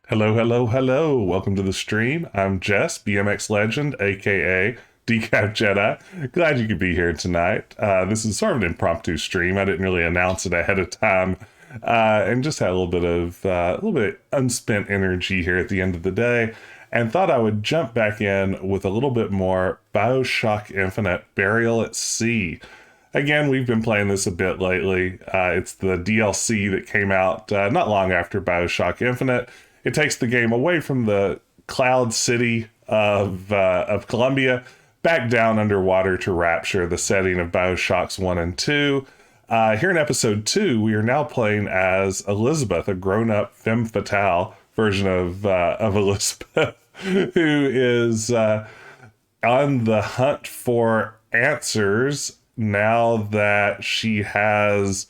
Hello, hello, hello. Welcome to the stream. I'm Jess, BMX Legend, aka Decaf Jedi. Glad you could be here tonight. This is sort of an impromptu stream. I didn't really announce it ahead of time, and just had a little bit unspent energy here at the end of the day, and thought I would jump back in with a little bit more BioShock Infinite Burial at Sea. Again, we've been playing this a bit lately. It's the DLC that came out not long after BioShock Infinite. It takes the game away from the cloud city of Columbia, back down underwater to Rapture, the setting of BioShocks 1 and 2. Here in episode 2, we are now playing as Elizabeth, a grown-up femme fatale version of Elizabeth, who is on the hunt for answers now that she has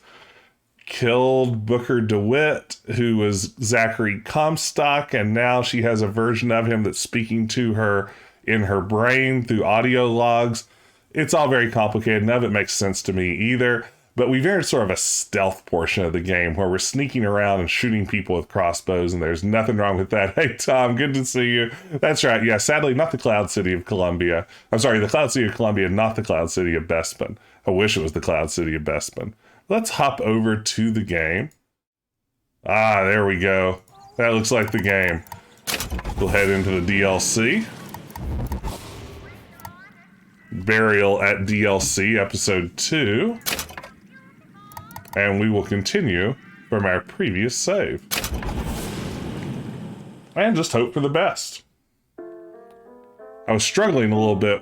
killed Booker DeWitt, who was Zachary Comstock, and now she has a version of him that's speaking to her in her brain through audio logs. It's all very complicated. None of it makes sense to me either, but we've entered sort of a stealth portion of the game where we're sneaking around and shooting people with crossbows, and there's nothing wrong with that. Hey, Tom, good to see you. That's right. Yeah, sadly, not the Cloud City of Columbia. I'm sorry, the Cloud City of Columbia, not the Cloud City of Bespin. I wish it was the Cloud City of Bespin. Let's hop over to the game. Ah, there we go. That looks like the game. We'll head into the DLC. Burial at DLC, episode 2. And we will continue from our previous save. And just hope for the best. I was struggling a little bit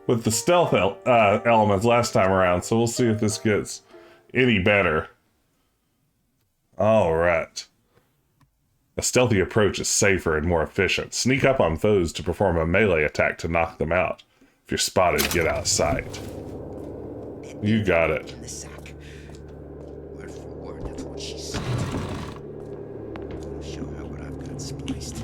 with the stealth elements last time around, so we'll see if this gets any better. All right. A stealthy approach is safer and more efficient. Sneak up on foes to perform a melee attack to knock them out. If you're spotted, get out of sight. You got it. In the sack. Word for word, that's what she said. I'll show her what I've got spliced.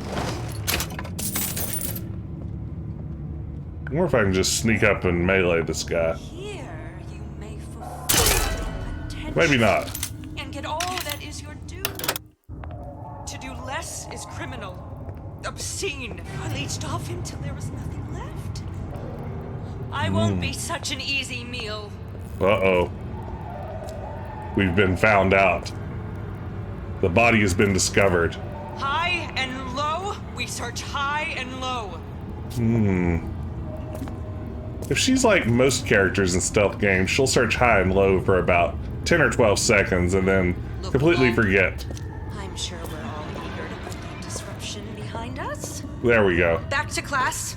I wonder if I can just sneak up and melee this guy. Here you may fulfill potential. Maybe not. And get all that is your due. To do less is criminal, obscene. I leached off him till there was nothing left. I won't be such an easy meal. Uh-oh. We've been found out. The body has been discovered. High and low, we search high and low. If she's like most characters in stealth games, she'll search high and low for about 10 or 12 seconds and then completely forget. I'm sure we're all eager to put that disruption behind us. There we go. Back to class.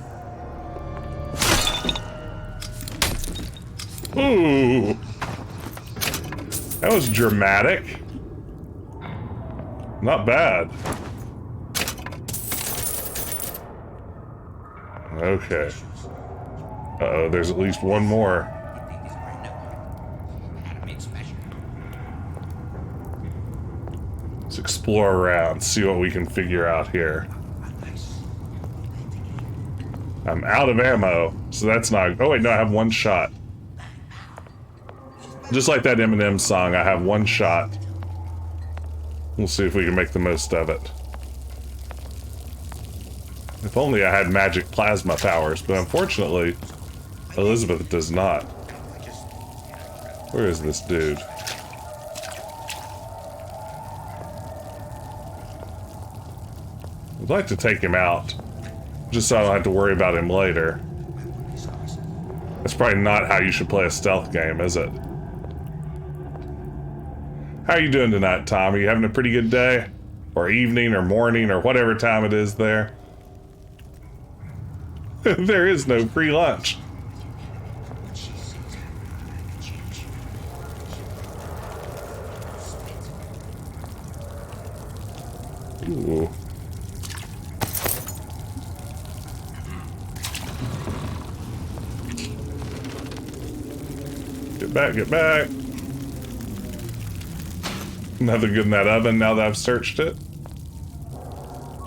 Ooh. That was dramatic. Not bad. Okay. Uh-oh, there's at least one more. Let's explore around, see what we can figure out here. I'm out of ammo, so that's not... Oh wait, no, I have one shot. Just like that Eminem song, I have one shot. We'll see if we can make the most of it. If only I had magic plasma powers, but unfortunately, Elizabeth does not. Where is this dude? I'd like to take him out, just so I don't have to worry about him later. That's probably not how you should play a stealth game, is it? How are you doing tonight, Tom? Are you having a pretty good day? Or evening or morning or whatever time it is there? There is no free lunch. What she says happened, change. Ooh. Get back, get back. Nothing good in that oven now that I've searched it.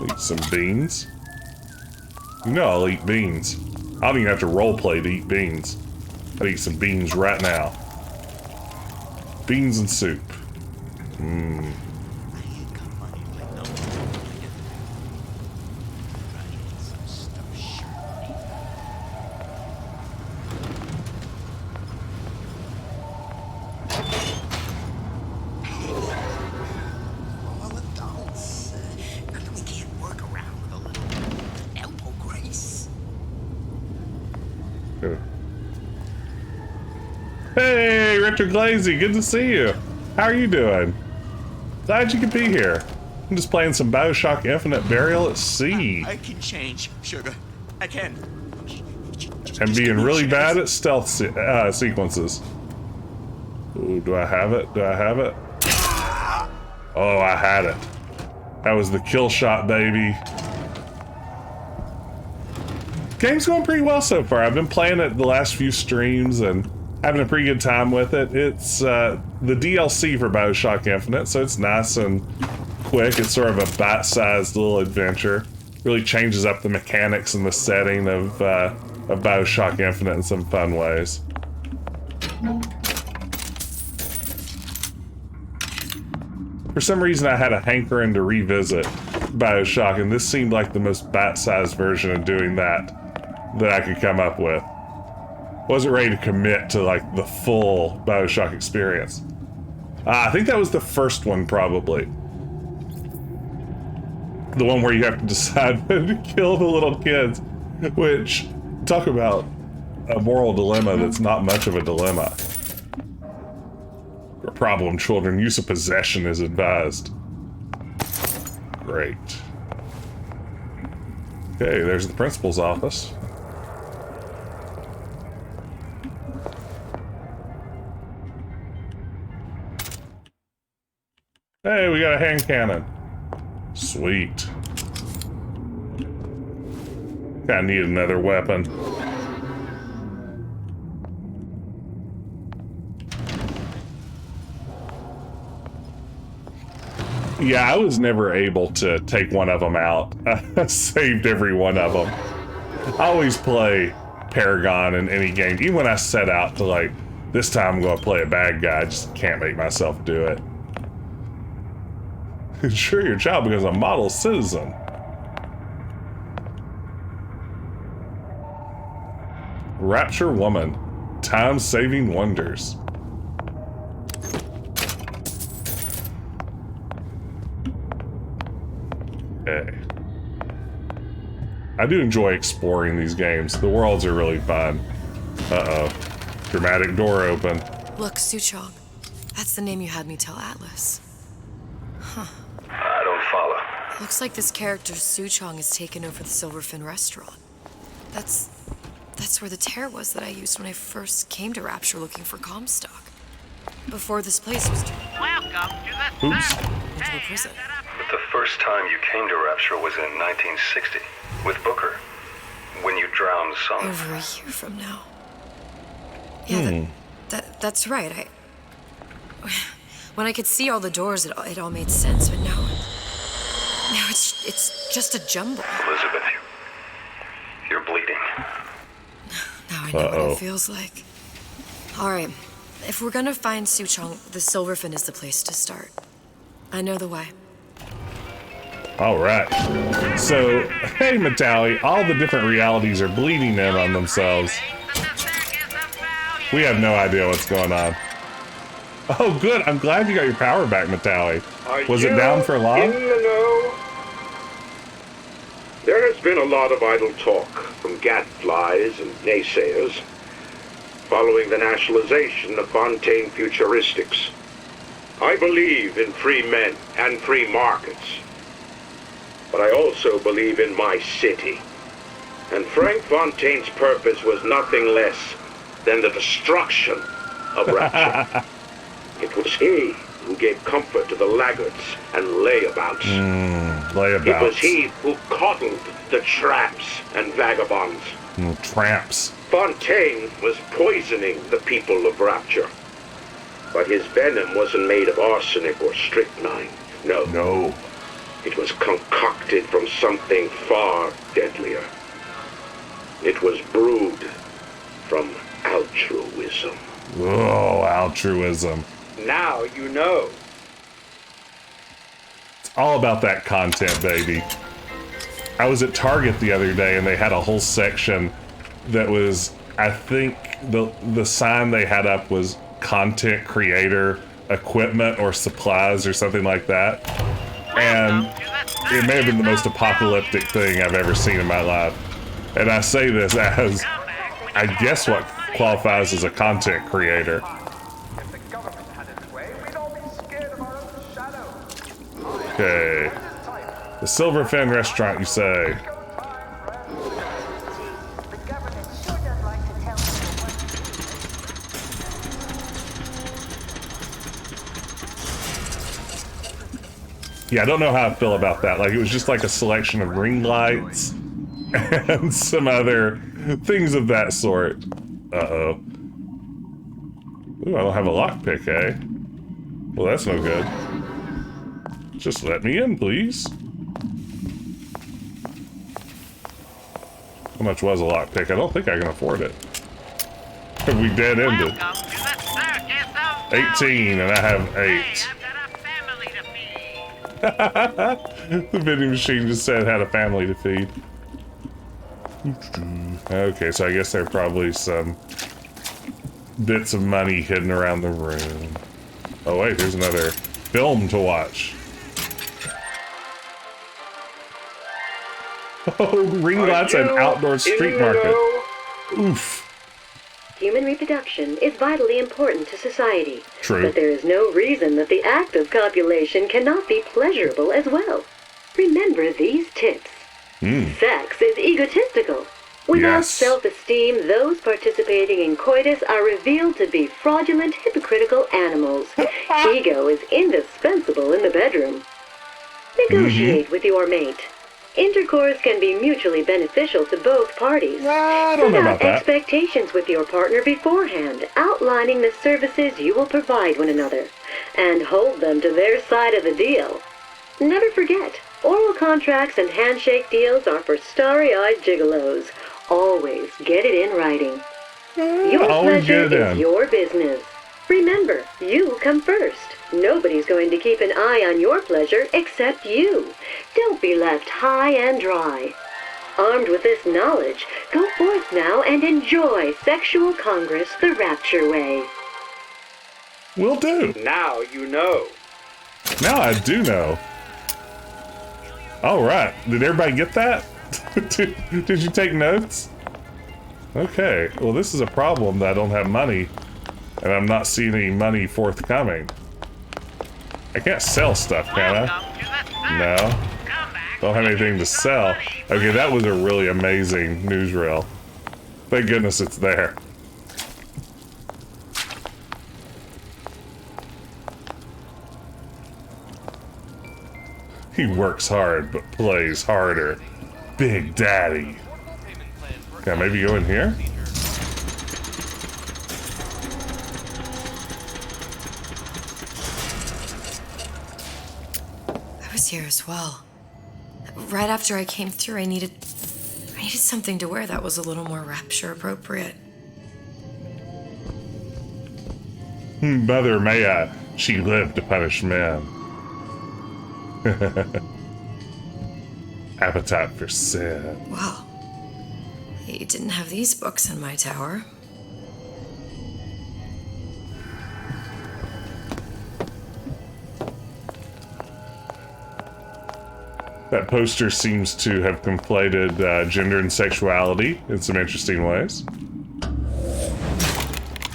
Eat some beans. You know I'll eat beans. I don't even have to roleplay to eat beans. I'd eat some beans right now. Beans and soup. Mmm. I ain't got money like no one. Try to get some stuff sure. All the adults. We can't work around with a little elbow grease. Hey, Richard Glazy, good to see you. How are you doing? Glad you could be here. I'm just playing some BioShock Infinite Burial at Sea. I can change, sugar. I can. And being really bad at stealth sequences. Ooh, do I have it? Do I have it? Oh, I had it. That was the kill shot, baby. Game's going pretty well so far. I've been playing it the last few streams and having a pretty good time with it. It's the DLC for BioShock Infinite, so it's nice and quick. It's sort of a bite-sized little adventure. Really changes up the mechanics and the setting of BioShock Infinite in some fun ways. For some reason, I had a hankering to revisit BioShock, and this seemed like the most bite-sized version of doing that I could come up with. Wasn't ready to commit to like the full BioShock experience. I think that was the first one, probably. The one where you have to decide whether to kill the little kids, which, talk about a moral dilemma that's not much of a dilemma. For problem children, use of possession is advised. Great. Okay, there's the principal's office. Hey, we got a hand cannon. Sweet. I need another weapon. Yeah, I was never able to take one of them out. I saved every one of them. I always play Paragon in any game. Even when I set out to like, this time I'm going to play a bad guy, I just can't make myself do it. Ensure your child becomes a model citizen. Rapture woman. Time-saving wonders. Okay. I do enjoy exploring these games. The worlds are really fun. Uh-oh. Dramatic door open. Look, Suchong. That's the name you had me tell Atlas. Huh. I don't follow. Looks like this character Suchong has taken over the Silverfin restaurant. That's where the tear was that I used when I first came to Rapture looking for Comstock. Before this place was turned Welcome to the Oops. into a prison. But the first time you came to Rapture was in 1960 with Booker, when you drowned some. Over a year from now. Yeah, that's right. When I could see all the doors, it all made sense, but now it's just a jumble. Elizabeth, you're bleeding. Now I know what it feels like. All right, if we're gonna find Suchong, the Silverfin is the place to start. I know the way. All right. So, hey, Metali, all the different realities are bleeding in on themselves. We have no idea what's going on. Oh, good. I'm glad you got your power back, Metali. Was it down for long? In the know? There has been a lot of idle talk from gadflies and naysayers following the nationalization of Fontaine Futuristics. I believe in free men and free markets. But I also believe in my city. And Frank Fontaine's purpose was nothing less than the destruction of Rapture. It was he who gave comfort to the laggards and layabouts. Layabouts. It was he who coddled the tramps and vagabonds. Tramps. Fontaine was poisoning the people of Rapture. But his venom wasn't made of arsenic or strychnine. No. It was concocted from something far deadlier. It was brewed from altruism. Oh, altruism. Now you know. It's all about that content, baby. I was at Target the other day and they had a whole section that was, I think the sign they had up was content creator equipment or supplies or something like that. And it may have been the most apocalyptic thing I've ever seen in my life. And I say this as, I guess what qualifies as a content creator. If the government had its way, we'd all be scared of our own shadow. Okay. The Silverfin restaurant, you say? The government sure does like to tell people what to do. Yeah, I don't know how I feel about that. Like, it was just like a selection of ring lights and some other things of that sort. Uh-oh. Ooh, I don't have a lockpick, eh? Well, that's no good. Just let me in, please. How much was a lockpick? I don't think I can afford it. We dead-ended. 18, and I have 8. The vending machine just said had a family to feed. Okay, so I guess there are probably some bits of money hidden around the room. Oh wait, there's another film to watch. Oh, ring lights and outdoor street market. Oof. Human reproduction is vitally important to society. True. But there is no reason that the act of copulation cannot be pleasurable as well. Remember these tips. Sex is egotistical. Without Yes. self-esteem, those participating in coitus are revealed to be fraudulent, hypocritical animals. Ego is indispensable in the bedroom. Negotiate with your mate. Intercourse can be mutually beneficial to both parties. I don't know Set out about that. expectations with your partner beforehand, outlining the services you will provide one another, and hold them to their side of the deal. Never forget, oral contracts and handshake deals are for starry-eyed gigolos. Always get it in writing. Your Always pleasure get it is in. your business. Remember, you come first. Nobody's going to keep an eye on your pleasure except you. Don't be left high and dry. Armed with this knowledge, go forth now and enjoy Sexual Congress the Rapture way. Will do. Now you know. Now I do know. All right. Did everybody get that? Did you take notes? Okay. Well, this is a problem that I don't have money, and I'm not seeing any money forthcoming. I can't sell stuff, can I? No. Don't have anything to sell. Okay, that was a really amazing newsreel. Thank goodness it's there. He works hard, but plays harder. Big Daddy. Yeah, maybe go in here? I was here as well. Right after I came through, I needed something to wear that was a little more Rapture appropriate. Mother Maya, she lived to punish men. Appetite for sin. Well, he didn't have these books in my tower. That poster seems to have conflated gender and sexuality in some interesting ways.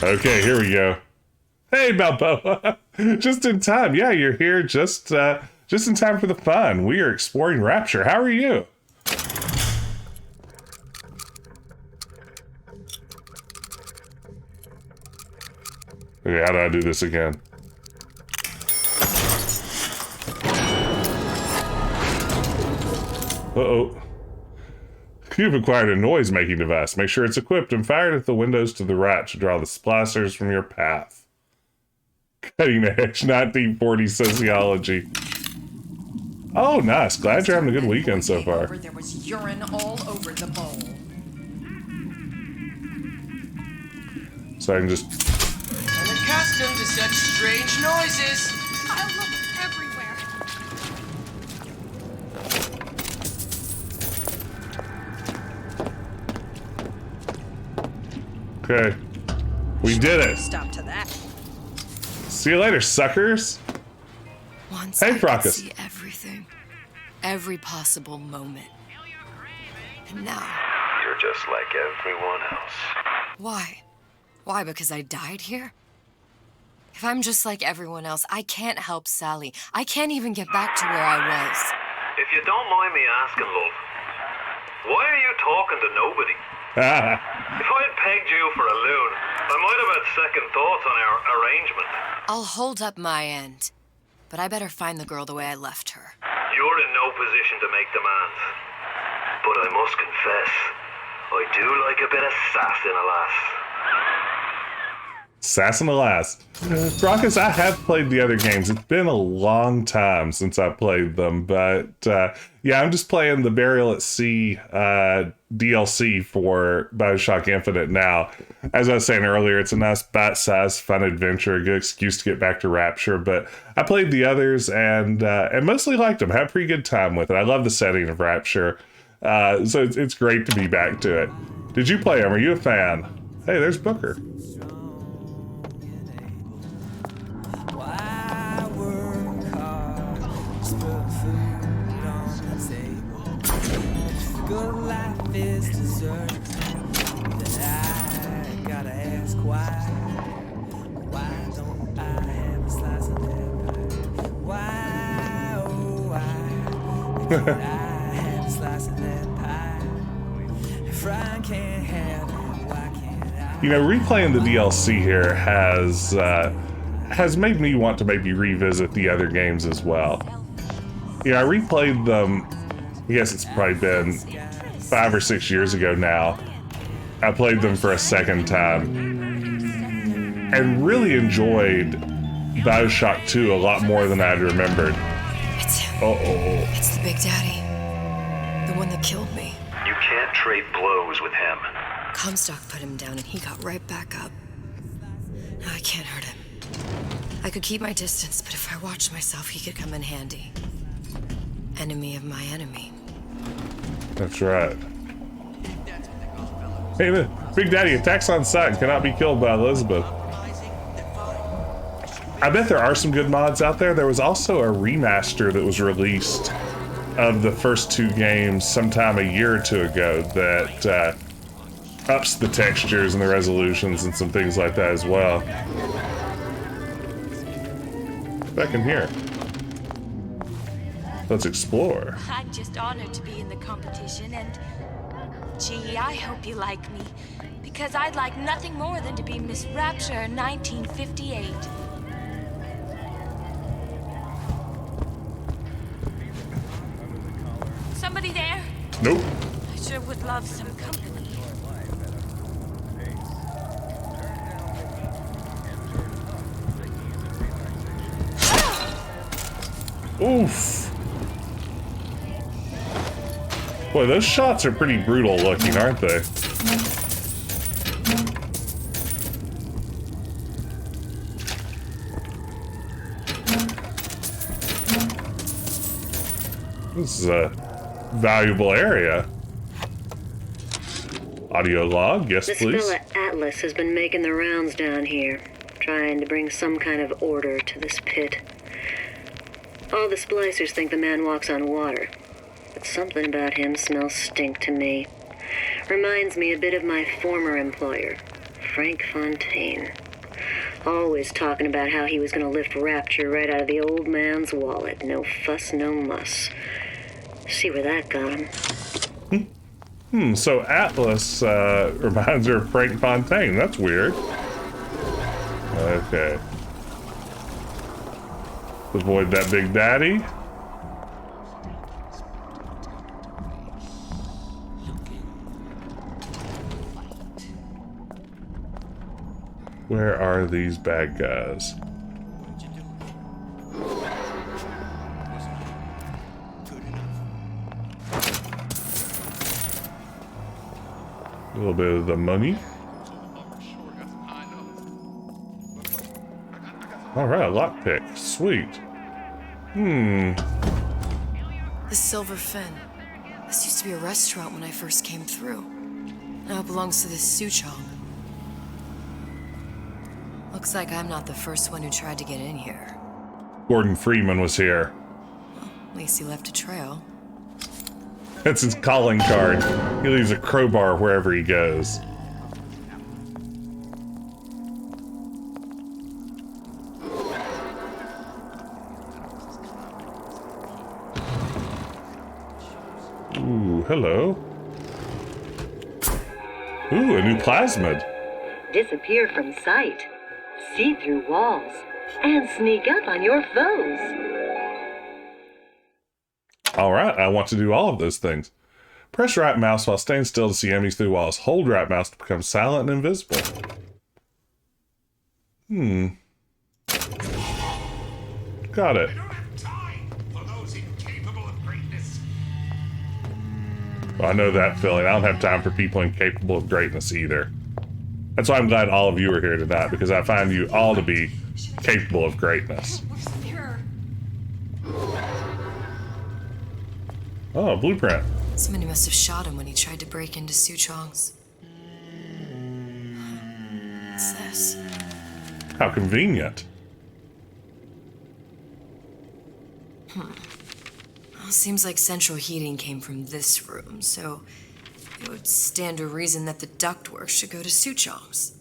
Okay, here we go. Hey, Balboa. Just in time. Yeah, you're here just in time for the fun. We are exploring Rapture. How are you? Okay, how do I do this again? Uh-oh. You've acquired a noise-making device. Make sure it's equipped and fired at the windows to the right to draw the splicers from your path. Cutting edge 1940 sociology. Oh, nice. Glad you're having a good weekend so far. There was urine all over the bowl. So I can just... Unaccustomed to such strange noises. I'll look everywhere. Okay. We did it. Stop to that. See you later, suckers. Once Hey, I could Fracas. see everything. Every possible moment. And now, You're just like everyone else. why? Why, because I died here? If I'm just like everyone else, I can't help Sally. I can't even get back to where I was. If you don't mind me asking, love, why are you talking to nobody? If I'd pegged you for a loon, I might have had second thoughts on our arrangement. I'll hold up my end. But I better find the girl the way I left her. You're in no position to make demands. But I must confess, I do like a bit of sass in a lass. Sass and the last. Fracas, I have played the other games. It's been a long time since I played them, but yeah, I'm just playing the Burial at Sea DLC for BioShock Infinite now. As I was saying earlier, it's a nice bite-sized fun adventure, a good excuse to get back to Rapture, but I played the others and mostly liked them. Had a pretty good time with it. I love the setting of Rapture, so it's great to be back to it. Did you play them? Are you a fan? Hey, there's Booker. Good life is dessert. Then I gotta ask why. Why don't I have a slice of that pie? Why, oh why could I have a slice of that pie? If I can't have it, why can't I? You know, replaying the DLC here has made me want to maybe revisit the other games as well. Yeah, I replayed them. I guess it's probably been 5 or 6 years ago now. I played them for a second time and really enjoyed BioShock 2 a lot more than I'd remembered. It's him. Uh-oh. It's the Big Daddy. The one that killed me. You can't trade blows with him. Comstock put him down and he got right back up. Now I can't hurt him. I could keep my distance, but if I watched myself, he could come in handy. Enemy of my enemy. That's right. Hey, the Big Daddy attacks on sight and cannot be killed by Elizabeth. I bet there are some good mods out there. There was also a remaster that was released of the first 2 games sometime a year or 2 ago that ups the textures and the resolutions and some things like that as well. Back in here. Let's explore. I'm just honored to be in the competition, and gee, I hope you like me, because I'd like nothing more than to be Miss Rapture 1958. Somebody there? Nope. I sure would love some company. Oof. Boy, those shots are pretty brutal looking, aren't they? This is a valuable area. Audio log, yes This please. fella Atlas has been making the rounds down here, trying to bring some kind of order to this pit. All the splicers think the man walks on water, but something about him smells stink to me. Reminds me a bit of my former employer, Frank Fontaine. Always talking about how he was gonna lift Rapture right out of the old man's wallet. No fuss, no muss. See where that got him. So Atlas reminds her of Frank Fontaine. That's weird. Okay. Avoid that Big Daddy. Where are these bad guys? A little bit of the money. Alright, lockpick. Sweet. The Silver Fin. This used to be a restaurant when I first came through. Now it belongs to this Suchong. Looks like I'm not the first one who tried to get in here. Gordon Freeman was here. Well, at least he left a trail. That's his calling card. He leaves a crowbar wherever he goes. Ooh, hello. Ooh, a new plasmid. Disappear from sight, see through walls, and sneak up on your foes. Alright, I want to do all of those things. Press right mouse while staying still to see enemies through walls. Hold right mouse to become silent and invisible. Got it. Well, I know that feeling. I don't have time for people incapable of greatness either. That's why I'm glad all of you are here tonight, because I find you all to be capable of greatness. Oh, a blueprint. Somebody must have shot him when he tried to break into Suchong's. What's this? How convenient. Well, seems like central heating came from this room, so it would stand to reason that the ductwork should go to Suchong's.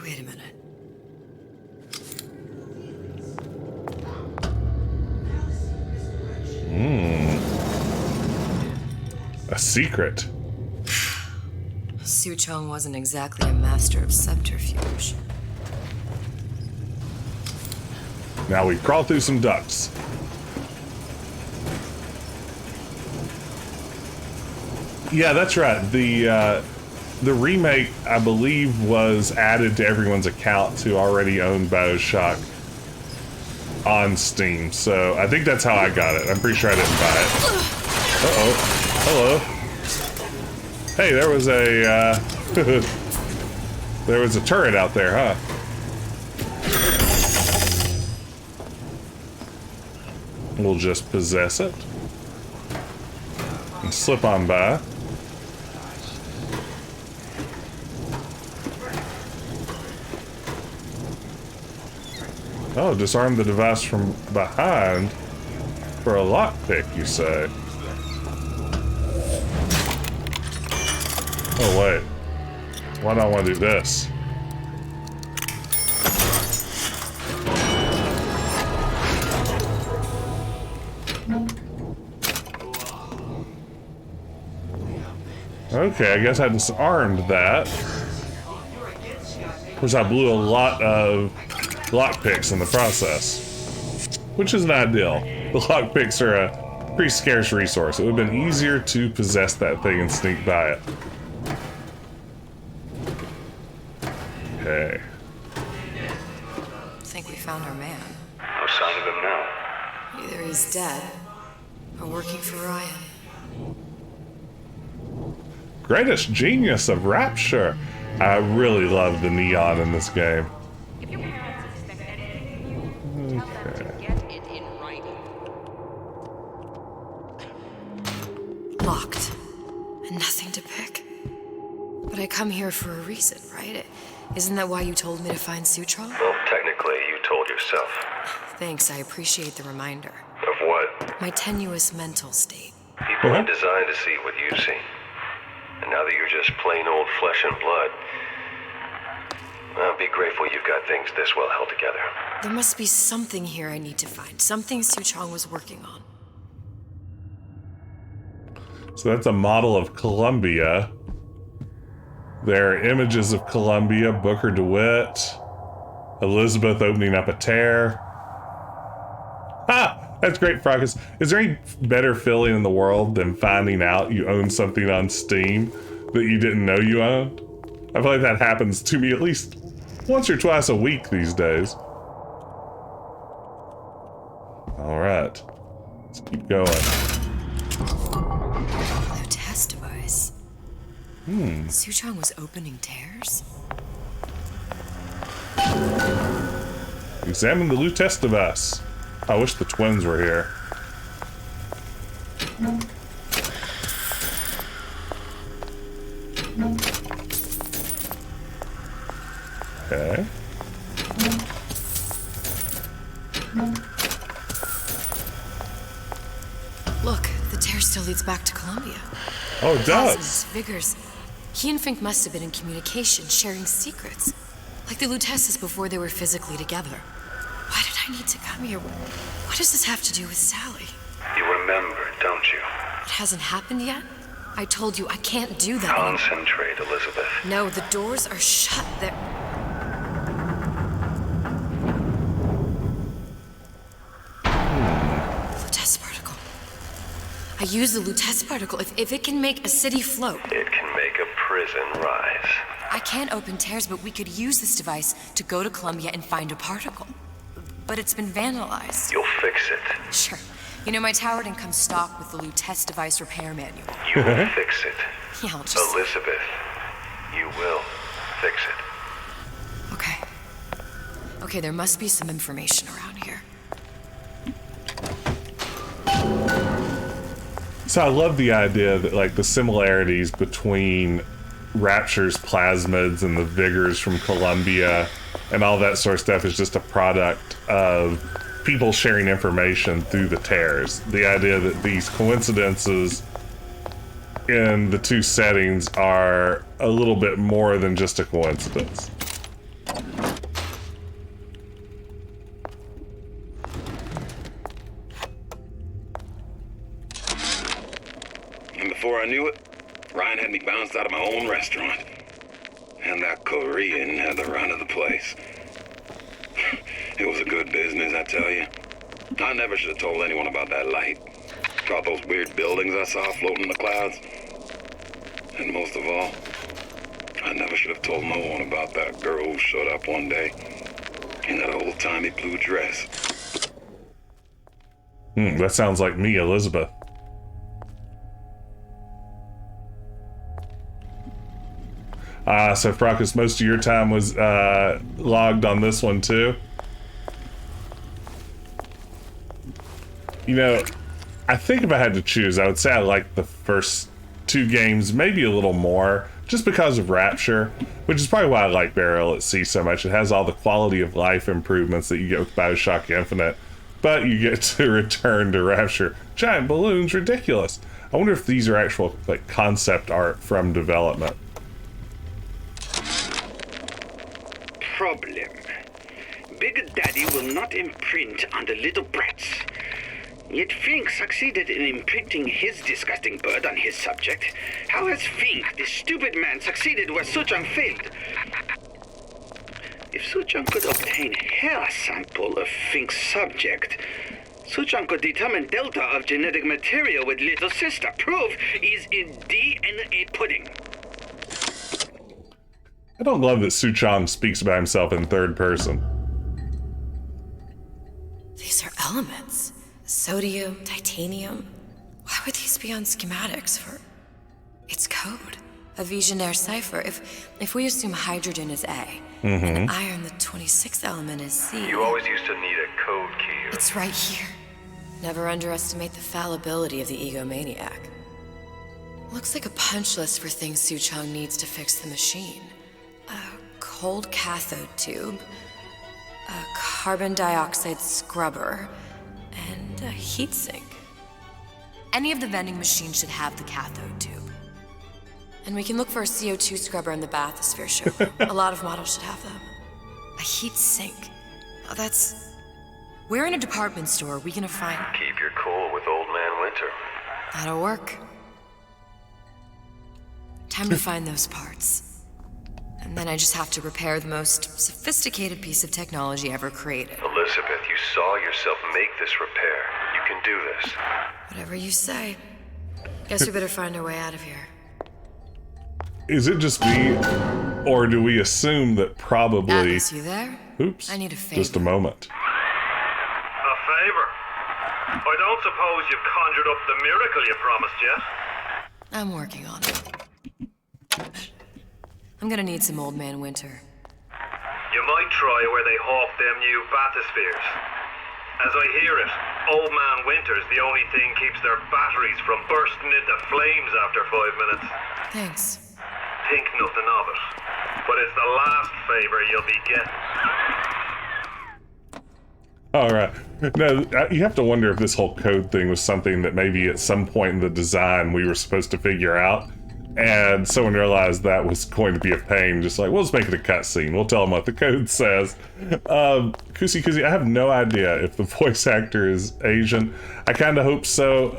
Wait a minute. A secret. Suchong wasn't exactly a master of subterfuge. Now we crawl through some ducts. Yeah, that's right. The remake, I believe, was added to everyone's account who already owned BioShock on Steam. So I think that's how I got it. I'm pretty sure I didn't buy it. Uh-oh. Hello. Hey, there was a there was a turret out there, huh? We'll just possess it and slip on by. Oh, disarm the device from behind for a lockpick, you say? Oh, wait. Why do I want to do this? Okay, I guess I disarmed that. Of course, I blew a lot of lockpicks in the process, which isn't ideal. The lockpicks are a pretty scarce resource. It would have been easier to possess that thing and sneak by it. Okay. I think we found our man. No sign of him now. Either he's dead or working for Ryan. Greatest genius of Rapture. I really love the neon in this game. If your parents expect anything from you, tell them to get it in writing. Locked. And nothing to pick. But I come here for a reason, right? Isn't that why you told me to find Suchong? Well, technically, you told yourself. Thanks, I appreciate the reminder. Of what? My tenuous mental state. People are designed to see what you've seen. And now that you're just plain old flesh and blood, Be grateful you've got things this well held together. There must be something here I need to find. Something Suchong was working on. So that's a model of Columbia. There are images of Columbia, Booker DeWitt, Elizabeth opening up a tear. Ah, that's great, Frockus. Is there any better feeling in the world than finding out you own something on Steam that you didn't know you owned? I feel like that happens to me at least once or twice a week these days. All right, let's keep going. New test device. Suchong was opening tears? Examine the loot test device. I wish the twins were here. Okay. Look, the tear still leads back to Columbia. Oh, it does. Plasmas, vigors. He and Fink must have been in communication, sharing secrets. Like the Lutesses before they were physically together. Why did I need to come here? What does this have to do with Sally? You remember, don't you? It hasn't happened yet? I told you I can't do that anymore. Concentrate, Elizabeth. No, the doors are shut. They're... Lutece particle. I use the Lutece particle. If it can make a city float. It can make a prison rise. I can't open tears, but we could use this device to go to Columbia and find a particle. But it's been vandalized. You'll fix it. Sure. You know, my tower didn't come stock with the Lutece device repair manual. You will fix it. Yeah, I'll just... Elizabeth, you will fix it. Okay. Okay, there must be some information around here. So I love the idea that, like, the similarities between Rapture's plasmids and the vigors from Columbia and all that sort of stuff is just a product of people sharing information through the tears. The idea that these coincidences in the two settings are a little bit more than just a coincidence. And before I knew it, Ryan had me bounced out of my own restaurant. And that Korean had the run of the place. It was a good business, I tell you. I never should have told anyone about that light. About those weird buildings I saw floating in the clouds. And most of all, I never should have told no one about that girl who showed up one day in that old-timey blue dress. That sounds like me, Elizabeth. So Frockus, most of your time was logged on this one too. You know, I think if I had to choose, I would say I like the first two games, maybe a little more, just because of Rapture, which is probably why I like Burial at Sea so much. It has all the quality of life improvements that you get with BioShock Infinite, but you get to return to Rapture. Giant balloons, ridiculous. I wonder if these are actual, like, concept art from development. Problem. Big Daddy will not imprint on the little brats. Yet Fink succeeded in imprinting his disgusting bird on his subject. How has Fink, this stupid man, succeeded where Suchong failed? If Suchong could obtain hair sample of Fink's subject, Suchong could determine delta of genetic material with little sister. Proof is in DNA pudding. I don't love that Suchong speaks about himself in third person. These are elements. Sodium, titanium. Why would these be on schematics for... It's code. A Visionaire cipher. If we assume hydrogen is A, and iron, the 26th element, is C... You always used to need a code key. It's right here. Never underestimate the fallibility of the egomaniac. Looks like a punch list for things Suchong needs to fix the machine. A cold cathode tube, a carbon dioxide scrubber, and a heatsink. Any of the vending machines should have the cathode tube. And we can look for a CO2 scrubber in the bathysphere showroom. A lot of models should have them. A heat sink. Oh, that's... Where in a department store are we gonna find... Keep your cool with Old Man Winter. That'll work. Time to find those parts. And then I just have to repair the most sophisticated piece of technology ever created. Elizabeth, you saw yourself make this repair. You can do this. Whatever you say. Guess we better find our way out of here. Is it just me, or do we assume that probably... Atlas, you there? Oops. I need a favor. Just a moment. A favor? I don't suppose you've conjured up the miracle you promised yet? I'm working on it. I'm gonna need some Old Man Winter. You might try where they hawk them new bathyspheres. As I hear it, Old Man Winter's the only thing keeps their batteries from bursting into flames after 5 minutes. Thanks. Think nothing of it. But it's the last favor you'll be getting. All right. Now, you have to wonder if this whole code thing was something that maybe at some point in the design we were supposed to figure out. And someone realized that was going to be a pain. Just like, we'll just make it a cutscene. We'll tell them what the code says. Kusi, I have no idea if the voice actor is Asian. I kind of hope so.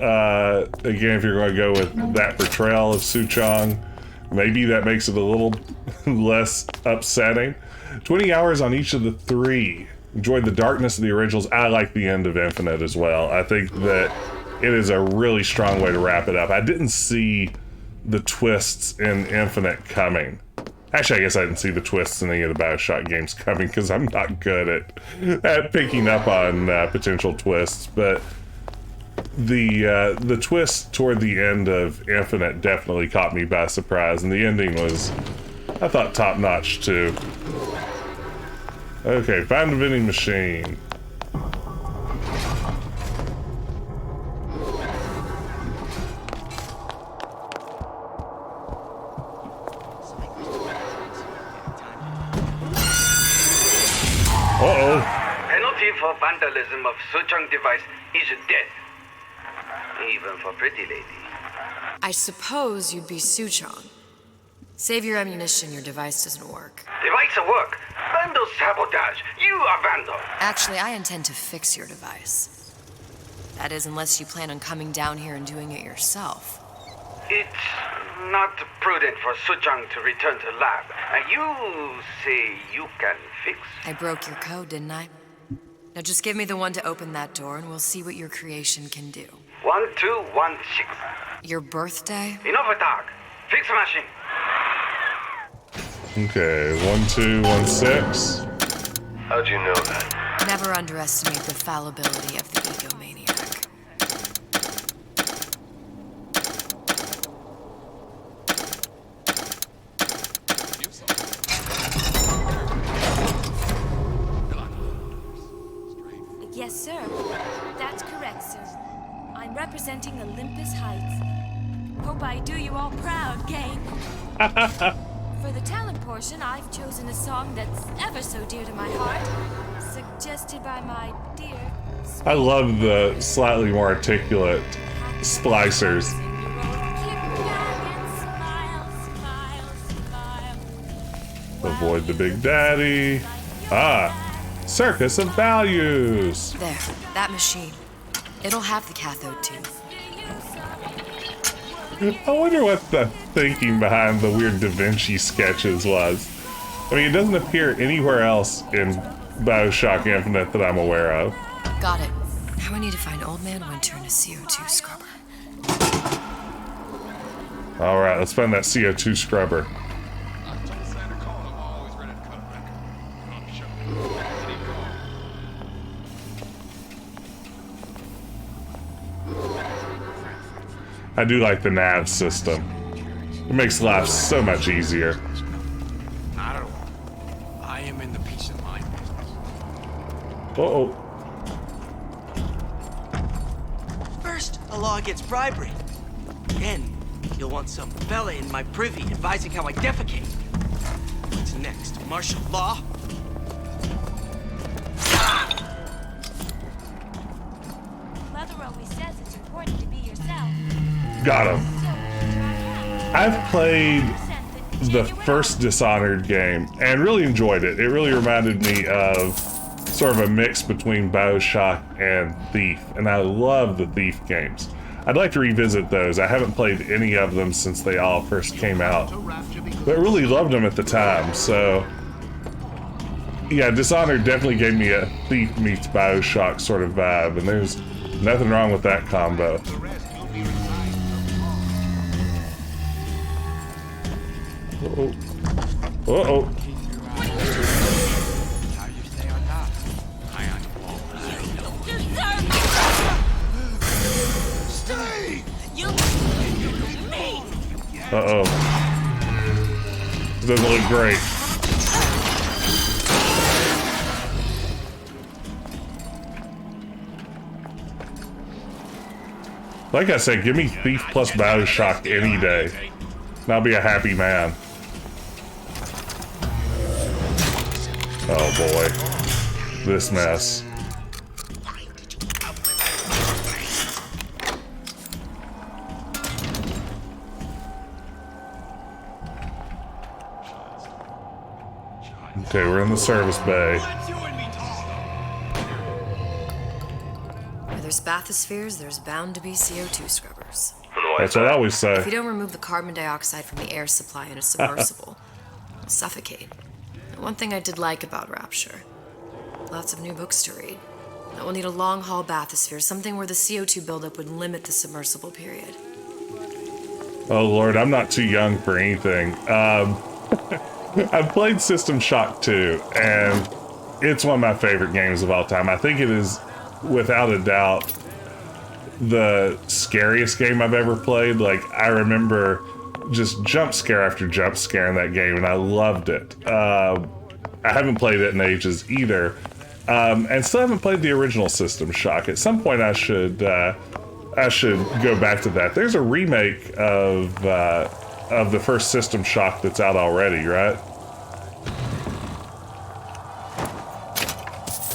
Again, if you're going to go with that portrayal of Suchong, maybe that makes it a little less upsetting. 20 hours on each of the three. Enjoyed the darkness of the originals. I like the end of Infinite as well. I think that it is a really strong way to wrap it up. I didn't see the twists in Infinite coming. Actually, I guess I didn't see the twists in any of the BioShock games coming because I'm not good at picking up on potential twists. But the twist toward the end of Infinite definitely caught me by surprise, and the ending was, I thought, top notch too. Okay, found a vending machine. Uh-oh. Penalty for vandalism of Suchong device is death. Even for pretty lady. I suppose you'd be Suchong. Save your ammunition, your device doesn't work. Device at work. Vandal sabotage. You are vandal. Actually, I intend to fix your device. That is, unless you plan on coming down here and doing it yourself. It's not prudent for Suchong to return to lab. You say you can fix? I broke your code, didn't I? Now just give me the one to open that door and we'll see what your creation can do. 1216. Your birthday? Enough talk. Fix machine. Okay, 1216. How'd you know that? Never underestimate the fallibility of the egomaniac. Yes, sir. That's correct, sir. I'm representing Olympus Heights. Hope I do you all proud, gang. For the talent portion, I've chosen a song that's ever so dear to my heart, suggested by my dear... I love the slightly more articulate splicers. Avoid the Big Daddy. Circus of Values. There, that machine. It'll have the cathode too. I wonder what the thinking behind the weird Da Vinci sketches was. I mean, it doesn't appear anywhere else in BioShock Infinite that I'm aware of. Got it. Now I need to find Old Man Winter and a CO2 scrubber. Alright, let's find that CO2 scrubber. I do like the nav system. It makes life so much easier. Not at all. I am in the peace of mind business. Uh-oh. First, a law against bribery. Then, you'll want some fella in my privy advising how I defecate. What's next? Martial law? Mother always says it's important to be yourself. Got him. I've played the first Dishonored game and really enjoyed it. It really reminded me of sort of a mix between BioShock and Thief, and I love the Thief games. I'd like to revisit those. I haven't played any of them since they all first came out, but really loved them at the time, so yeah, Dishonored definitely gave me a Thief meets BioShock sort of vibe, and there's nothing wrong with that combo. Uh-oh. Uh-oh. Uh-oh. This doesn't look great. Like I said, give me Thief plus BioShock any day. And I'll be a happy man. Oh boy. This mess. Okay, we're in the service bay. Where there's bathyspheres, there's bound to be CO2 scrubbers. That's what I always say. If you don't remove the carbon dioxide from the air supply in a submersible, it'll suffocate. One thing I did like about Rapture, lots of new books to read. That will need a long-haul bathysphere, something where the CO2 buildup would limit the submersible period. Oh lord, I'm not too young for anything. I've played System Shock 2, and it's one of my favorite games of all time. I think it is, without a doubt, the scariest game I've ever played. Like, I remember just jump scare after jump scare in that game, and I loved it. I haven't played it in ages either, and still haven't played the original System Shock. At some point, I should go back to that. There's a remake of the first System Shock that's out already, right?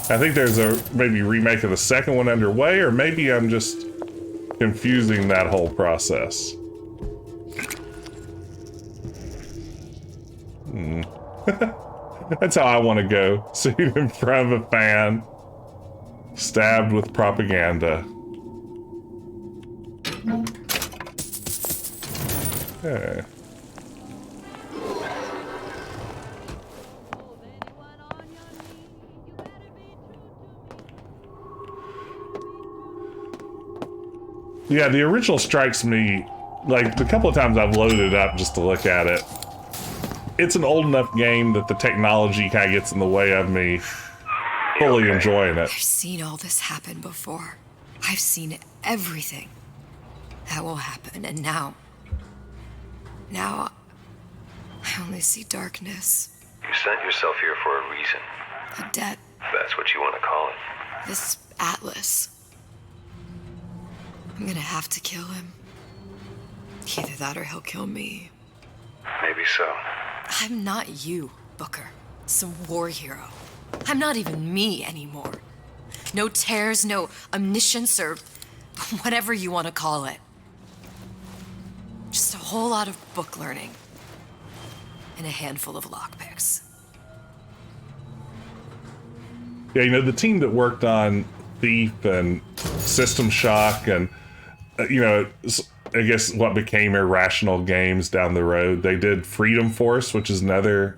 I think there's a maybe remake of the second one underway, or maybe I'm just confusing that whole process. That's how I want to go. Sitting in front of a fan, stabbed with propaganda. Okay. Yeah, the original strikes me, like, the couple of times I've loaded it up just to look at it. It's an old enough game that the technology kind of gets in the way of me fully enjoying it. I've seen all this happen before. I've seen everything that will happen, and now I only see darkness. You sent yourself here for a reason. A debt. That's what you want to call it. This Atlas. I'm gonna have to kill him. Either that or he'll kill me. Maybe so. I'm not you, Booker. Some war hero. I'm not even me anymore. No tears, no omniscience, or whatever you want to call it. Just a whole lot of book learning. And a handful of lockpicks. Yeah, you know, the team that worked on Thief and System Shock and, you know, I guess what became Irrational Games down the road, they did Freedom Force, which is another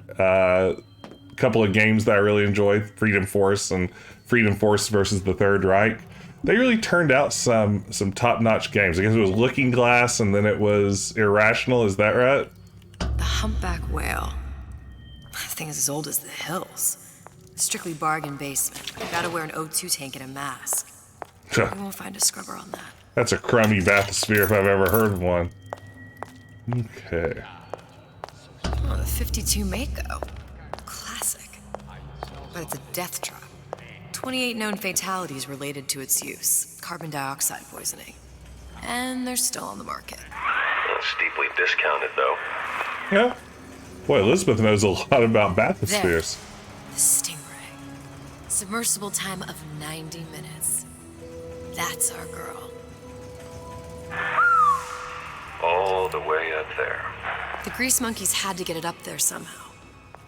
couple of games that I really enjoyed. Freedom Force and Freedom Force versus the Third Reich. They really turned out some top-notch games. I guess it was Looking Glass and then it was Irrational, is that right? The humpback whale. That thing is as old as the hills. Strictly bargain basement. You gotta wear an O2 tank and a mask. You won't find a scrubber on that. That's a crummy bathysphere if I've ever heard of one. Okay. Oh, the 52 Mako. Classic. But it's a death trap. 28 known fatalities related to its use. Carbon dioxide poisoning. And they're still on the market. Steeply discounted, though. Yeah. Boy, Elizabeth knows a lot about bathyspheres. The Stingray. Submersible time of 90 minutes. That's our girl. All all the way up there. The grease monkeys had to get it up there somehow.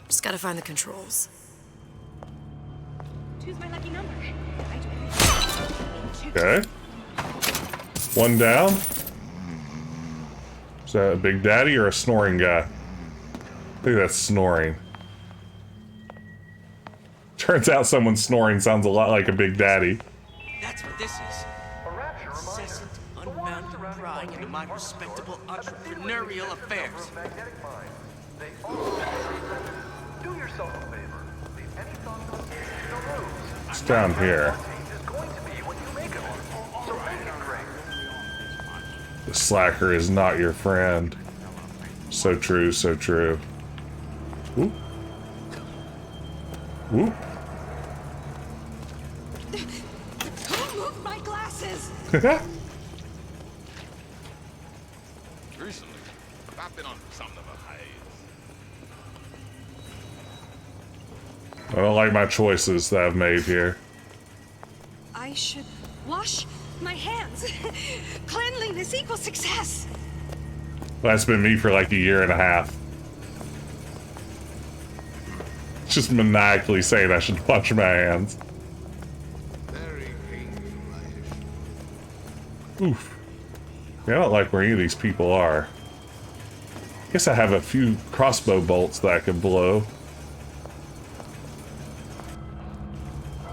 Just gotta find the controls. Choose my lucky number. Okay. One down. Is that a Big Daddy or a snoring guy? I think that's snoring. Turns out someone snoring sounds a lot like a Big Daddy. That's what this is. Incessant, unbounded prying into my respectable entrepreneurial affairs. Do yourself a favor. Leave any thoughts of the moves. It's down here. Is going to be what you make of it. So make it great. The slacker is not your friend. So true, so true. Whoop. Whoop. Who moved my glasses? Recently, I've been on something of a hiatus. I don't like my choices that I've made here. I should wash my hands. Cleanliness equals success. That's been me for like a year and a half. Just maniacally saying I should wash my hands. Oof. Yeah, I don't like where any of these people are. Guess I have a few crossbow bolts that I could blow.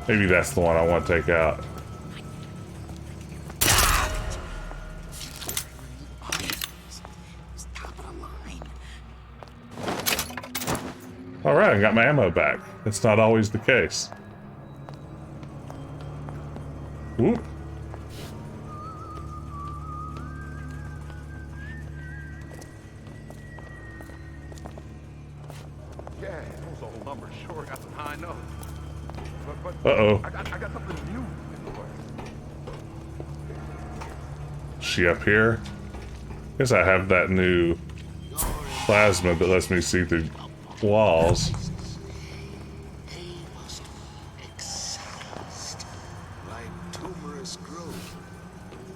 Maybe that's the one I want to take out. Alright, I got my ammo back. That's not always the case. Whoop. Yeah, those old numbers sure got some high notes. But Uh-oh. I got something new in the works. She up here? Guess I have that new plasma that lets me see through walls. Like tumorous growth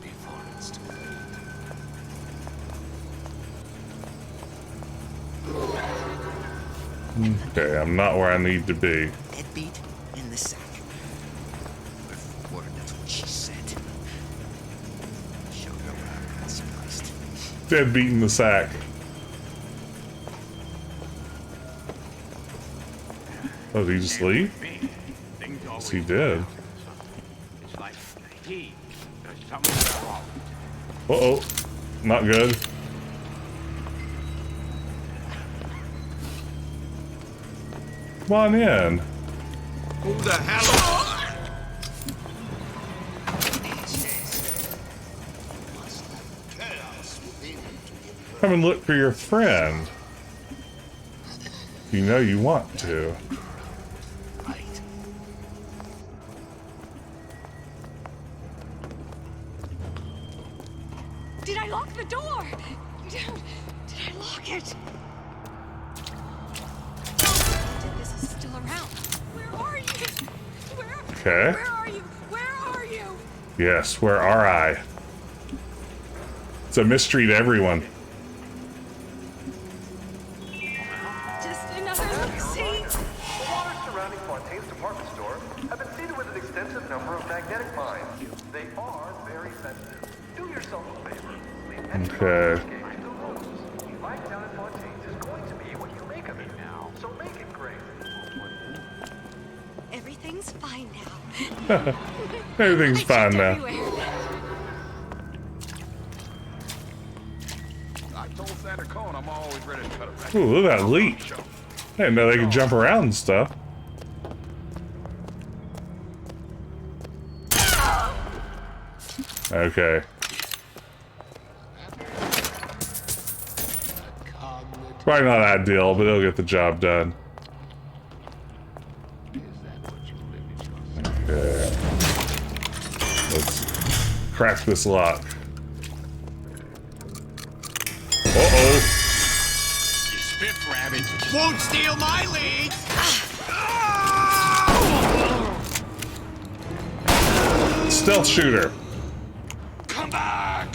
before it's too late. Okay, I'm not where I need to be. Deadbeat in the sack. Word, that's what she said. Showed her what I got spliced. Deadbeat in the sack. Oh, did he just leave? Yes, he did. It's like he does something wrong. Uh-oh. Not good. Come on in. Who the hell? Come and look for your friend. You know you want to. Did I lock the door? Did I lock it? This is still around. Where are you? Okay. Where are you? Where are you? Yes, where are I? It's a mystery to everyone. Just another look-see. The waters surrounding Fontaine's department store have been seeded with an extensive number of magnetic mines. They are very sensitive. Do yourself a favor. Leave any Okay. escape to the rules. Life down at Fontaine's is going to be what you make of it now. So make it great. Everything's fine now. Everything's fine now. I told Santa Cone I'm always ready to cut a record. Ooh, look at that leap. I didn't know they could jump around and stuff. Okay. Probably not ideal, but it'll get the job done. Okay. Let's crack this lock. Uh-oh. You spiff rabbit won't steal my lead. Stealth shooter. Come back.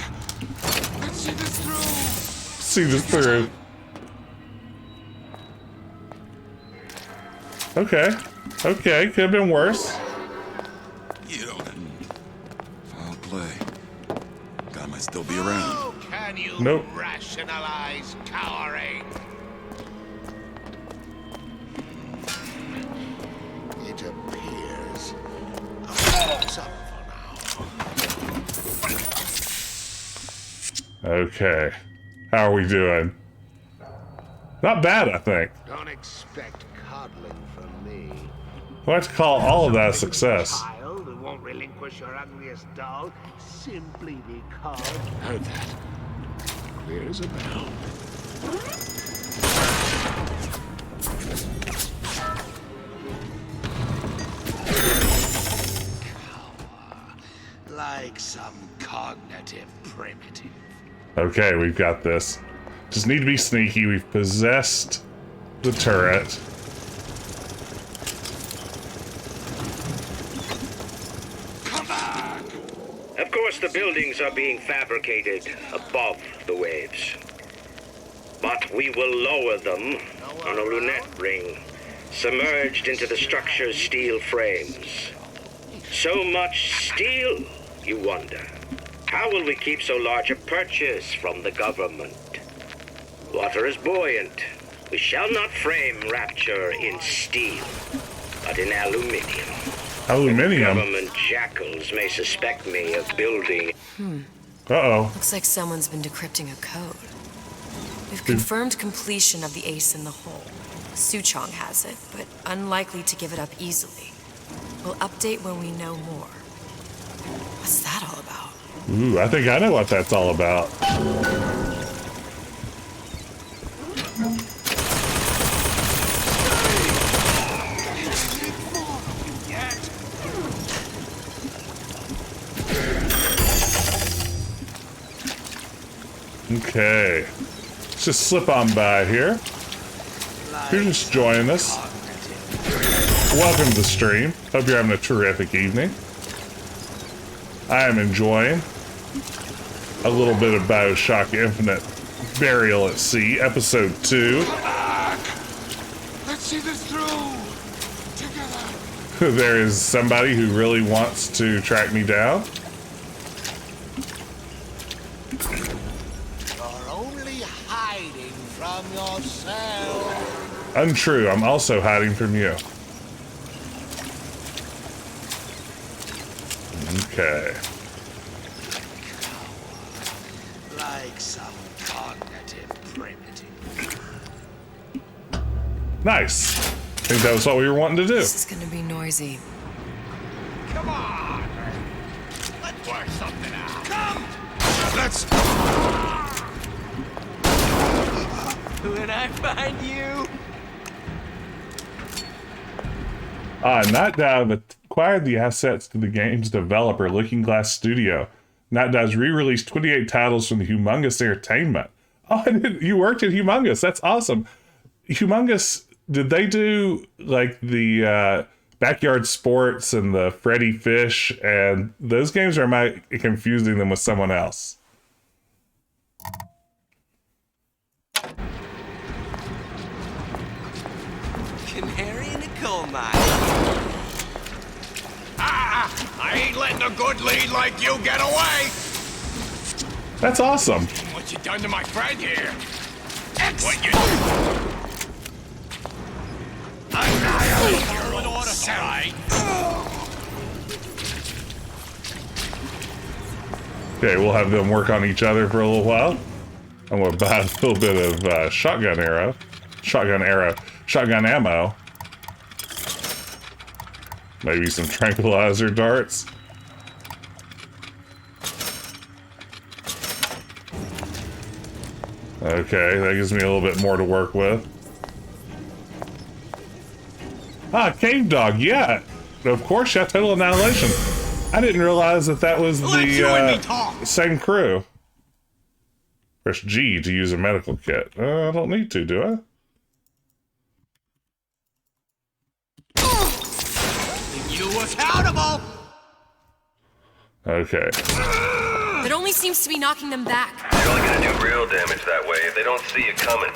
Let's see this through. see this through. Okay. Okay, could have been worse. You don't. Foul play. Guy might still be around. How can you Nope. rationalize cowering? It appears. What's up for now? Okay. How are we doing? Not bad, I think. Don't expect coddling from me. I'd like to call all of that a success. Child who won't relinquish your ugliest doll simply because. Heard that. Clear as a bell. Like some cognitive primitive. Okay, we've got this. Just need to be sneaky. We've possessed the turret. Of course, the buildings are being fabricated above the waves. But we will lower them on a lunette ring, submerged into the structure's steel frames. So much steel, you wonder. How will we keep so large a purchase from the government? Water is buoyant. We shall not frame Rapture in steel, but in aluminium. Aluminium? Government jackals may suspect me of building. Uh-oh. Looks like someone's been decrypting a code. We've confirmed completion of the ace in the hole. Suchong has it, but unlikely to give it up easily. We'll update when we know more. What's that all about? Ooh, I think I know what that's all about. Okay. Let's just slip on by here. If you're just joining us, welcome to the stream. Hope you're having a terrific evening. I am enjoying a little bit of BioShock Infinite Burial at Sea, Episode 2. Let's see this through. Together. There is somebody who really wants to track me down. You're only hiding from yourself. Untrue, I'm also hiding from you. Okay. Like some cognitive primitive. Nice. I think that was what we were wanting to do. This is gonna be noisy. Come on. Let's work something out. Come. Let's. When I find you. Nightdive acquired the assets to the game's developer, Looking Glass Studio. Nightdive's re-released 28 titles from the Humongous Entertainment. Oh, you worked at Humongous. That's awesome. Humongous, did they do like the Backyard Sports and the Freddy Fish and those games, or am I confusing them with someone else? Canary in a coal mine. I ain't letting a good lead like you get away. That's awesome. What you done to my friend here? What you? Annihilate your own self. Okay, we'll have them work on each other for a little while. I'm gonna buy a little bit of shotgun ammo. Maybe some tranquilizer darts. Okay, that gives me a little bit more to work with. Cave Dog, yeah. Of course, yeah, Total Annihilation. I didn't realize that was the same crew. Press G to use a medical kit. I don't need to, do I? You accountable. Okay. But only always seems to be knocking them back. You're only gonna do real damage that way if they don't see you coming.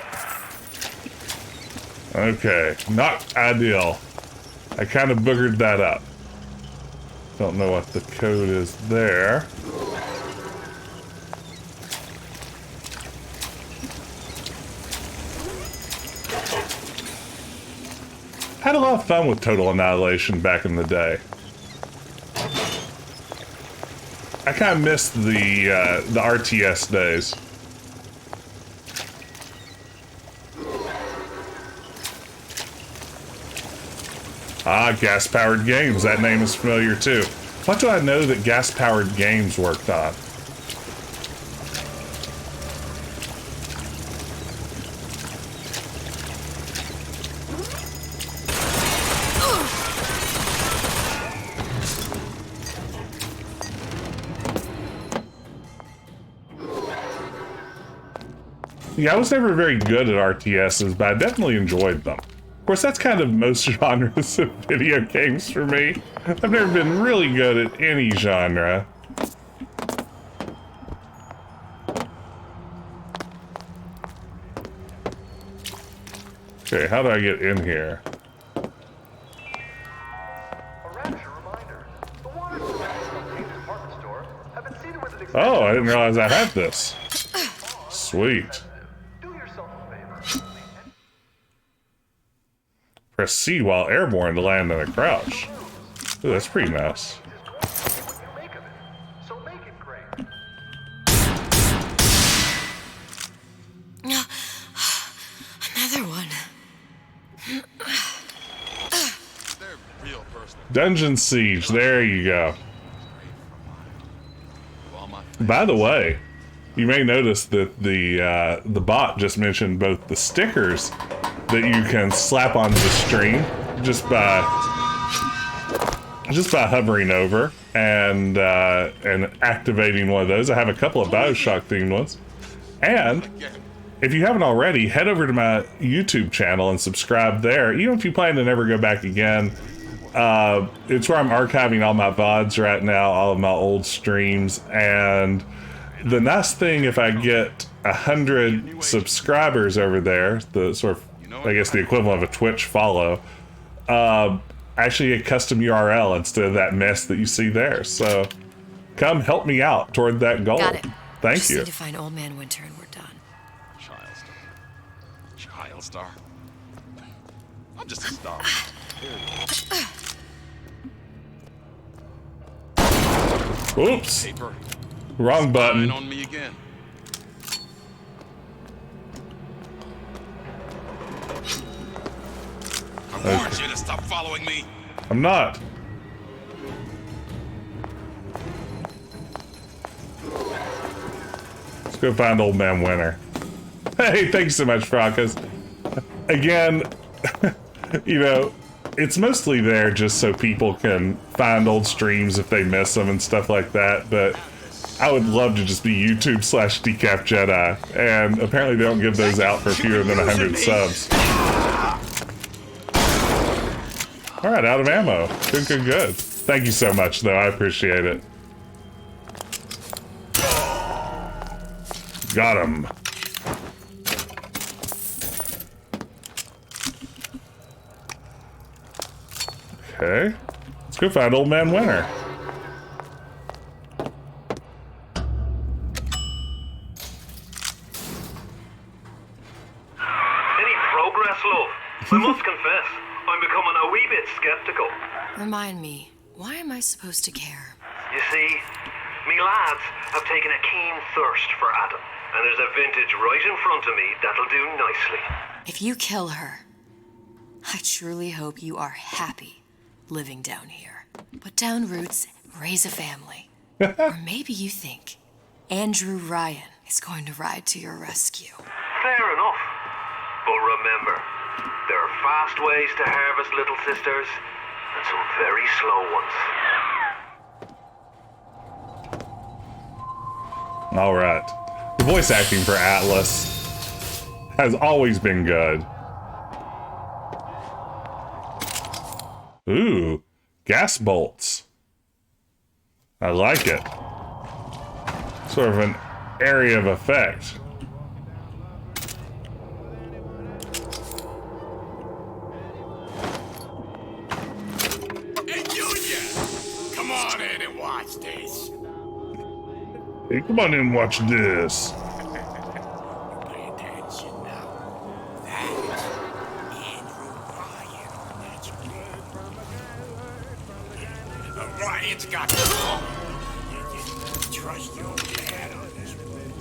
Okay, not ideal. I kind of boogered that up. Don't know what the code is there. Had a lot of fun with Total Annihilation back in the day. I kind of missed the RTS days. Ah, gas-powered games. That name is familiar too. What do I know that gas-powered games worked on? Yeah, I was never very good at RTSs, but I definitely enjoyed them. Of course, that's kind of most genres of video games for me. I've never been really good at any genre. Okay, how do I get in here? A Rapture reminder. The waters of the Rapture department store have been seeded with an Oh, I didn't realize I had this. Sweet. Do yourself a favor. Press C while airborne to land in a crouch. Ooh, that's pretty nice. So make it great. Another one. Dungeon Siege, there you go. By the way, you may notice that the bot just mentioned both the stickers that you can slap onto the stream just by hovering over and activating one of those. I have a couple of BioShock themed ones, and if you haven't already, head over to my YouTube channel and subscribe there. Even if you plan to never go back again, it's where I'm archiving all my VODs right now, all of my old streams. And the nice thing, if I get 100 subscribers over there, the sort of, I guess the equivalent of a Twitch follow, actually a custom URL instead of that mess that you see there. So come help me out toward that goal. Got it. Thank Just you. need to find Old Man Winter and we're done. Child star. I'm just a star. Oops. Paper. Wrong button. On me again. I warned you to stop following me. I'm not. Let's go find Old Man Winter. Hey, thanks so much, Fracas. Again, you know, it's mostly there just so people can find old streams if they miss them and stuff like that, but I would love to just be YouTube/Decaf Jedi, and apparently they don't give those out for fewer than 100 subs. Alright, out of ammo. Good, good, good. Thank you so much, though. I appreciate it. Got him. Okay. Let's go find Old Man Winter. Any progress, love? I must confess, I'm becoming a wee bit skeptical. Remind me, why am I supposed to care? You see, me lads have taken a keen thirst for Adam, and there's a vintage right in front of me that'll do nicely. If you kill her, I truly hope you are happy living down here. Put down roots, raise a family. Or maybe you think Andrew Ryan is going to ride to your rescue. Fair enough. But remember, there are fast ways to harvest little sisters, and some very slow ones. All right. The voice acting for Atlas has always been good. Ooh, gas bolts. I like it. That's sort of an area of effect. Hey, Junior! Come on in and watch this. Hey, come on in and watch this. Pay attention now. That's Andrew Ryan. That's good. Ryan's got trust your dad on this one.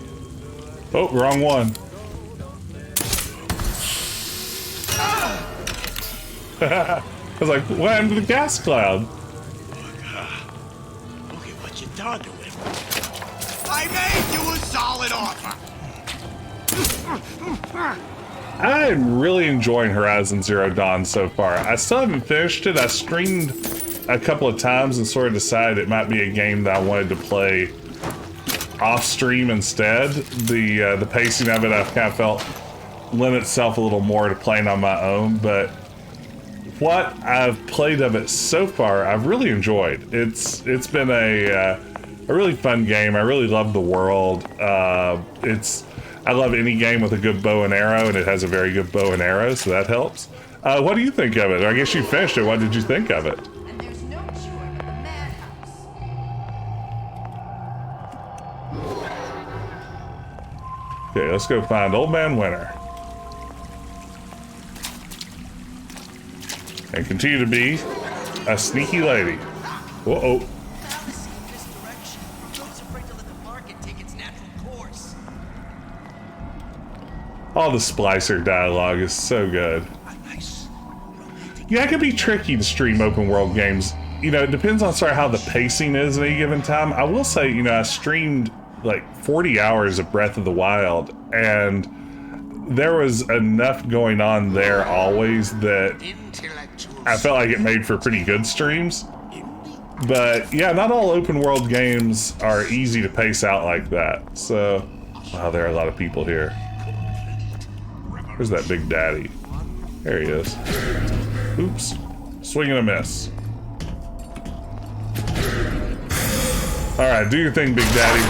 Oh, wrong one. I was like, what happened to the gas cloud? Look at what you done to him. I made you a solid offer. I'm really enjoying Horizon Zero Dawn so far. I still haven't finished it. I streamed a couple of times and sort of decided it might be a game that I wanted to play off stream instead. The pacing of it I've kind of felt lent itself a little more to playing on my own, but what I've played of it so far, I've really enjoyed. It's been a really fun game. I really love the world. I love any game with a good bow and arrow, and it has a very good bow and arrow, so that helps. What do you think of it? I guess you finished it. What did you think of it? And there's no cure but the madhouse. Okay, let's go find Old Man Winter. And continue to be a sneaky lady. Uh-oh. All the Splicer dialogue is so good. Yeah, it can be tricky to stream open world games. You know, it depends on sort of how the pacing is at any given time. I will say, you know, I streamed like 40 hours of Breath of the Wild, and there was enough going on there always that I felt like it made for pretty good streams. But yeah, not all open world games are easy to pace out like that. So, wow, there are a lot of people here. Where's that Big Daddy? There he is. Oops. Swing and a miss. Alright, do your thing, Big Daddy.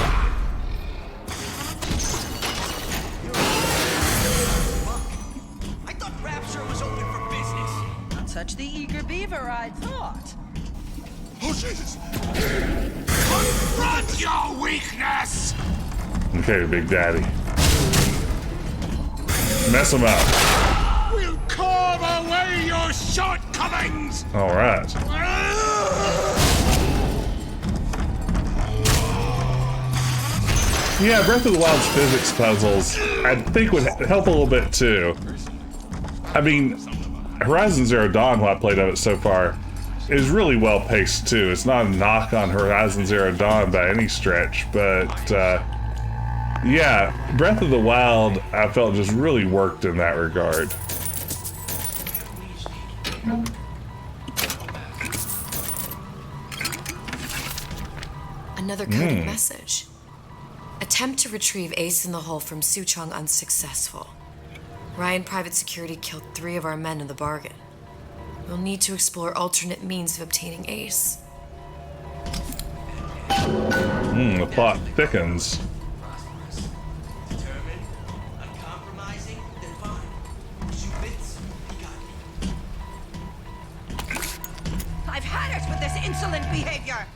I thought Rapture was open for business. Not such the eager beaver I thought. Oh, Jesus! Confront your weakness! Okay, Big Daddy. Mess him up. We'll carve away your shortcomings! Alright. Yeah, Breath of the Wild's physics puzzles, I think would help a little bit too. I mean, Horizon Zero Dawn, what I played of it so far, is really well paced too. It's not a knock on Horizon Zero Dawn by any stretch, but yeah, Breath of the Wild, I felt just really worked in that regard. Another coded message. Attempt to retrieve Ace in the Hole from Suchong unsuccessful. Ryan Private Security killed 3 of our men in the bargain. We'll need to explore alternate means of obtaining Ace. The plot thickens. I've had it with this insolent behavior.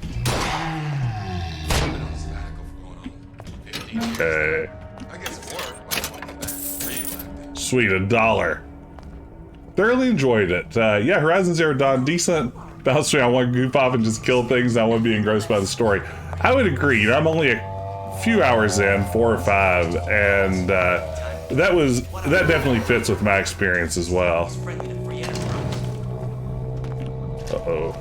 Okay. Sweet, $1. Thoroughly enjoyed it. Yeah, Horizon Zero Dawn, decent bounce rate. I want to goof off and just kill things. I want to be engrossed by the story. I would agree. You know, I'm only a few hours in, 4 or 5, and that definitely fits with my experience as well. Uh-oh.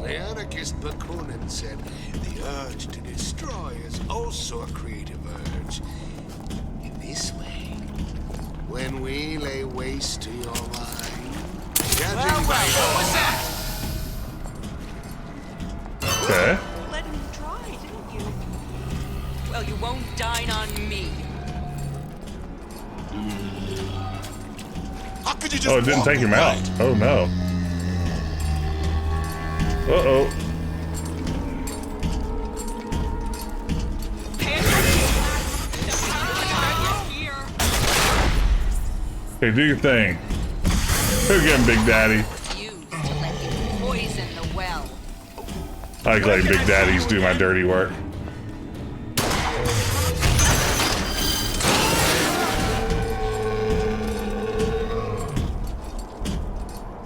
The anarchist Bakunin said the urge to destroy is also a creative urge. In this way, when we lay waste to your mind, Well, what was that? Okay. You let him try, didn't you? Well, you won't dine on me. How could you just Oh, it didn't take him out. Oh no. Uh-oh. Okay, do your thing. Who again, Big Daddy? Used to let you poison the well. I like letting Big Daddies do my dirty work.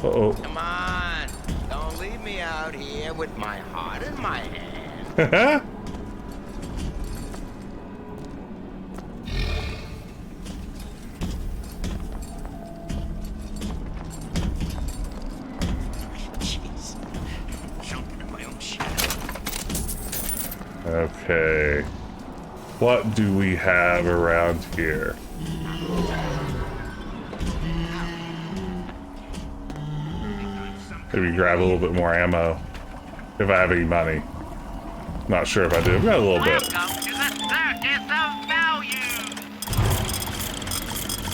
Uh-oh. Come on. Don't leave me out here with my heart in my hand. Jeez. Jumping in my own shadow. Okay. What do we have around here? Maybe grab a little bit more ammo. If I have any money. Not sure if I do. I've got a little bit.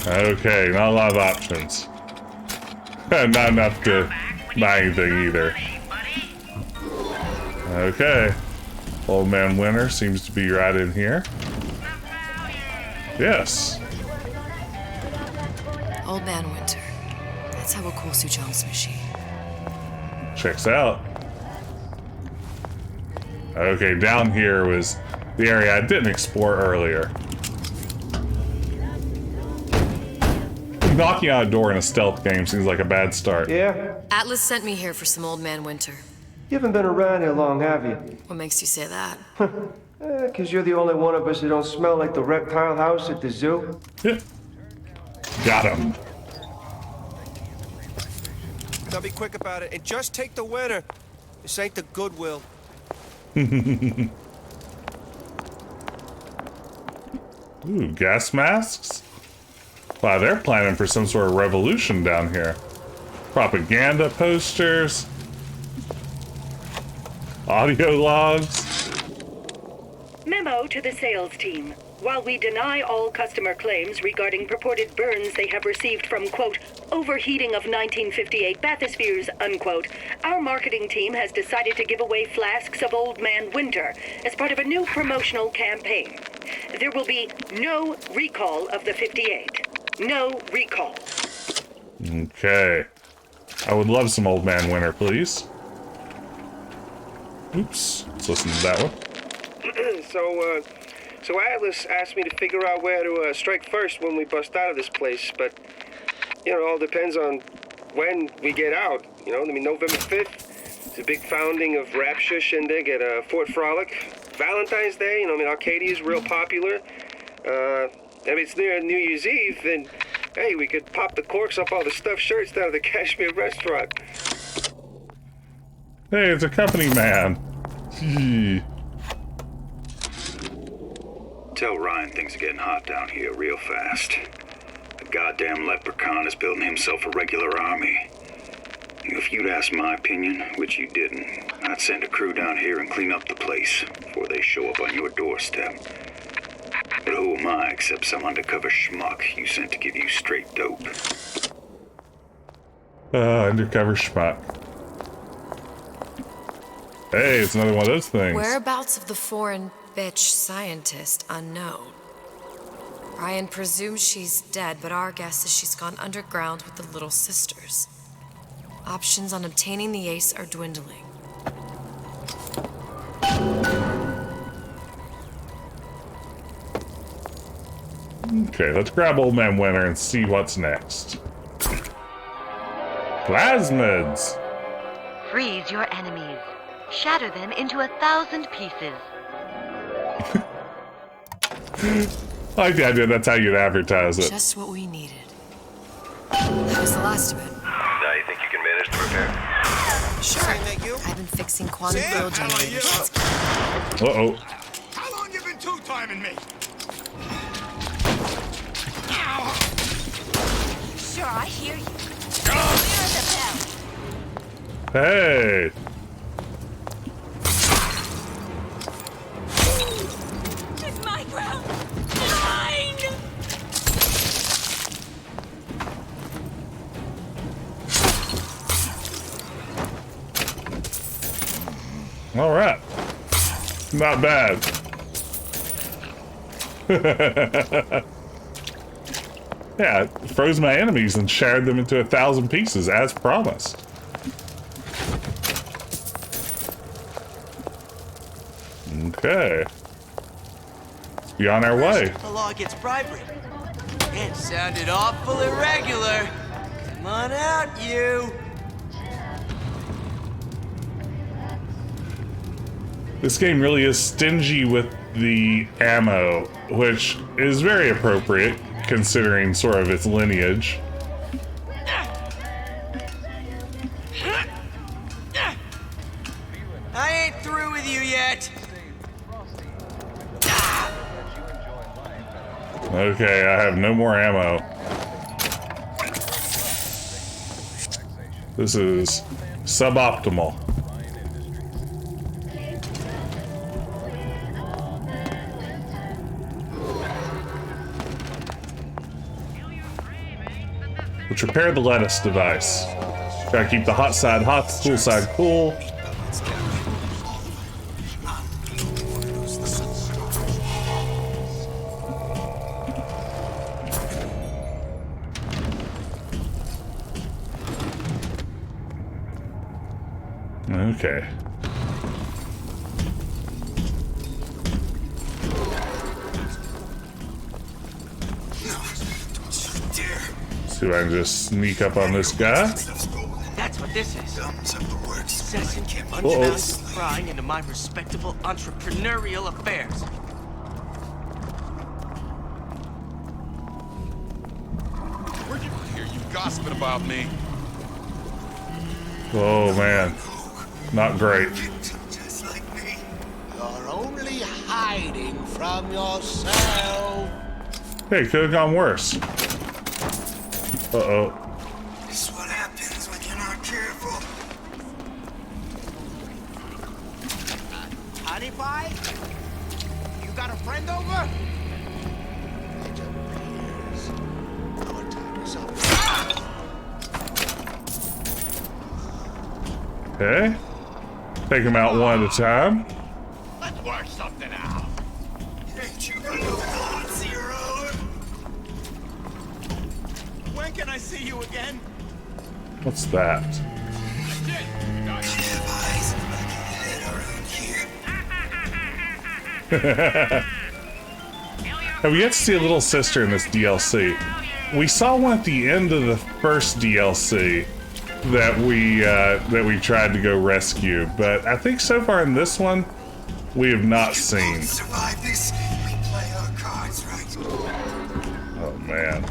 Okay, not a lot of options. Not enough to buy anything either. Okay. Old Man Winter seems to be right in here. Yes. Old Man Winter. Let's have a cool Suchong's machine. Checks out. Okay, down here was the area I didn't explore earlier. Knocking out a door in a stealth game seems like a bad start. Yeah? Atlas sent me here for some Old Man Winter. You haven't been around here long, have you? What makes you say that? 'Cause you're the only one of us who don't smell like the reptile house at the zoo. Got him. Now be quick about it and just take the winner. This ain't the Goodwill. Ooh, gas masks? Wow, they're planning for some sort of revolution down here. Propaganda posters. Audio logs. Memo to the sales team. While we deny all customer claims regarding purported burns they have received from, quote, overheating of 1958 bathyspheres, unquote, our marketing team has decided to give away flasks of Old Man Winter as part of a new promotional campaign. There will be no recall of the 58. No recall. Okay. I would love some Old Man Winter, please. Oops. Let's listen to that one. So Atlas asked me to figure out where to strike first when we bust out of this place, but, you know, it all depends on when we get out. You know, I mean, November 5th, it's a big founding of Rapture shindig at Fort Frolic. Valentine's Day, you know, I mean, Arcadia is real popular. I mean, it's near New Year's Eve, and, hey, we could pop the corks off all the stuffed shirts down at the Kashmir restaurant. Hey, it's a company man. Gee. Tell Ryan things are getting hot down here real fast. The goddamn leprechaun is building himself a regular army. If you'd asked my opinion, which you didn't, I'd send a crew down here and clean up the place before they show up on your doorstep. But who am I except some undercover schmuck you sent to give you straight dope? Undercover schmuck. Hey, it's another one of those things. Whereabouts of the foreign bitch scientist unknown. Ryan presumes she's dead, but our guess is she's gone underground with the Little Sisters. Options on obtaining the ace are dwindling. Okay, let's grab Old Man Winter and see what's next. Plasmids! Freeze your enemies. Shatter them into 1,000 pieces. I like the idea that's how you'd advertise it. Just what we needed. That was the last of it. Now you think you can manage the repair? Sure. I've been fixing quantum field generators. Uh-oh. How long you been two-timing me? Sure, I hear you. Clear the bell. Hey! It's my ground. Mine! All right. Not bad. Yeah, it froze my enemies and shattered them into 1,000 pieces, as promised. Okay. Let's be on our way. The law gets bribery. It sounded awful irregular. Come on out, you. This game really is stingy with the ammo, which is very appropriate considering sort of its lineage. I ain't through with you yet. Okay, I have no more ammo. This is suboptimal. Let's repair the lettuce device. Gotta keep the hot side hot, the cool side cool. Okay. See if I can just sneak up on this guy. That's what this is. Incessant, unannounced prying into my respectable entrepreneurial affairs. Where'd you hear you gossiping about me? Oh man, not great. Just like me. You're only hiding from yourself. Hey, could have gone worse. Uh-oh. This is what happens when you're not careful. Honey pie? You got a friend over? It appears our time is up. Okay. Take them out one at a time. Let's work something out. Ain't you got no thoughts of your own? When can I see you again? What's that? Have we yet to see a little sister in this DLC? We saw one at the end of the first DLC that we tried to go rescue, but I think so far in this one we have not seen. Survive this. We play our cards right. Oh man,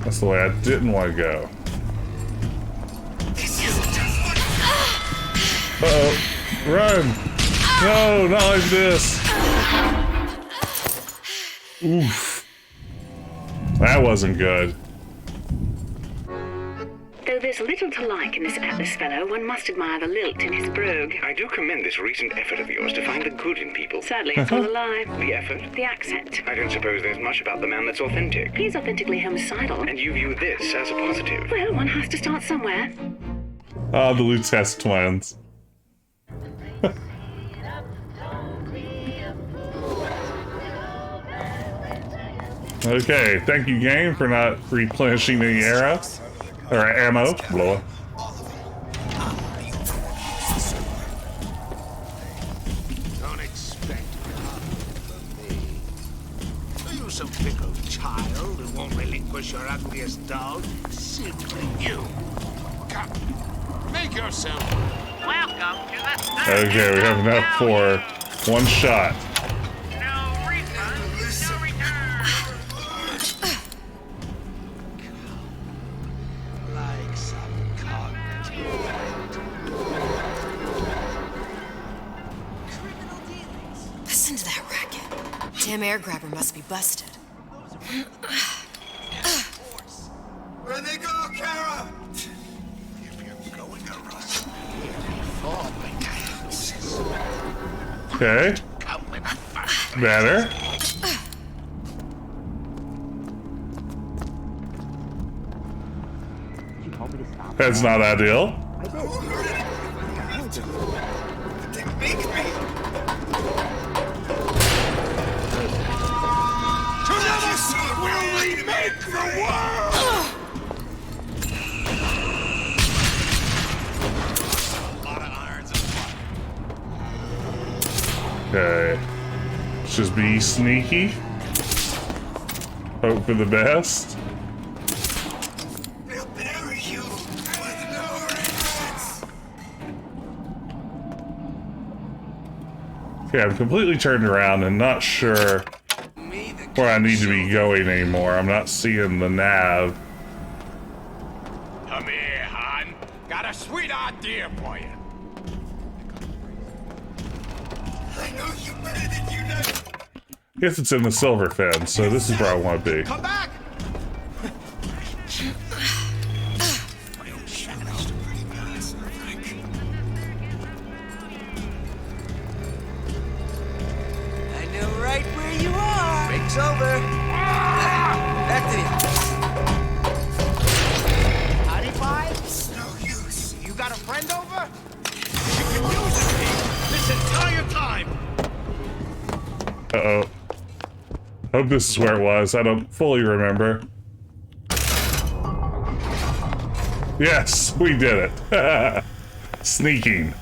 that's the way I didn't want to go. Uh-oh, run! No, not like this. Oof, that wasn't good. Though there's little to like in this Atlas fellow, one must admire the lilt in his brogue. I do commend this recent effort of yours to find the good in people. Sadly, it's all a lie. The effort? The accent. I don't suppose there's much about the man that's authentic. He's authentically homicidal. And you view this as a positive? Well, one has to start somewhere. Oh, the Lutez twins. Okay, thank you, game, for not replenishing any arrows or ammo. Blow it. Don't expect from me. Are you some pickled child who won't relinquish your ugliest dog? Simply you. Come, make yourself. Welcome to the Okay, we have enough for one shot. Like some Listen to that racket. Damn air grabber must be busted. Where'd they go, Kara? If you're going to rush me, fall my hands. Okay. Come with a fight. Better. That's not ideal. We'll We make the world! Okay. Let's just be sneaky. Hope for the best. We'll bury you with no regrets. Okay, I'm completely turned around and not sure where I need to be going anymore. I'm not seeing the nav. Come here, hon. Got a sweet idea for you. I know you better than you know. Guess it's in the silver fin, so this is where I want to be. Come back. I know right where you are. Break's over. Back to you. Howdy, bye. It's no use. You got a friend over? You can use it, Pete, this entire time. Uh-oh. Hope this is where it was. I don't fully remember. Yes, we did it. Sneaking.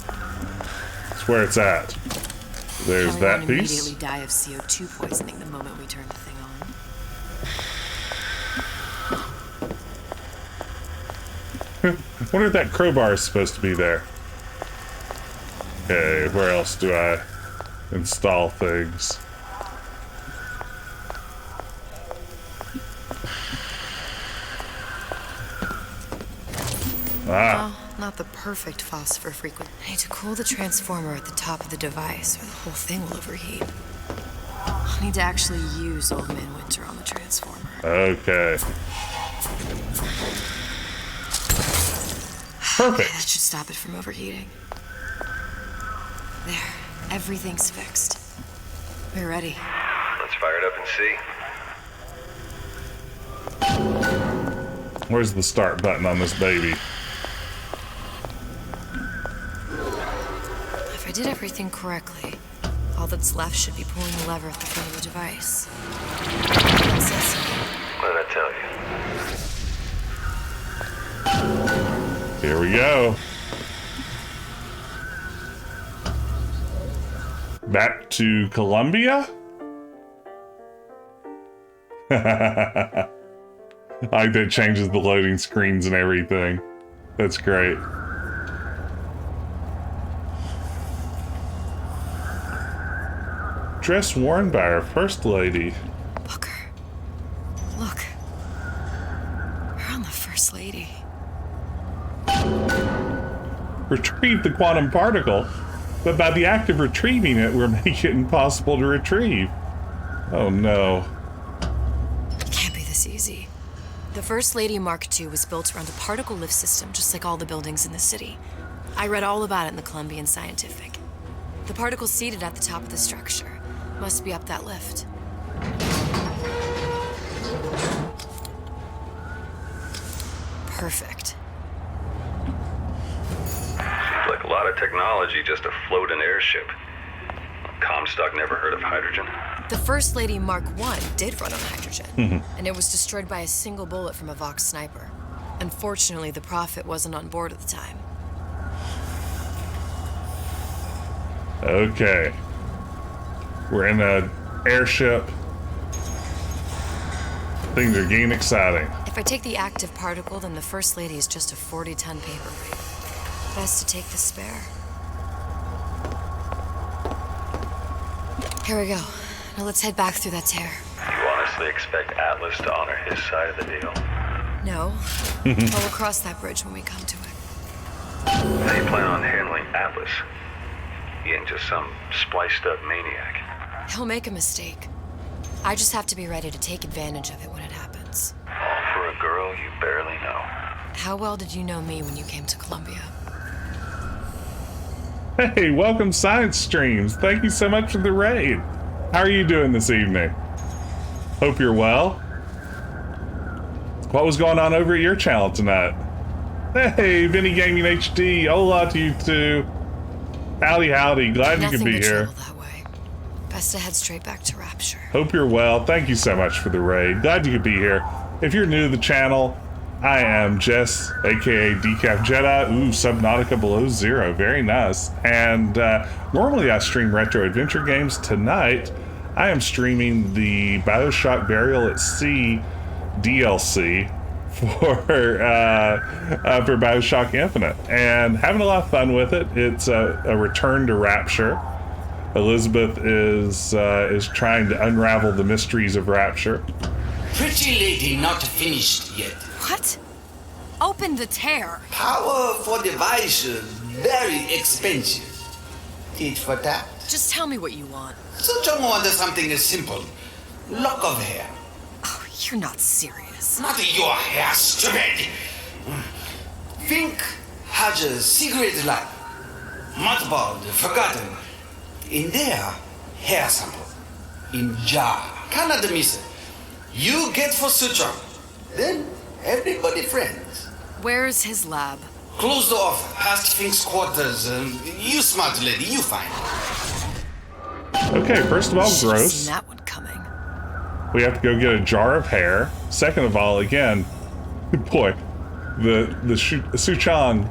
That's where it's at. There's that Probably won't piece. immediately die of CO2 poisoning the moment we turn the thing on. I wonder if that crowbar is supposed to be there. Okay, where else do I install things? Ah. Well, not the perfect phosphor frequency. I need to cool the transformer at the top of the device, or the whole thing will overheat. I need to actually use Old Man Winter on the transformer. Okay. Perfect. That should stop it from overheating. There, everything's fixed. We're ready. Let's fire it up and see. Where's the start button on this baby? If I did everything correctly, all that's left should be pulling the lever at the front of the device. That's it. What did I tell you? Here we go. Back to Columbia? I like that changes the loading screens and everything. That's great. Dress worn by our first lady. Look. We're on the First Lady. Retrieve the quantum particle, but by the act of retrieving it, we're making it impossible to retrieve. Oh no. It can't be this easy. The First Lady Mark II was built around a particle lift system, just like all the buildings in the city. I read all about it in the Columbian Scientific. The particles seated at the top of the structure must be up that lift. Perfect. Seems like a lot of technology just to float an airship. Comstock never heard of hydrogen. The First Lady Mark I did run on hydrogen, Mhm. and it was destroyed by a single bullet from a Vox sniper. Unfortunately, the Prophet wasn't on board at the time. Okay. We're in an airship. Things are getting exciting. If I take the active particle, then the First Lady is just a 40-ton paperweight. Best to take the spare. Here we go. Now let's head back through that tear. You honestly expect Atlas to honor his side of the deal? No, but we'll cross that bridge when we come to it. How do you plan on handling Atlas? He ain't just some spliced-up maniac. He'll make a mistake. I just have to be ready to take advantage of it when it happens. All for a girl you barely know. How well did you know me when you came to Columbia? Hey, welcome Science Streams. Thank you so much for the raid. How are you doing this evening? Hope you're well. What was going on over at your channel tonight? Hey, Vinny Gaming HD. Hola to you too. Howdy, howdy. Glad you could be here. Best to head straight back to Rapture. Hope you're well. Thank you so much for the raid. Glad you could be here. If you're new to the channel, I am Jess, aka Decaf Jedi. Ooh, Subnautica Below Zero. Very nice. And normally I stream retro adventure games. Tonight, I am streaming the BioShock Burial at Sea DLC for BioShock Infinite, and having a lot of fun with it. It's a return to Rapture. Elizabeth is trying to unravel the mysteries of Rapture. Pretty lady not finished yet. What? Open the tear. Power for device very expensive. Tit for tat. Just tell me what you want. Suchong wants something simple. Lock of hair. Oh, you're not serious. Not your hair, stupid. Fink has a secret lab. Mothballed, forgotten. In there, hair sample. In jar. Cannot miss it. You get for Suchong. Then everybody friends. Where's his lab? Closed off, past Fink's quarters. You smart lady, you find. Okay, first of all, gross. Seen that one coming. We have to go get a jar of hair. Second of all, again, boy, the Suchong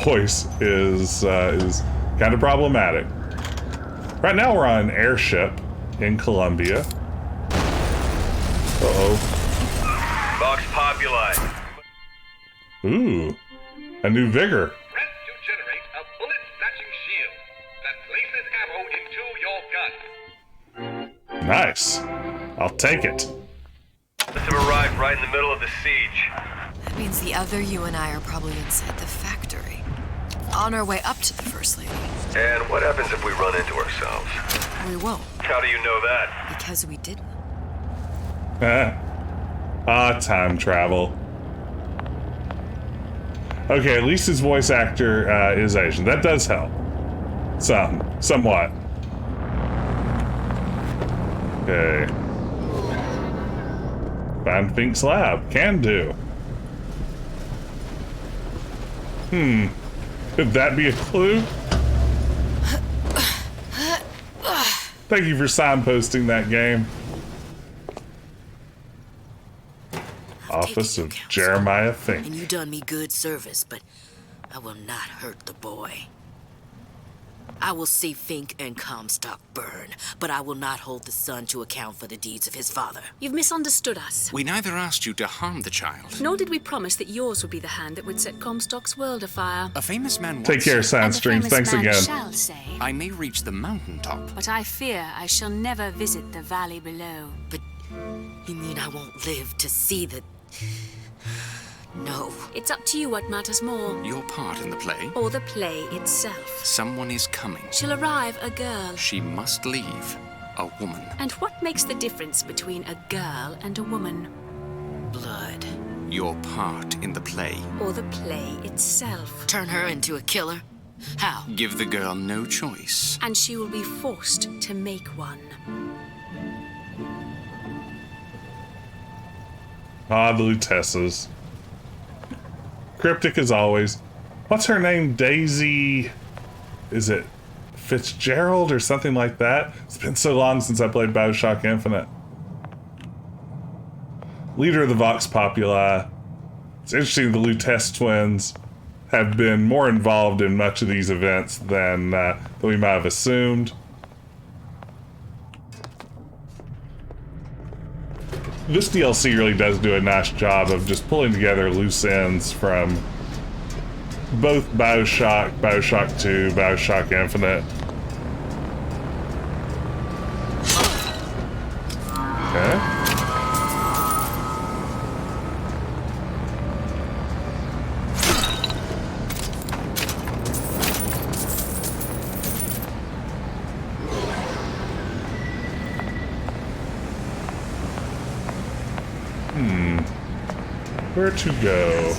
voice is kind of problematic. Right now we're on an airship in Colombia. Uh-oh. Vox Populi. Ooh, a new vigor. Press to generate a bullet-snatching shield that places ammo into your gun. Nice. I'll take it. Must have arrived right in the middle of the siege. That means the other you and I are probably inside the factory. On our way up to the First Lady. And what happens if we run into ourselves? We won't. How do you know that? Because we didn't. Time travel. Okay, at least his voice actor is Asian. That does help. Somewhat. Okay. Find Fink's lab. Can do. Could that be a clue? Thank you for signposting that game. Office of Jeremiah Fink. And you done me good service, but I will not hurt the boy. I will see Fink and Comstock burn, but I will not hold the son to account for the deeds of his father. You've misunderstood us. We neither asked you to harm the child. Nor did we promise that yours would be the hand that would set Comstock's world afire. A famous man once Take care, said, Science Streams. Thanks again. Shall say, I may reach the mountaintop, but I fear I shall never visit the valley below. But you mean I won't live to see the... No. It's up to you what matters more. Your part in the play? Or the play itself. Someone is coming. She'll arrive, a girl. She must leave. A woman. And what makes the difference between a girl and a woman? Blood. Your part in the play. Or the play itself. Turn her into a killer? How? Give the girl no choice. And she will be forced to make one. Ah, the Lutessas. Cryptic as always. What's her name? Daisy... Is it Fitzgerald or something like that? It's been so long since I played BioShock Infinite. Leader of the Vox Populi. It's interesting the Lutess twins have been more involved in much of these events than we might have assumed. This DLC really does do a nice job of just pulling together loose ends from both BioShock, BioShock 2, BioShock Infinite. Okay. Where to go?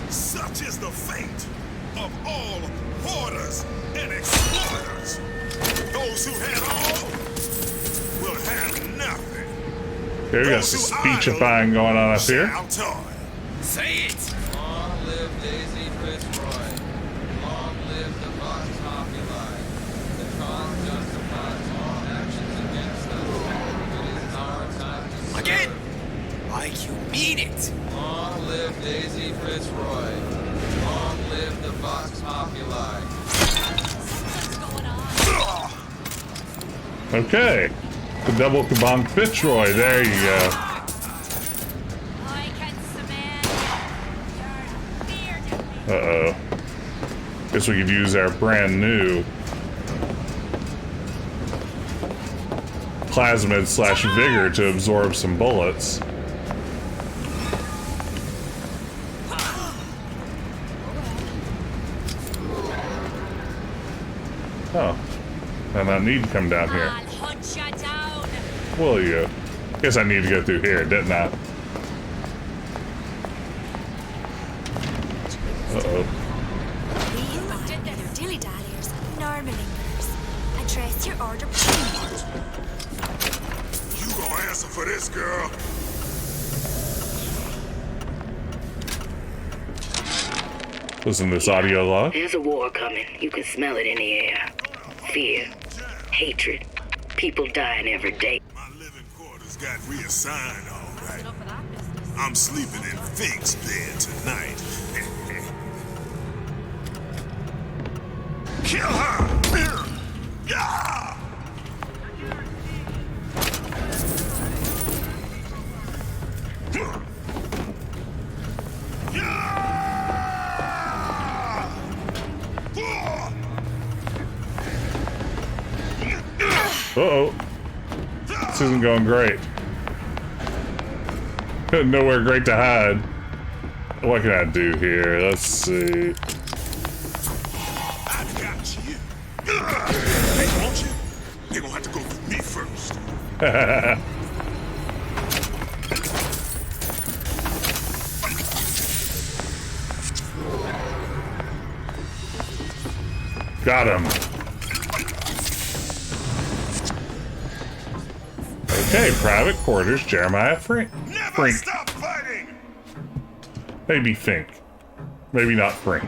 Such is the fate of all hoarders and exploiters. Those who had all will have nothing. Okay, we got some speechifying going on up here. Say it! Long live Daisy Fitzroy. Long live the Vox Populi. like you mean it. Long live Daisy Fitzroy. Long live the Vox Populi. Okay. The double kabong Fitzroy. There you go. Uh-oh. Guess we could use our brand new plasmid slash vigor to absorb some bullets. Oh. And I need to come down here. Will you? Guess I need to go through here, didn't I? Uh-oh. Neither dilly-dalliers nor malingers. Address your order, please. You gonna answer for this, girl? Listen to this audio log. There's a war coming. You can smell it in the air. Fear, hatred, people dying every day. My living quarters got reassigned, all right. I'm sleeping in Fink's bed tonight. Kill her! Yeah! Uh-oh. This isn't going great. Nowhere great to hide. What can I do here? Let's see. I got you. Hey, won't you? They're gonna have to go through me first. Got him. Okay, private quarters, Jeremiah Frink. Stop fighting! Maybe Fink. Maybe not Frink.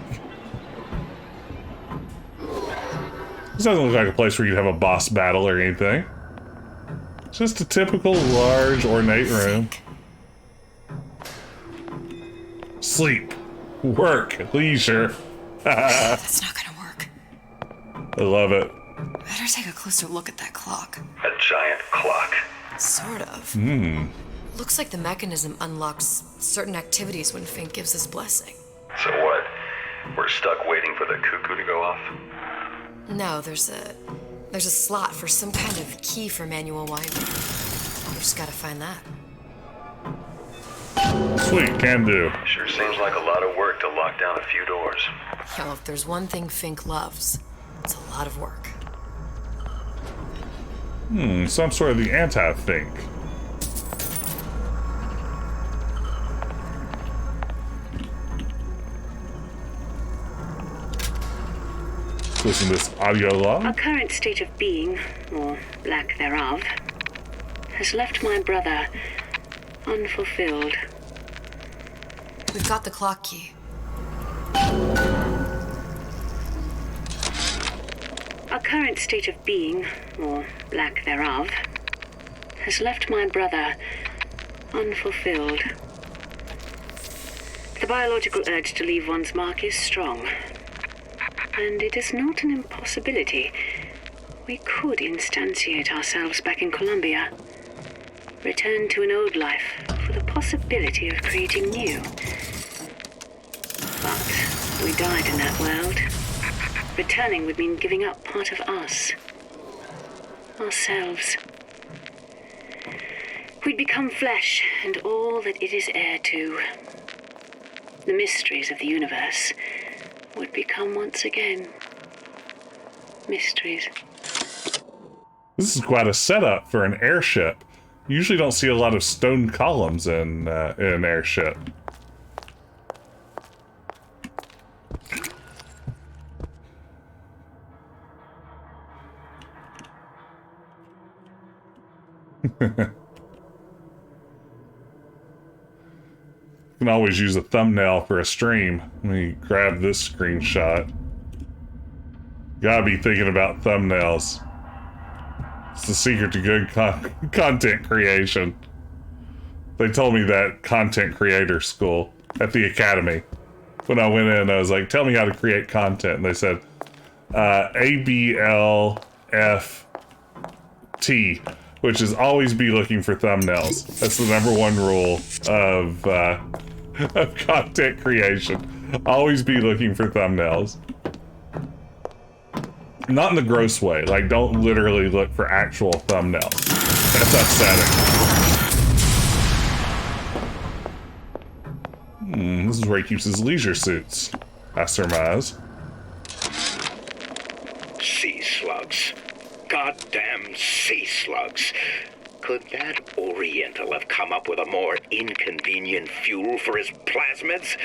This doesn't look like a place where you'd have a boss battle or anything. It's just a typical large, ornate room. Sleep. Work. Leisure. That's not gonna work. I love it. Better take a closer look at that clock. A giant clock. Sort of. Hmm. Looks like the mechanism unlocks certain activities when Fink gives his blessing. So what? We're stuck waiting for the cuckoo to go off? No, there's a slot for some kind of key for manual winding. We just gotta find that. Sweet, can do. Sure seems like a lot of work to lock down a few doors. Yo, if there's one thing Fink loves, it's a lot of work. Some sort of the anti-Fink. Listen to this audio log. Our current state of being, or lack thereof, has left my brother unfulfilled. We've got the clock key. Our current state of being, or lack thereof, has left my brother unfulfilled. The biological urge to leave one's mark is strong, and it is not an impossibility. We could instantiate ourselves back in Columbia, return to an old life for the possibility of creating new. But we died in that world. Returning would mean giving up part of us. Ourselves. We'd become flesh and all that it is heir to. The mysteries of the universe would become once again mysteries. This is quite a setup for an airship. You usually don't see a lot of stone columns in an airship. You can always use a thumbnail for a stream. Let me grab this screenshot. Gotta be thinking about thumbnails. It's the secret to good content creation. They told me that content creator school at the academy. When I went in, I was like, tell me how to create content. And they said, ABLFT, which is always be looking for thumbnails. That's the #1 rule of content creation. Always be looking for thumbnails. Not in the gross way. Like, don't literally look for actual thumbnails. That's upsetting. This is where he keeps his leisure suits, I surmise. Sea slugs. Goddamn sea slugs. Could that Oriental have come up with a more inconvenient fuel for his plasmids?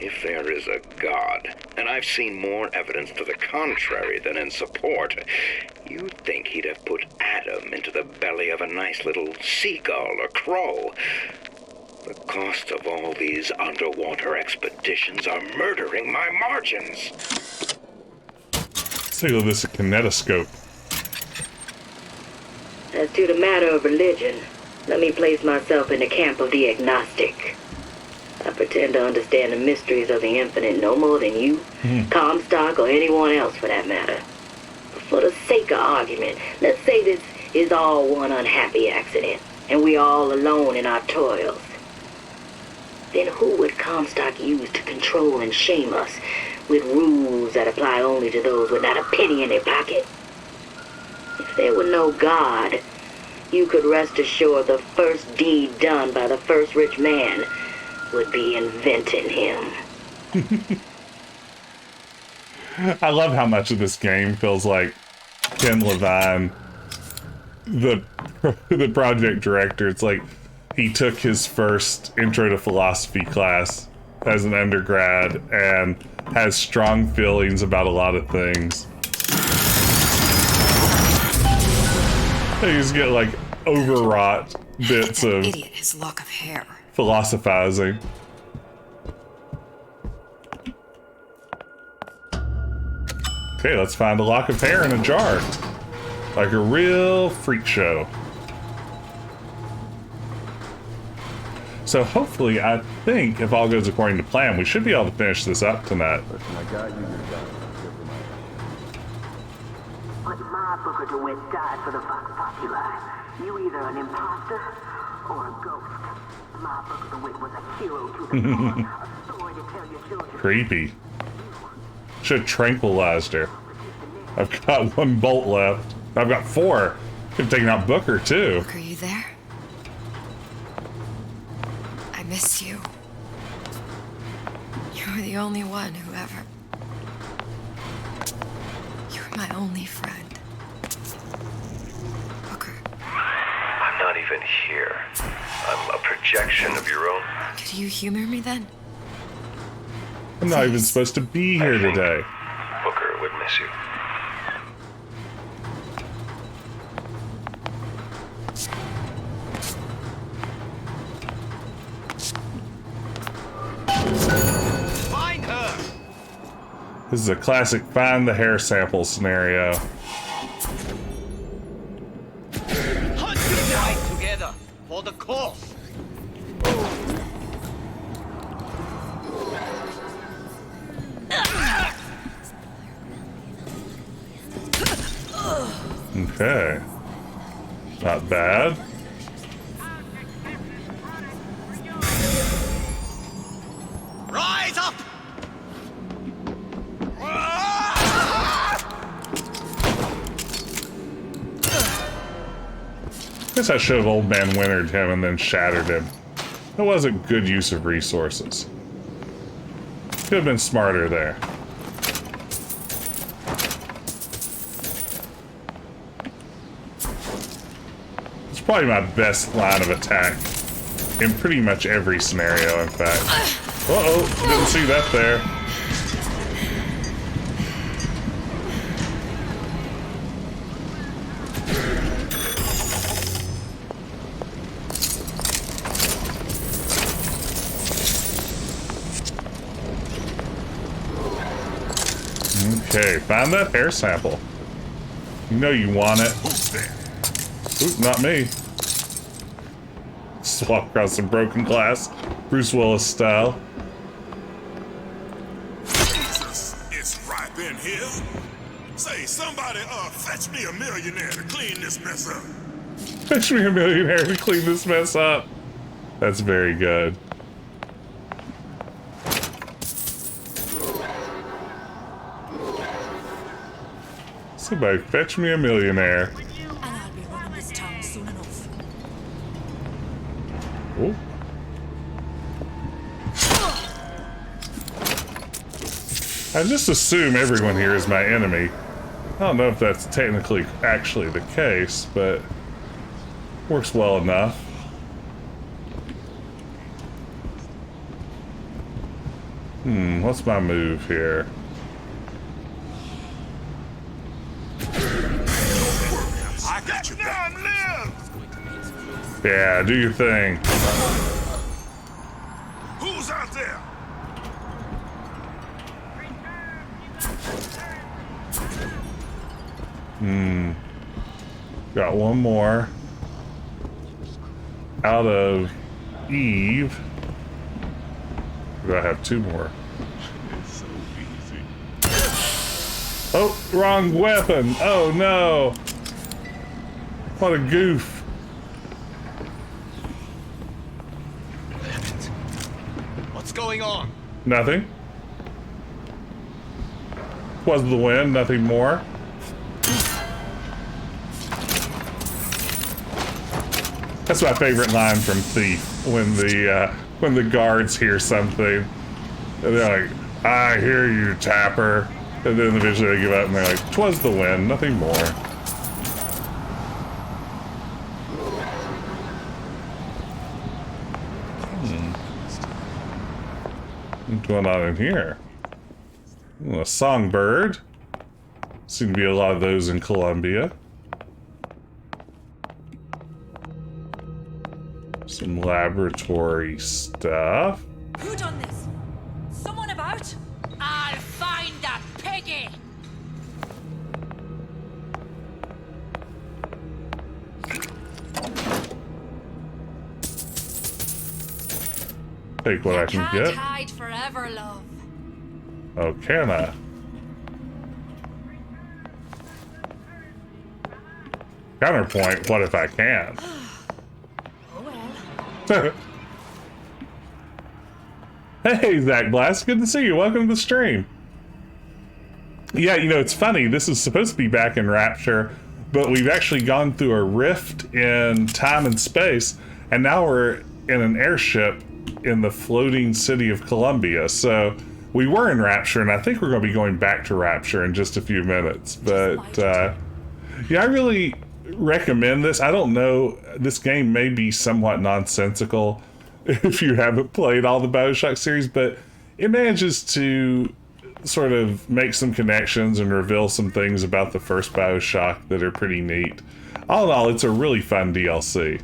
If there is a God, and I've seen more evidence to the contrary than in support, you'd think he'd have put Adam into the belly of a nice little seagull or crow. The cost of all these underwater expeditions are murdering my margins. Let's take a look at this kinetoscope. As to the matter of religion, let me place myself in the camp of the agnostic. I pretend to understand the mysteries of the infinite no more than you, Comstock, or anyone else for that matter. But for the sake of argument, let's say this is all one unhappy accident, and we're all alone in our toils. Then who would Comstock use to control and shame us with rules that apply only to those with not a penny in their pocket? If there were no God, you could rest assured the first deed done by the first rich man would be inventing him. I love how much of this game feels like Ken Levine, the project director. It's like he took his first intro to philosophy class as an undergrad and has strong feelings about a lot of things. You just get like overwrought bits of Idiot, his lock of hair. Philosophizing. Okay, let's find a lock of hair in a jar. Like a real freak show. So hopefully, I think if all goes according to plan, we should be able to finish this up tonight. Listen, I got you, you're done. But my Booker DeWitt died for the Vox Populi. You either an imposter or a ghost. My Booker DeWitt was a hero to the cause, a story to tell your children. Creepy. Should have tranquilized her. I've got 1 bolt left. I've got 4. Could have taken out Booker too. Booker, you there? I miss you. You were the only one who ever... You were my only friend. Booker. I'm not even here. I'm a projection of your own. Could you humor me then? I'm not even supposed to be here today. Booker would miss you. Find her! This is a classic find the hair sample scenario. Hunt you fight together for the cause. Okay. Not bad. Rise up! Guess I should have Old Man Wintered him and then shattered him. That wasn't good use of resources. Could have been smarter there. It's probably my best line of attack in pretty much every scenario, in fact. Uh-oh, didn't see that there. Okay, find that hair sample. You know you want it. Oop, not me. Just walk across some broken glass, Bruce Willis style. Jesus, it's ripe in here. Say, somebody, fetch me a millionaire to clean this mess up. Fetch me a millionaire to clean this mess up. That's very good. Somebody fetch me a millionaire. And I'll be running this town soon enough. Oh. I just assume everyone here is my enemy. I don't know if that's technically actually the case, but works well enough. What's my move here? I got you back. Yeah, do your thing. Who's out there? Got one more. Out of Eve. Do I have two more? It's so easy. Oh, wrong weapon. Oh no. What a goof. What's going on? Nothing. Was the wind, nothing more. That's my favorite line from Thief, when the guards hear something, and they're like, "I hear you, Tapper," and then eventually they give up and they're like, "'Twas the wind, nothing more." What's going on in here? Ooh, a songbird. Seem to be a lot of those in Colombia. Some laboratory stuff. Who done this? Someone about? I'll find that piggy! Take what I can Can't get. hide forever, love. Oh, can I? Counterpoint, what if I can? Hey, Zach Glass, good to see you. Welcome to the stream. Yeah, you know, it's funny. This is supposed to be back in Rapture, but we've actually gone through a rift in time and space, and now we're in an airship in the floating city of Columbia. So we were in Rapture, and I think we're going to be going back to Rapture in just a few minutes. But yeah, I really recommend this. I don't know, this game may be somewhat nonsensical if you haven't played all the BioShock series, but it manages to sort of make some connections and reveal some things about the first BioShock that are pretty neat. All in all, it's a really fun DLC.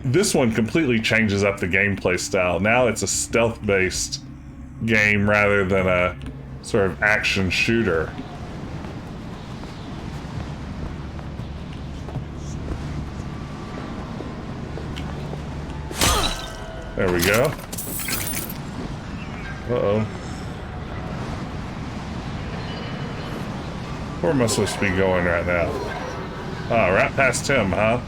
This one completely changes up the gameplay style. Now it's a stealth-based game rather than a sort of action shooter. There we go. Uh-oh. Where am I supposed to be going right now? Oh, right past him, huh?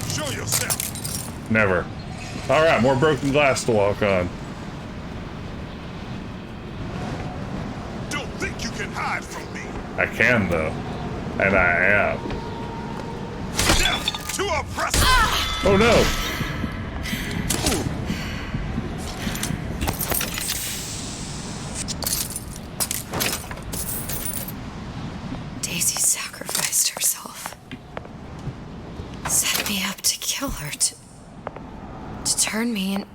Show yourself. Never. Alright, more broken glass to walk on. Don't think you can hide from me. I can, though. And I am. Death to oppressor. Oh no! Daisy sacrificed herself. Set me up to kill her, to turn me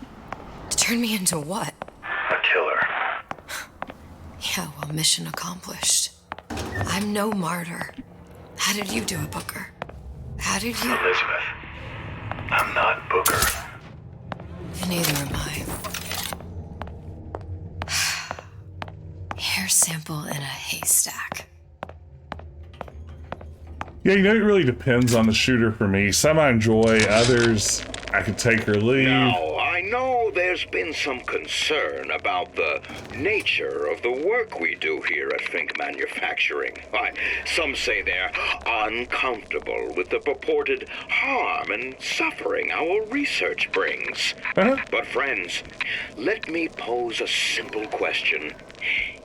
into what? A killer. Yeah, well, mission accomplished. I'm no martyr. How did you do it, Booker? How did you... Elizabeth, I'm not Booker. Neither am I. Hair sample in a haystack. Yeah, you know, it really depends on the shooter for me. Some I enjoy, others I could take or leave. Now, I know there's been some concern about the nature of the work we do here at Fink Manufacturing. Why, some say they're uncomfortable with the purported harm and suffering our research brings. But friends, let me pose a simple question.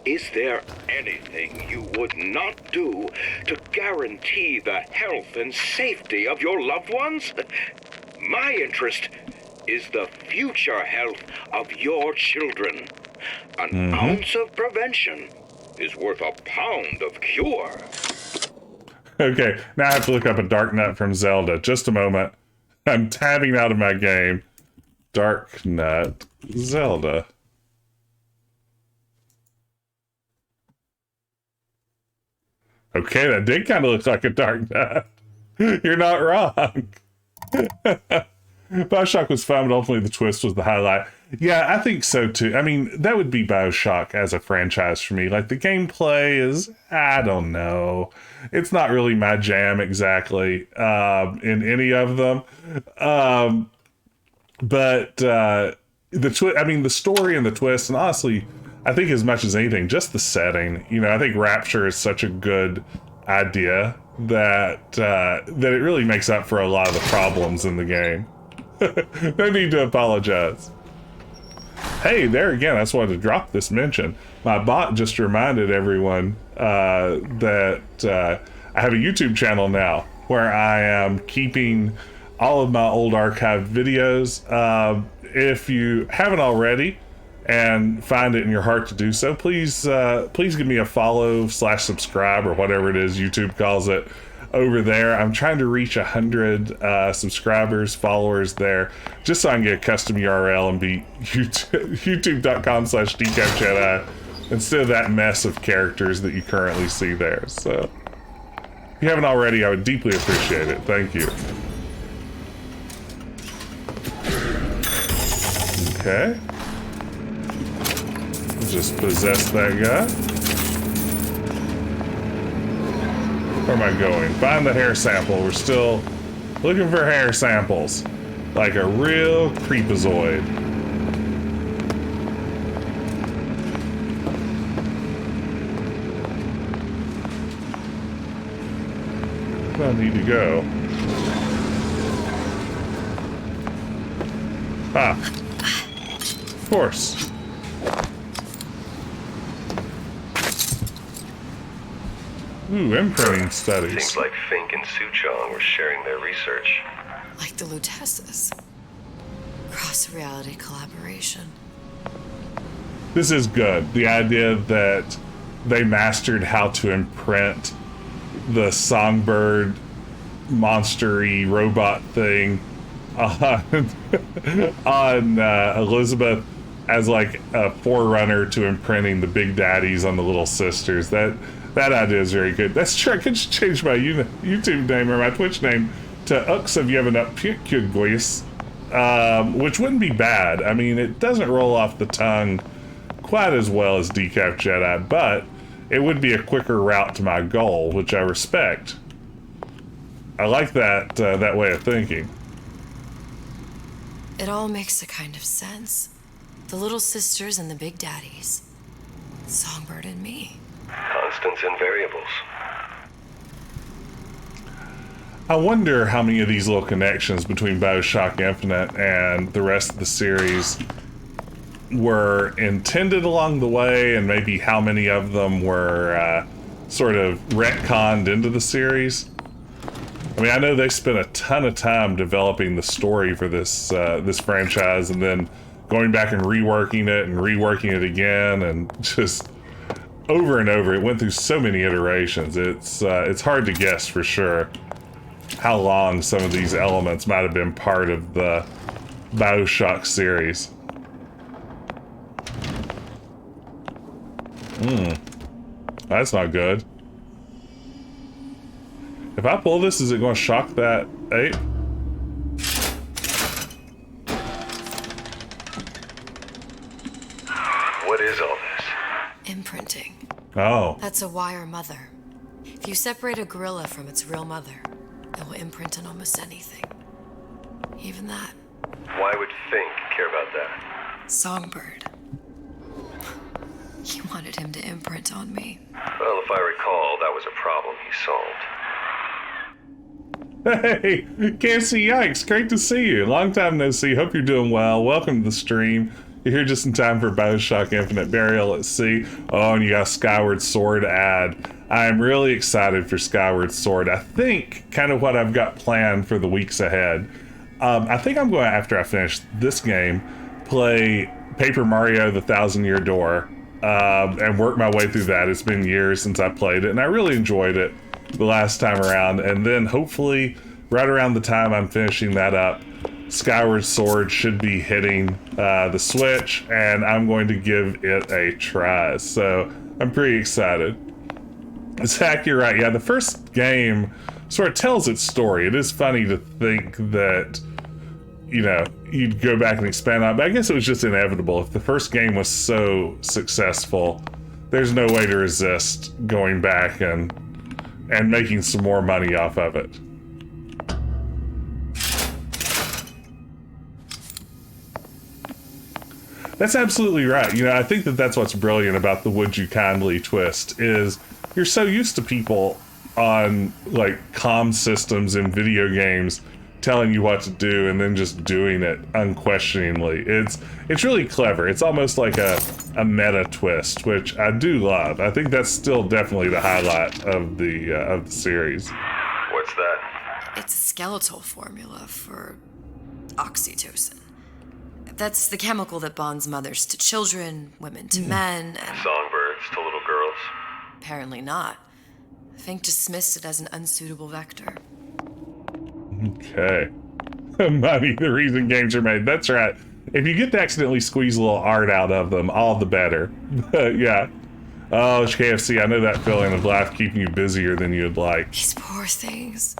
Is there anything you would not do to guarantee the health and safety of your loved ones? My interest is the future health of your children. An ounce of prevention is worth a pound of cure. Okay, now I have to look up a Dark Nut from Zelda. Just a moment. I'm tabbing out of my game. Dark Nut Zelda. Okay, that did kind of look like a Dark Nut. You're not wrong. BioShock was fun, but ultimately the twist was the highlight. Yeah, I think so too. I mean, that would be BioShock as a franchise for me. Like, the gameplay is, I don't know. It's not really my jam exactly in any of them. But the story and the twist, and honestly, I think as much as anything, just the setting. You know, I think Rapture is such a good idea that it really makes up for a lot of the problems in the game. No need to apologize. Hey, there again, I just wanted to drop this mention. My bot just reminded everyone that I have a YouTube channel now where I am keeping all of my old archived videos. If you haven't already and find it in your heart to do so, please give me a follow/subscribe or whatever it is YouTube calls it over there. I'm trying to reach 100 subscribers, followers there, just so I can get a custom URL and be youtube.com/DecapJedi instead of that mess of characters that you currently see there. So if you haven't already, I would deeply appreciate it. Thank you. Okay. Just possess that guy. Where am I going? Find the hair sample. We're still looking for hair samples. Like a real creepazoid. Where do I need to go? Ah. Of course. Ooh, imprinting studies. Seems like Fink and Suchong were sharing their research. Like the Lutesses. Cross-reality collaboration. This is good. The idea that they mastered how to imprint the songbird monster-y robot thing on Elizabeth as like a forerunner to imprinting the big daddies on the little sisters. That idea is very good. That's true. I could just change my YouTube name or my Twitch name to Uxavyevanupukyogoyes, which wouldn't be bad. I mean, it doesn't roll off the tongue quite as well as Decap Jedi, but it would be a quicker route to my goal, which I respect. I like that that way of thinking. It all makes a kind of sense. The little sisters and the big daddies. Songbird and me. Constants and variables. I wonder how many of these little connections between BioShock Infinite and the rest of the series were intended along the way, and maybe how many of them were sort of retconned into the series. I mean, I know they spent a ton of time developing the story for this this franchise, and then going back and reworking it again, and just over and over. It went through so many iterations. It's hard to guess for sure how long some of these elements might have been part of the BioShock series. That's not good. If I pull this, is it going to shock that ape? What is all this? Imprinting. Oh. That's a wire mother. If you separate a gorilla from its real mother, it will imprint on almost anything. Even that. Why would Fink care about that? Songbird. He wanted him to imprint on me. Well, if I recall, that was a problem he solved. Hey, Casey Yikes, great to see you. Long time no see. Hope you're doing well. Welcome to the stream. You're here just in time for BioShock Infinite Burial at Sea. Oh, and you got a Skyward Sword ad. I'm really excited for Skyward Sword. I think kind of what I've got planned for the weeks ahead. I think I'm going, after I finish this game, play Paper Mario The Thousand Year Door and work my way through that. It's been years since I played it, and I really enjoyed it the last time around. And then hopefully, right around the time I'm finishing that up, Skyward Sword should be hitting the Switch, and I'm going to give it a try. So I'm pretty excited. Zach, you're right. Yeah, the first game sort of tells its story. It is funny to think that, you know, you'd go back and expand on it, but I guess it was just inevitable. If the first game was so successful, there's no way to resist going back and making some more money off of it. That's absolutely right. You know, I think that that's what's brilliant about the Would You Kindly twist is you're so used to people on like comm systems in video games telling you what to do and then just doing it unquestioningly. It's really clever. It's almost like a meta twist, which I do love. I think that's still definitely the highlight of the series. What's that? It's a skeletal formula for oxytocin. That's the chemical that bonds mothers to children, women to men, and Songbirds to little girls. apparently not. Fink dismissed it as an unsuitable vector. Okay. Money, the reason games are made. That's right. If you get to accidentally squeeze a little art out of them, all the better. Yeah. Oh, KFC, I know that feeling of life keeping you busier than you'd like. These poor things.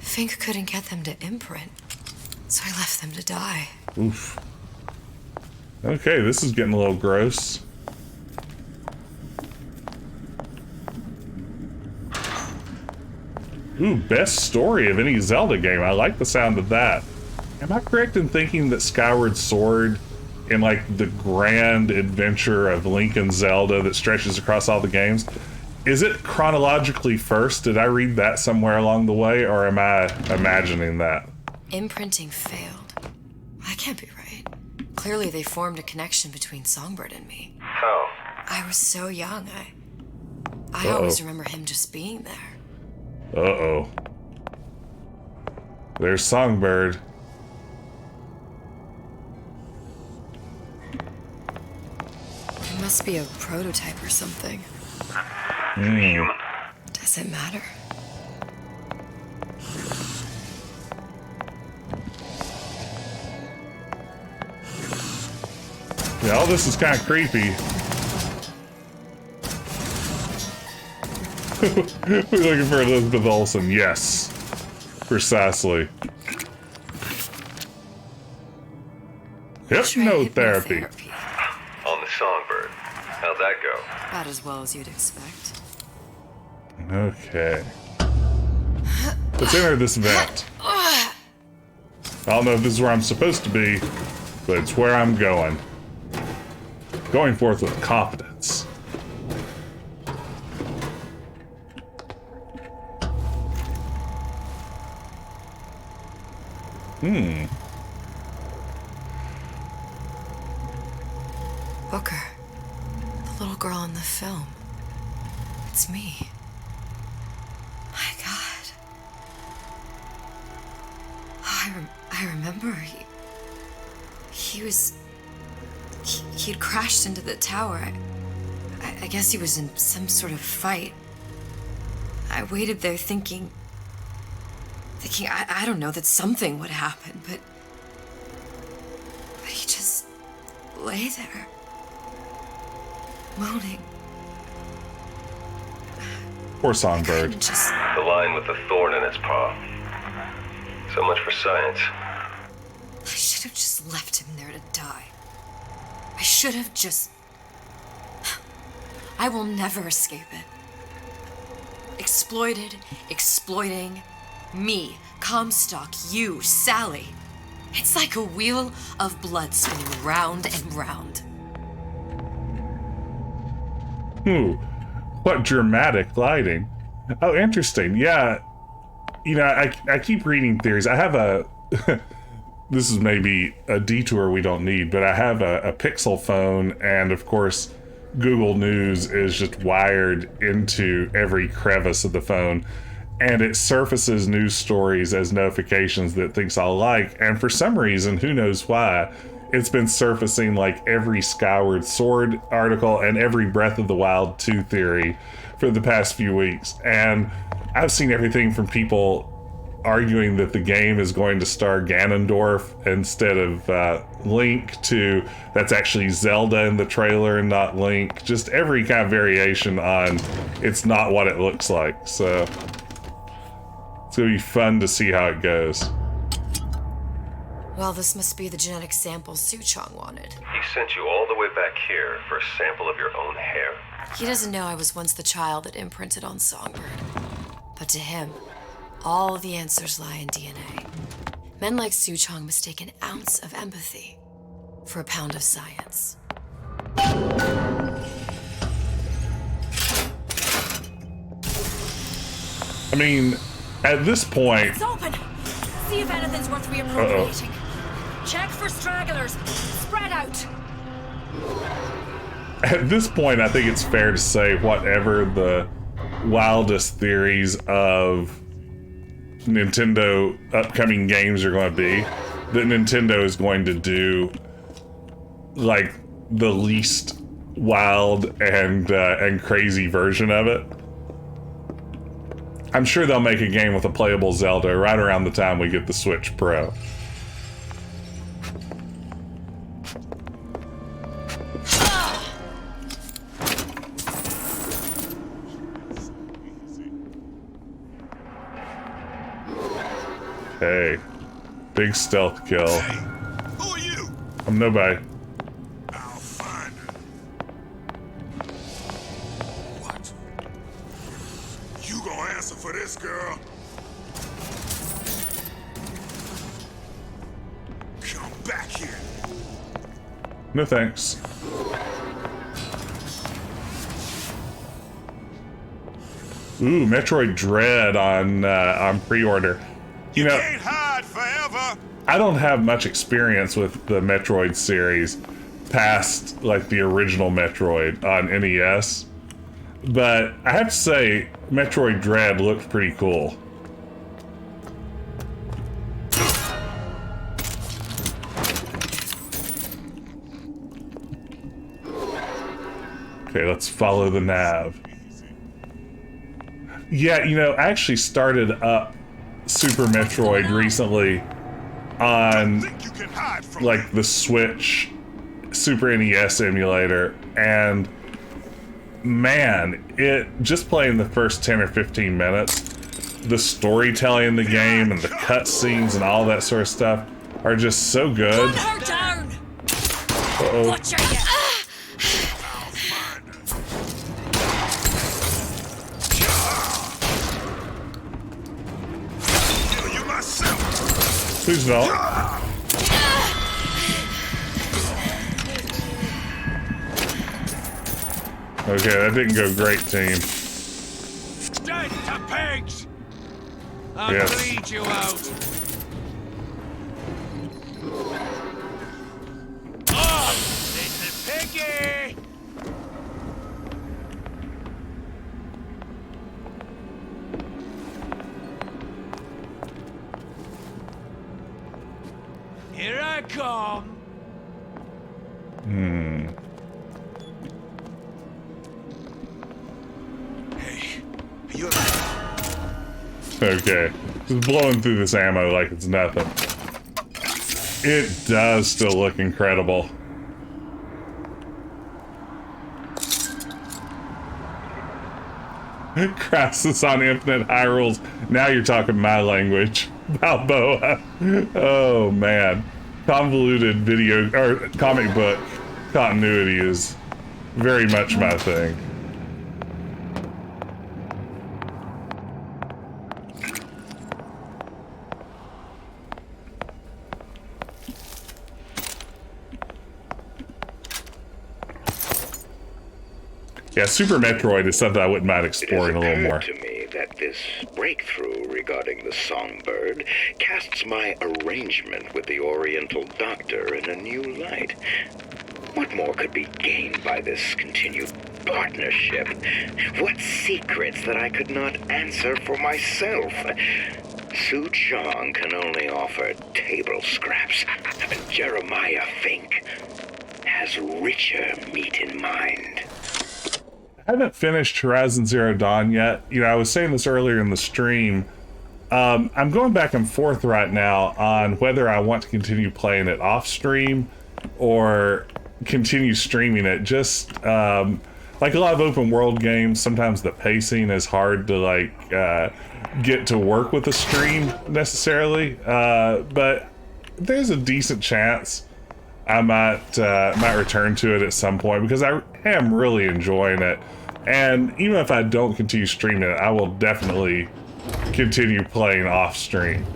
Fink couldn't get them to imprint, so I left them to die. Oof. Okay, this is getting a little gross. Ooh, best story of any Zelda game. I like the sound of that. Am I correct in thinking that Skyward Sword, in like the grand adventure of Link and Zelda that stretches across all the games, is it chronologically first? Did I read that somewhere along the way, or am I imagining that? Imprinting failed. That can't be right. Clearly they formed a connection between Songbird and me. How? I was so young. I always remember him just being there. Uh-oh. There's Songbird. It must be a prototype or something. Human. Does it matter? Yeah, all this is kind of creepy. We're looking for Elizabeth Olsen. Yes. Precisely. Hypnotherapy. On the Songbird. How'd that go? About as well as you'd expect. Okay. Let's enter this vent. I don't know if this is where I'm supposed to be, but it's where I'm going. Going forth with confidence. Booker. The little girl in the film. It's me. My God. Oh, I remember he'd crashed into the tower. I guess he was in some sort of fight. I waited there thinking I don't know, that something would happen, but he just lay there, moaning. Poor Songbird. The line with the thorn in its paw. So much for science. I should have just left him there to die. I should have just... I will never escape it. Exploited, exploiting. Me, Comstock, you, Sally. It's like a wheel of blood spinning round and round. What dramatic lighting. Oh, interesting. Yeah. You know, I keep reading theories. I have a... this is maybe a detour we don't need, but I have a Pixel phone, and of course, Google News is just wired into every crevice of the phone, and it surfaces news stories as notifications that things I'll like, and for some reason, who knows why, it's been surfacing like every Skyward Sword article and every Breath of the Wild 2 theory for the past few weeks. And I've seen everything from people arguing that the game is going to star Ganondorf instead of Link to that's actually Zelda in the trailer and not Link. Just every kind of variation on it's not what it looks like. So it's going to be fun to see how it goes. Well, this must be the genetic sample Suchong wanted. He sent you all the way back here for a sample of your own hair? He doesn't know I was once the child that imprinted on Songbird. But to him, all the answers lie in DNA. Men like Suchong mistake an ounce of empathy for a pound of science. I mean, at this point... It's open! See if anything's worth reappropriating. Check for stragglers. Spread out. At this point, I think it's fair to say whatever the wildest theories of Nintendo upcoming games are going to be, that Nintendo is going to do like the least wild and crazy version of it. I'm sure they'll make a game with a playable Zelda right around the time we get the Switch Pro. Hey, big stealth kill. Hey, who are you? I'm nobody. I'll find her. What? You gonna answer for this, girl? Come back here. No thanks. Ooh, Metroid Dread on pre-order. You know, Can't hide forever. I don't have much experience with the Metroid series past like the original Metroid on NES, but I have to say Metroid Dread looked pretty cool. Okay, let's follow the nav. Yeah, you know, I actually started up Super Metroid recently on like the Switch Super NES emulator, and man, it just playing the first 10 or 15 minutes, the storytelling in the game and the cutscenes and all that sort of stuff are just so good. Put her down. Uh-oh. Butcher you. Please don't. Okay, that didn't go great, team. Dead to pigs! I'll Yes. bleed you out. Oh, little piggy! Here I come. Hey, are you alive? Okay, just blowing through this ammo like it's nothing. It does still look incredible. Crisis on Infinite Hyrule's. Now you're talking my language. Balboa. Oh man. Convoluted video or comic book continuity is very much my thing. Yeah, Super Metroid is something I wouldn't mind exploring a little more. It has occurred to me that this breakthrough regarding the songbird casts my arrangement with the Oriental Doctor in a new light. What more could be gained by this continued partnership? What secrets that I could not answer for myself? Su Chong can only offer table scraps, and Jeremiah Fink has richer meat in mind. I haven't finished Horizon Zero Dawn yet. You know, I was saying this earlier in the stream. I'm going back and forth right now on whether I want to continue playing it off stream or continue streaming it. Just like a lot of open world games, sometimes the pacing is hard to like get to work with a stream necessarily. But there's a decent chance I might return to it at some point because I am really enjoying it. And even if I don't continue streaming it, I will definitely continue playing off stream.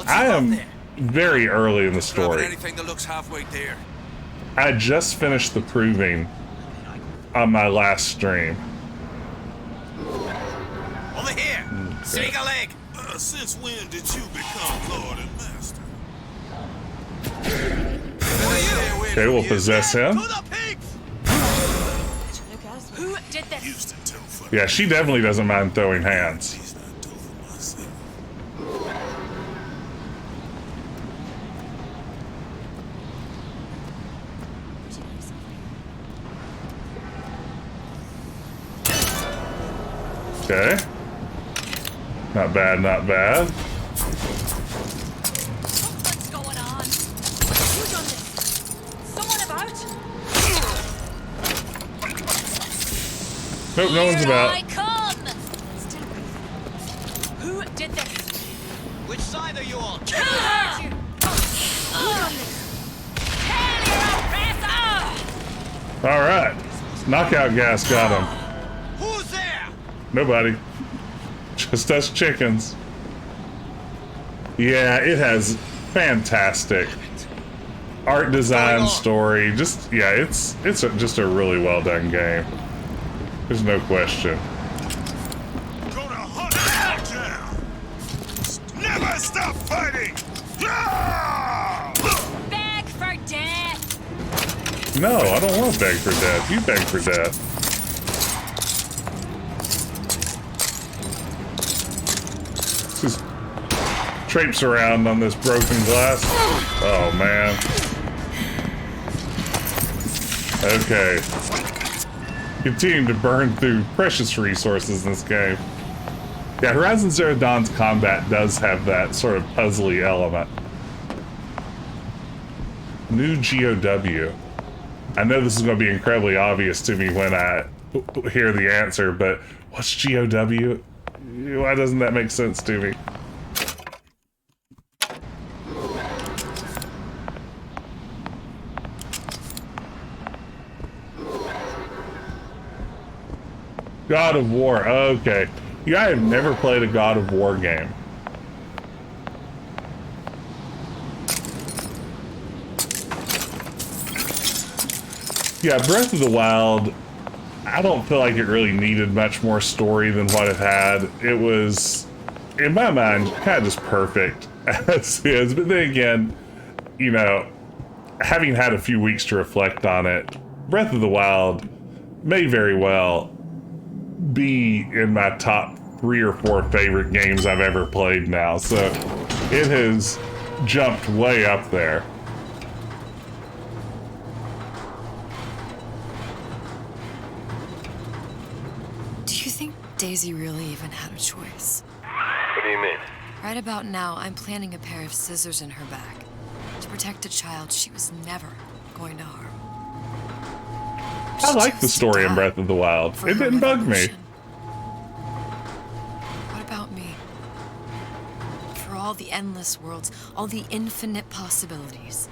I am very early in the story. Anything that looks halfway there. I just finished the proving on my last stream. Over here! Snake a leg! Since when did you become Lord and Master? Okay, we'll possess him. Who did this? Yeah, she definitely doesn't mind throwing hands. Okay. Not bad, not bad. What's going on? Who done this? Someone about? Nope, no one's about. I come! Who did this? Which side are you on? Kill her! Who done this? All right. Knockout gas got him. Who's there? Nobody. Just us chickens. Yeah, it has fantastic art design, story. Just yeah, it's just a really well done game. There's no question. Gonna hunt you down. Never stop fighting. Beg for death! No, I don't want to beg for death. You beg for death. Just traipse around on this broken glass. Oh man. Okay. Continuing to burn through precious resources in this game. Yeah, Horizon Zero Dawn's combat does have that sort of puzzly element. New GOW. I know this is going to be incredibly obvious to me when I hear the answer, but what's GOW? Why doesn't that make sense to me? God of War, okay. Yeah, I have never played a God of War game. Yeah, Breath of the Wild, I don't feel like it really needed much more story than what it had. It was, in my mind, kind of just perfect as is. But then again, you know, having had a few weeks to reflect on it, Breath of the Wild may very well be in my top 3 or 4 favorite games I've ever played now. So it has jumped way up there. Do you think Daisy really even had a choice? What do you mean? Right about now, I'm planting a pair of scissors in her back to protect a child she was never going to harm. I like the story in Breath of the Wild. It didn't bug me. What about me? For all the endless worlds, all the infinite possibilities,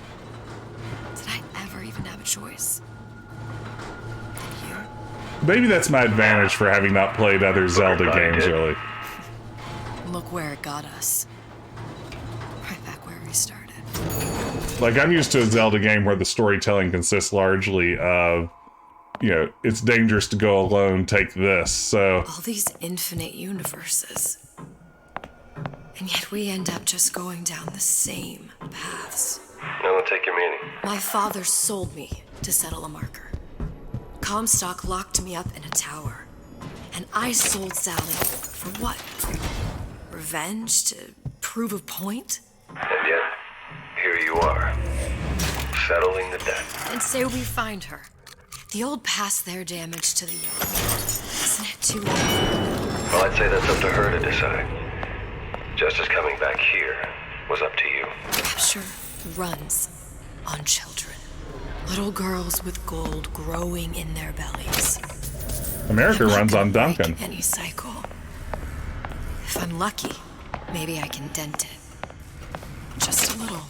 did I ever even have a choice? Maybe that's my advantage for having not played other Zelda games, really. Look where it got us. Right back where we started. Like, I'm used to a Zelda game where the storytelling consists largely of you know, it's dangerous to go alone, take this. So all these infinite universes. And yet we end up just going down the same paths. Now I'll take your meaning. My father sold me to settle a marker. Comstock locked me up in a tower. And I sold Sally for what? Revenge? To prove a point? And yet, here you are, settling the debt. And say we find her. The old past their damage to the young. Isn't it too late? Well, I'd say that's up to her to decide. Justice coming back here was up to you. Rapture runs on children. Little girls with gold growing in their bellies. America runs on Duncan. Any cycle. If I'm lucky, maybe I can dent it. Just a little.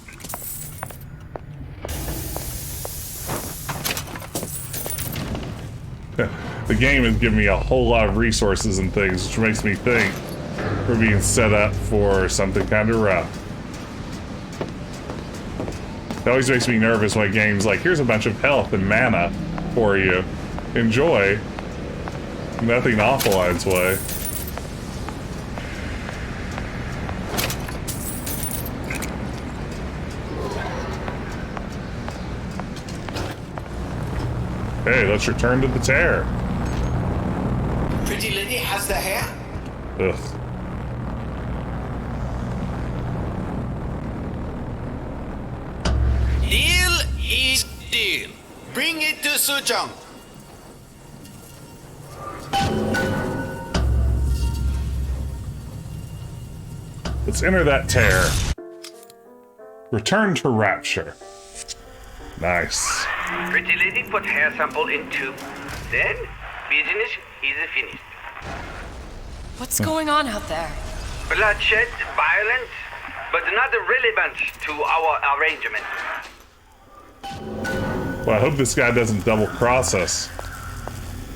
The game has given me a whole lot of resources and things, which makes me think we're being set up for something kind of rough. It always makes me nervous when a game's like, here's a bunch of health and mana for you. Enjoy. Nothing awful on its way. Hey, let's return to the tear. Pretty lady has the hair? Ugh. Deal is deal. Bring it to Suchong. Let's enter that tear. Return to Rapture. Nice. Pretty lady put hair sample in tube. Then, business is finished. What's going on out there? Bloodshed, violence, but not relevant to our arrangement. Well, I hope this guy doesn't double cross us.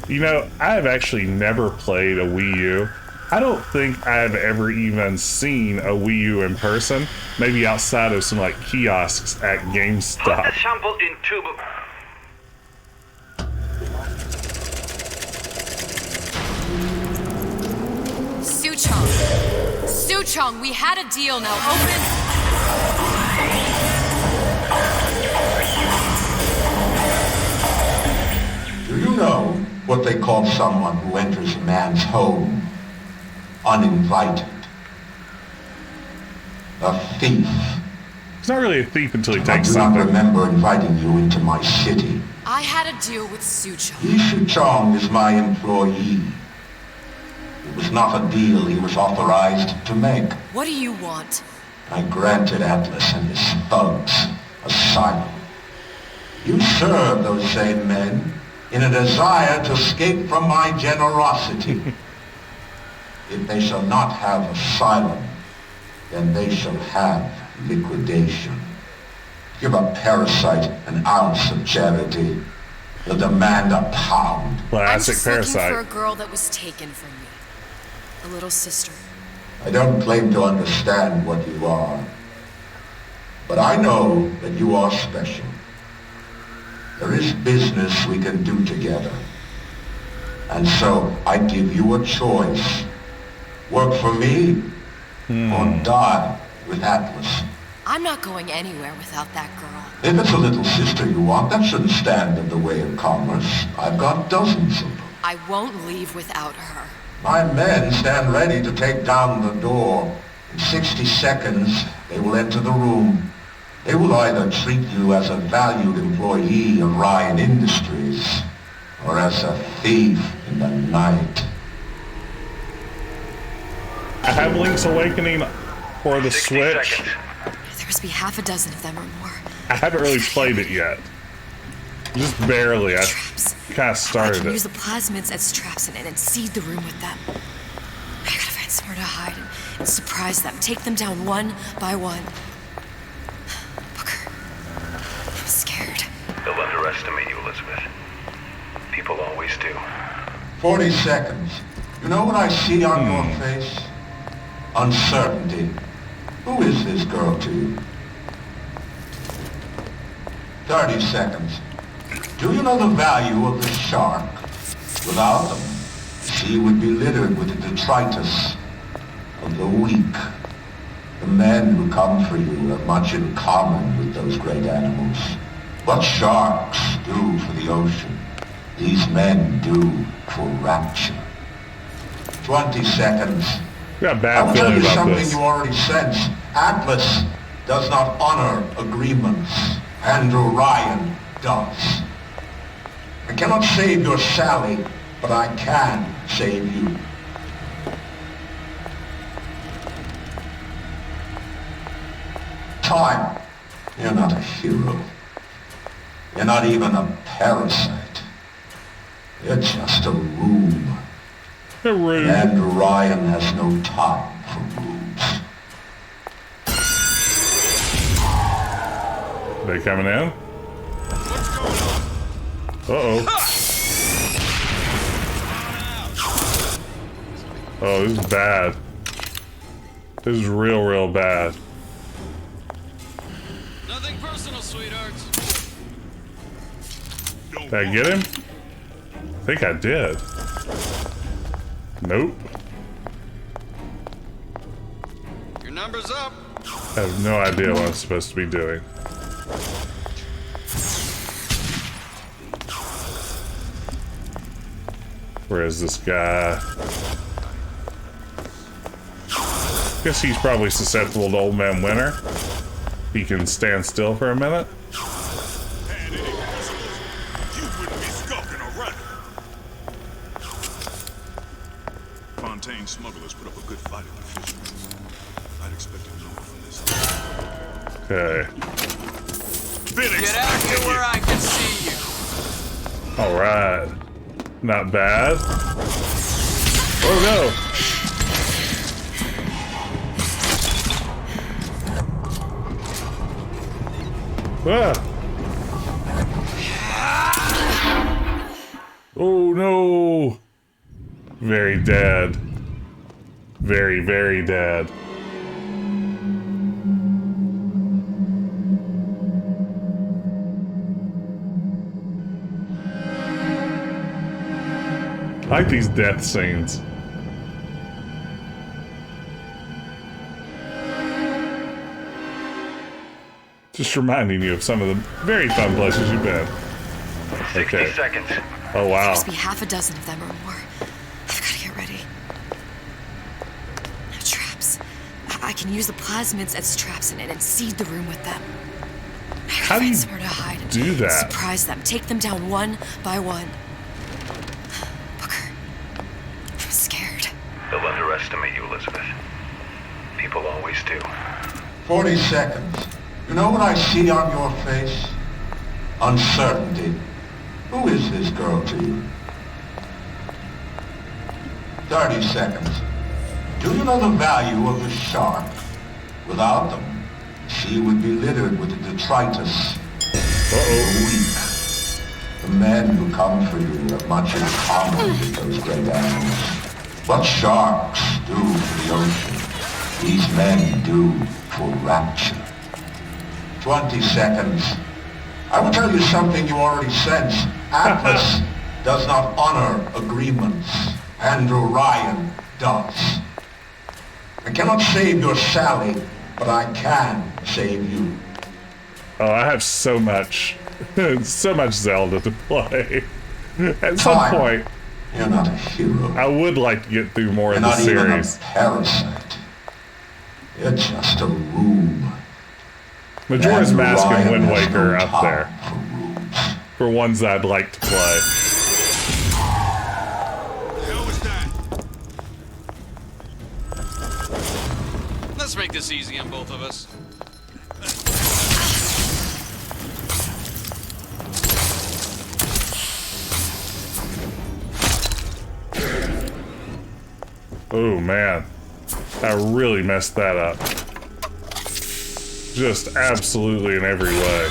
You know, I have actually never played a Wii U. I don't think I've ever even seen a Wii U in person. Maybe outside of some like kiosks at GameStop. Put the sample in tube. Suchong, we had a deal, now open. Do you know what they call someone who enters a man's home uninvited? A thief. He's not really a thief until he I takes do something. not remember inviting you into my city. I had a deal with Suchong. Suchong is my employee. It was not a deal he was authorized to make. What do you want? I granted Atlas and his thugs asylum. You serve those same men in a desire to escape from my generosity. If they shall not have asylum, then they shall have liquidation. Give a parasite an ounce of charity. They'll demand a pound. I'm just looking for a girl that was taken from me. A little sister. I don't claim to understand what you are, but I know that you are special. There is business we can do together. And so I give you a choice. Work for me or die with Atlas. I'm not going anywhere without that girl. If it's a little sister you want, that shouldn't stand in the way of commerce. I've got dozens of them. I won't leave without her. My men stand ready to take down the door. In 60 seconds, they will enter the room. They will either treat you as a valued employee of Ryan Industries, or as a thief in the night. I have Link's Awakening for the Switch. There must be half a dozen of them or more. I haven't really played it yet. Just barely. I kind of started I can use it. the plasmids as traps and seed the room with them. I gotta find somewhere to hide and surprise them. Take them down one by one. Booker, I'm scared. They'll underestimate you, Elizabeth. People always do. 40 seconds. You know what I see on your face? Uncertainty. Who is this girl to you? 30 seconds. Do you know the value of the shark? Without them, the sea would be littered with the detritus of the weak. The men who come for you have much in common with those great animals. What sharks do for the ocean, these men do for Rapture. 20 seconds. Got a bad feeling about something this. You already sense. Atlas does not honor agreements. Andrew Ryan does. I cannot save your Sally, but I can save you. Time. You're not a hero. You're not even a parasite. You're just a room. A room. And Ryan has no time for rooms. They coming in? Uh-oh. Oh, this is bad. This is real bad. Nothing personal, sweethearts. Did I get him? I think I did. Nope. Your number's up. I have no idea what I'm supposed to be doing. Where is this guy? Guess he's probably susceptible to Old Man Winter. He can stand still for a minute. Fontaine smugglers put up a good fight at the fishery. I'd expect more from this. Okay. Get out here where I can see you. Alright. Not bad. Oh no! Ah. Oh no! Very dead. Very dead. I like these death scenes. Just reminding you of some of the very fun places you've been. 60 seconds. Oh wow. There must be half a dozen of them or more. I've got to get ready. No traps. I can use the plasmids as traps and seed the room with them. How do you somewhere to hide and do that? Surprise them. Take them down one by one. Booker, I'm scared. They'll underestimate you, Elizabeth. People always do. 40 seconds. You know what I see on your face? Uncertainty. Who is this girl to you? 30 seconds. Do you know the value of the shark? Without them, the sea would be littered with the detritus. The weak. The men who come for you have much in common with those great animals. What sharks do for the ocean, these men do for Rapture. 20 seconds. I will tell you something you already sense. Atlas does not honor agreements. Andrew Ryan does. I cannot save your Sally, but I can save you. Oh, I have so much Zelda to play. At some point, you're not a hero. I would like to get through more of the You're not even a series. parasite. You're just a room. Majora's And Mask and Ryan Wind has Waker no are up time there. For ones I'd like to play. Let's make this easy on both of us. Oh man, I really messed that up. Just absolutely in every way.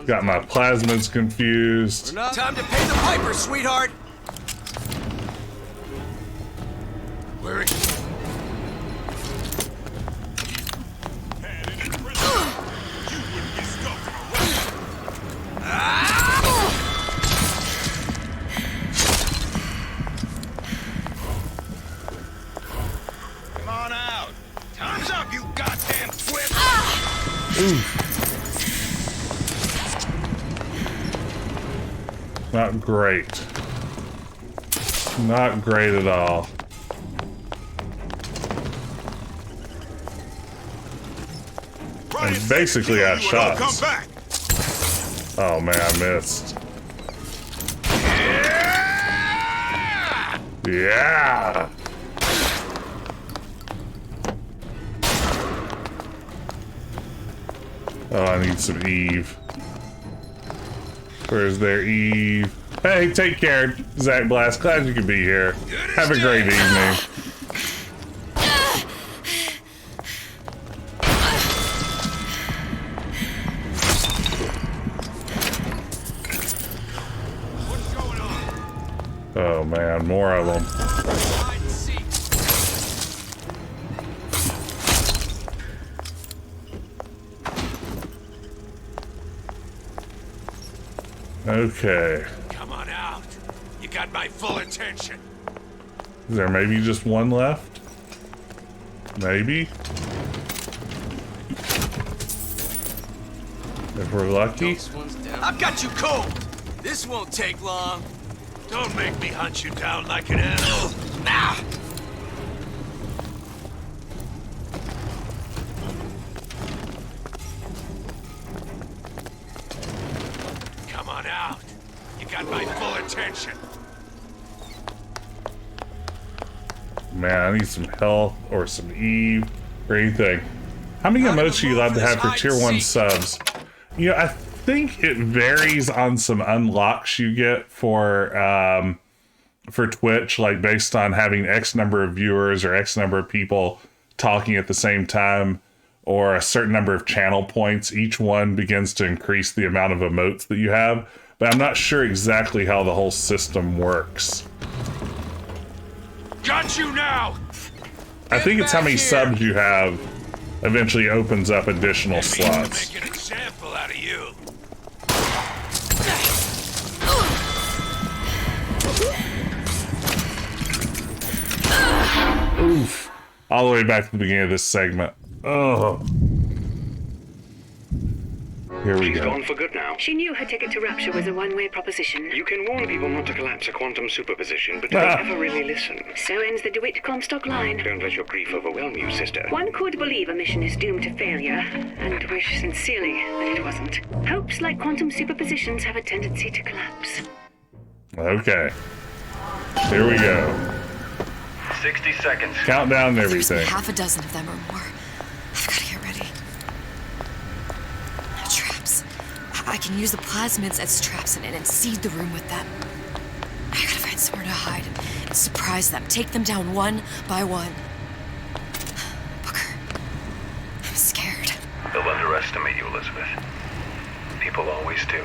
Got my plasmids confused. Time to pay the piper, sweetheart. Where is she? Not great. Not great at all. I'm basically out of shots. Oh man, I missed. Yeah! Oh, I need some Eve. Where's their Eve? Hey, take care, Zach Blast. Glad you could be here. Have a great evening. Oh man, more of them. Okay. Come on out. You got my full attention. Is there maybe just one left? Maybe? If we're lucky? I've got you cold. This won't take long. Don't make me hunt you down like an animal. Now. Come on out. You got my full attention. Man, I need some health or some Eve or anything. How many emotes are you allowed to have for tier 1 subs? You know, I think it varies on some unlocks you get for Twitch, like based on having X number of viewers or X number of people talking at the same time, or a certain number of channel points. Each one begins to increase the amount of emotes that you have, but I'm not sure exactly how the whole system works. Got you now. I think it's how many subs you have eventually opens up additional slots. Make an example out of you. Oof. All the way back to the beginning of this segment. Oh. Here we She's go. gone for good now. She knew her ticket to Rapture was a one-way proposition. You can warn people not to collapse a quantum superposition, but do they ever really listen? So ends the DeWitt Comstock line. Don't let your grief overwhelm you, sister. One could believe a mission is doomed to failure, and wish sincerely that it wasn't. Hopes like quantum superpositions have a tendency to collapse. Okay. Here we go. 60 seconds. Countdown and There's everything. half a dozen of them or more. I've got to get ready. Traps. I can use the plasmids as traps and seed the room with them. I gotta find somewhere to hide and surprise them. Take them down one by one. Booker, I'm scared. They'll underestimate you, Elizabeth. People always do.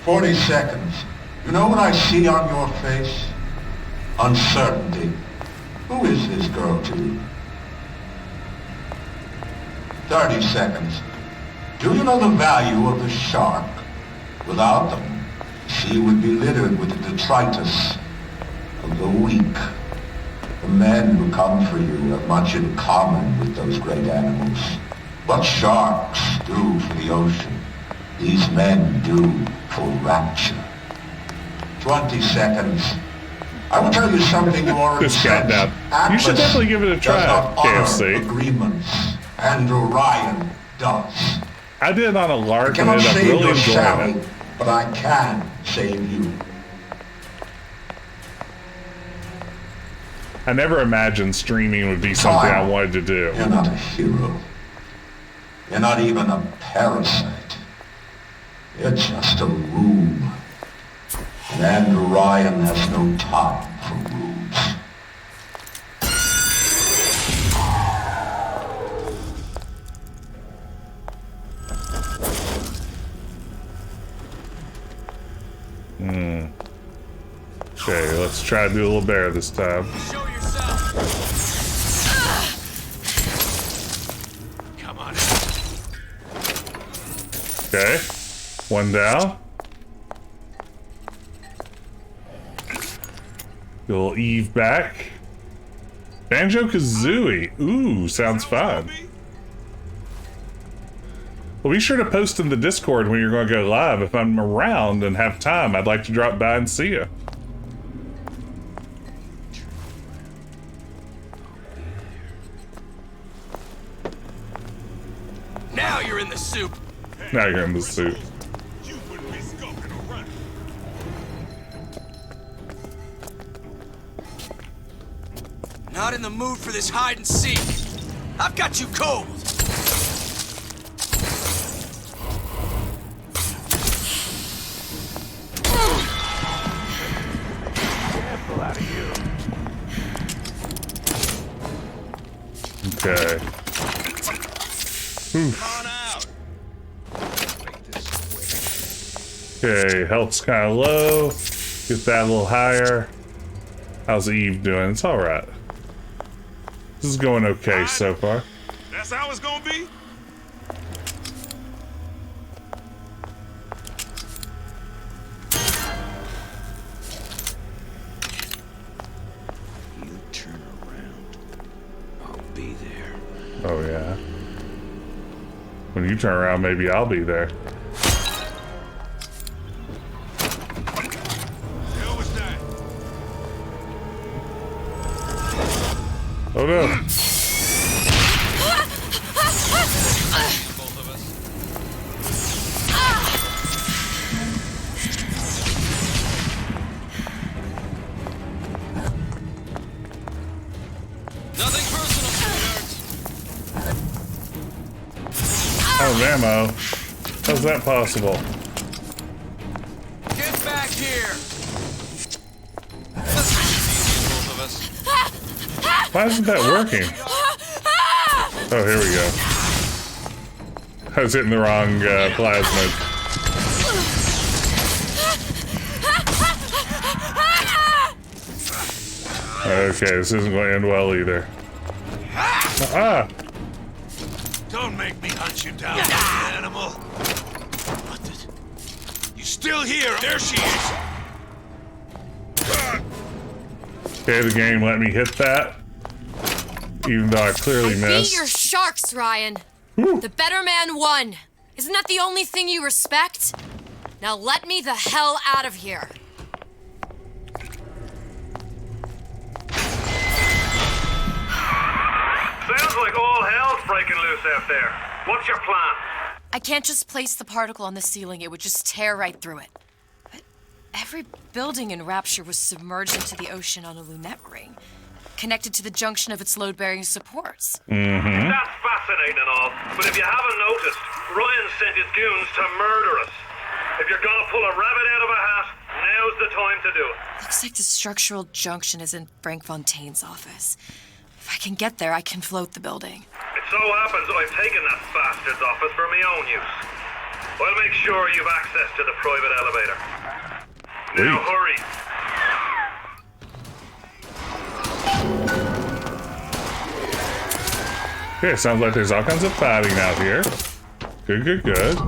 40 seconds. You know what I see on your face? Uncertainty. Who is this girl to you? 30 seconds. Do you know the value of the shark? Without them, the sea would be littered with the detritus of the weak. The men who come for you have much in common with those great animals. What sharks do for the ocean, these men do for Rapture. 20 seconds. I will tell you something you already This said. countdown. You should definitely give it a try, does not honor KFC. agreements. Andrew Ryan does. I did it on a lark and I ended cannot up save really your enjoying Sally, it. but I can save you. I never imagined streaming would be something I wanted to do. You're not a hero. You're not even a parasite. You're just a room. And Andrew Ryan has no time for rooms. Okay, let's try to do a little better this time. Show yourself. Come on. Okay, one down. Get a little Eve back. Banjo-Kazooie. Ooh, sounds fun. Well, be sure to post in the Discord when you're going to go live. If I'm around and have time, I'd like to drop by and see you. Now you're in the soup. Now you're in the soup. Not in the mood for this hide and seek. I've got you cold. Careful out of you. Okay. Oof. Okay, health's kind of low. Get that a little higher. How's Eve doing? It's alright. This is going okay so far. That's how it's gonna be? You turn around. I'll be there. Oh yeah. When you turn around, maybe I'll be there. Oh no. Nothing personal, sweetheart. Oh, ammo. How's that possible? Get back here. Why isn't that working? Oh, here we go. I was hitting the wrong plasmid. Okay, this isn't going to end well either. Ah! Don't make me hunt you down, animal. What the? You still here? There she is. Okay, the game let me hit that. Even though I clearly missed. Beat your sharks, Ryan. The better man won. Isn't that the only thing you respect? Now let me the hell out of here. Sounds like all hell's breaking loose out there. What's your plan? I can't just place the particle on the ceiling. It would just tear right through it. But every building in Rapture was submerged into the ocean on a lunette ring, connected to the junction of its load-bearing supports. Mm-hmm. That's fascinating and all, but if you haven't noticed, Ryan sent his goons to murder us. If you're gonna pull a rabbit out of a hat, now's the time to do it. Looks like the structural junction is in Frank Fontaine's office. If I can get there, I can float the building. It so happens I've taken that bastard's office for my own use. I'll make sure you've access to the private elevator. Now hurry. Okay, sounds like there's all kinds of fighting out here. Good, good, good.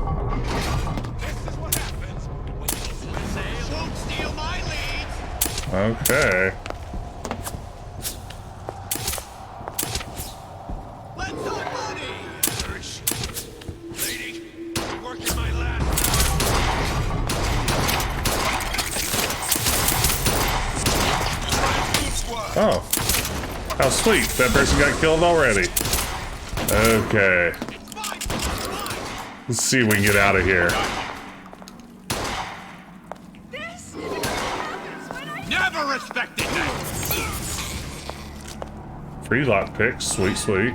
Okay. Oh. How sweet. That person got killed already. Okay. Let's see if we can get out of here. Never respected that. Free lockpicks. Sweet, sweet.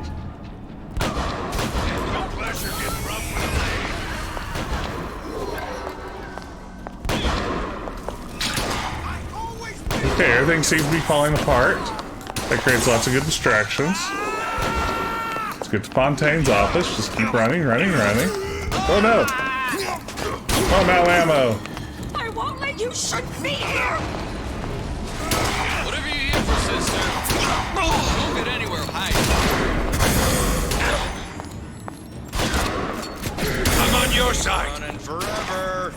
Okay, everything seems to be falling apart. That creates lots of good distractions. Let's get to Fontaine's office. Just keep running, running, running. Oh no! Oh, no ammo! I won't let you shoot me here. Whatever you're here for, sister. Don't get anywhere hide. I'm on your side. Running forever.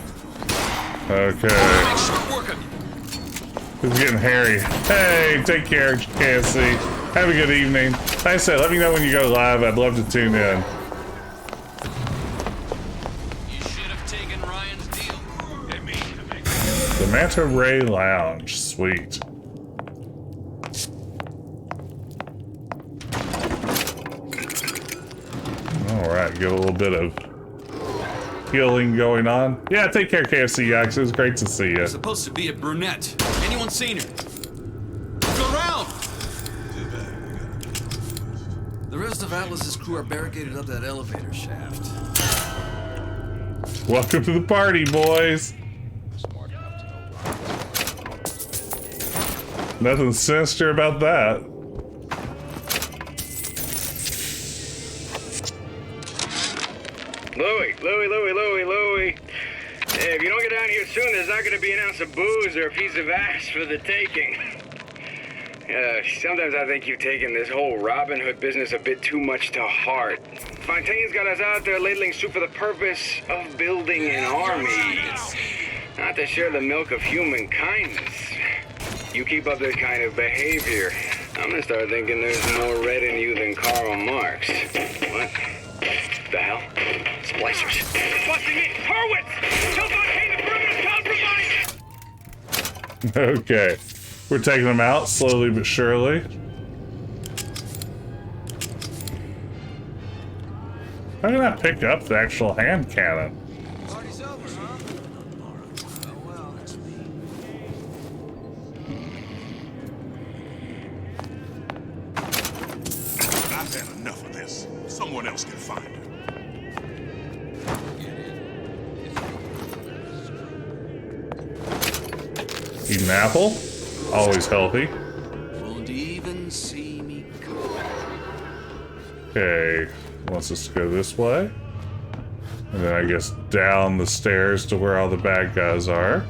Okay. Make short work of you. It's getting hairy. Hey, take care, KSC. Have a good evening. Like I said, let me know when you go live. I'd love to tune in. Manta Ray Lounge. Sweet. Alright, get a little bit of healing going on. Yeah, take care, KFC Yax. It was great to see you. Supposed to be a brunette. Anyone seen her? Go around! The rest of Atlas's crew are barricaded up that elevator shaft. Welcome to the party, boys. Nothing sinister about that. Louie. Hey, if you don't get down here soon, there's not going to be an ounce of booze or a piece of ass for the taking. Sometimes I think you've taken this whole Robin Hood business a bit too much to heart. Fontaine's got us out there ladling soup for the purpose of building an army, not to share the milk of human kindness. You keep up this kind of behavior, I'm gonna start thinking there's more red in you than Karl Marx. What the hell? Splicers. Busting it! Hurwitz! Tell Fontaine the perimeter's compromised! Okay. We're taking them out slowly but surely. How did I pick up the actual hand cannon? Party's over, huh? Oh well, that's me. I've had enough of this. Someone else can find her. Eat an apple? Always healthy. Won't even see me come. Okay. Wants us to go this way. And then I guess down the stairs to where all the bad guys are.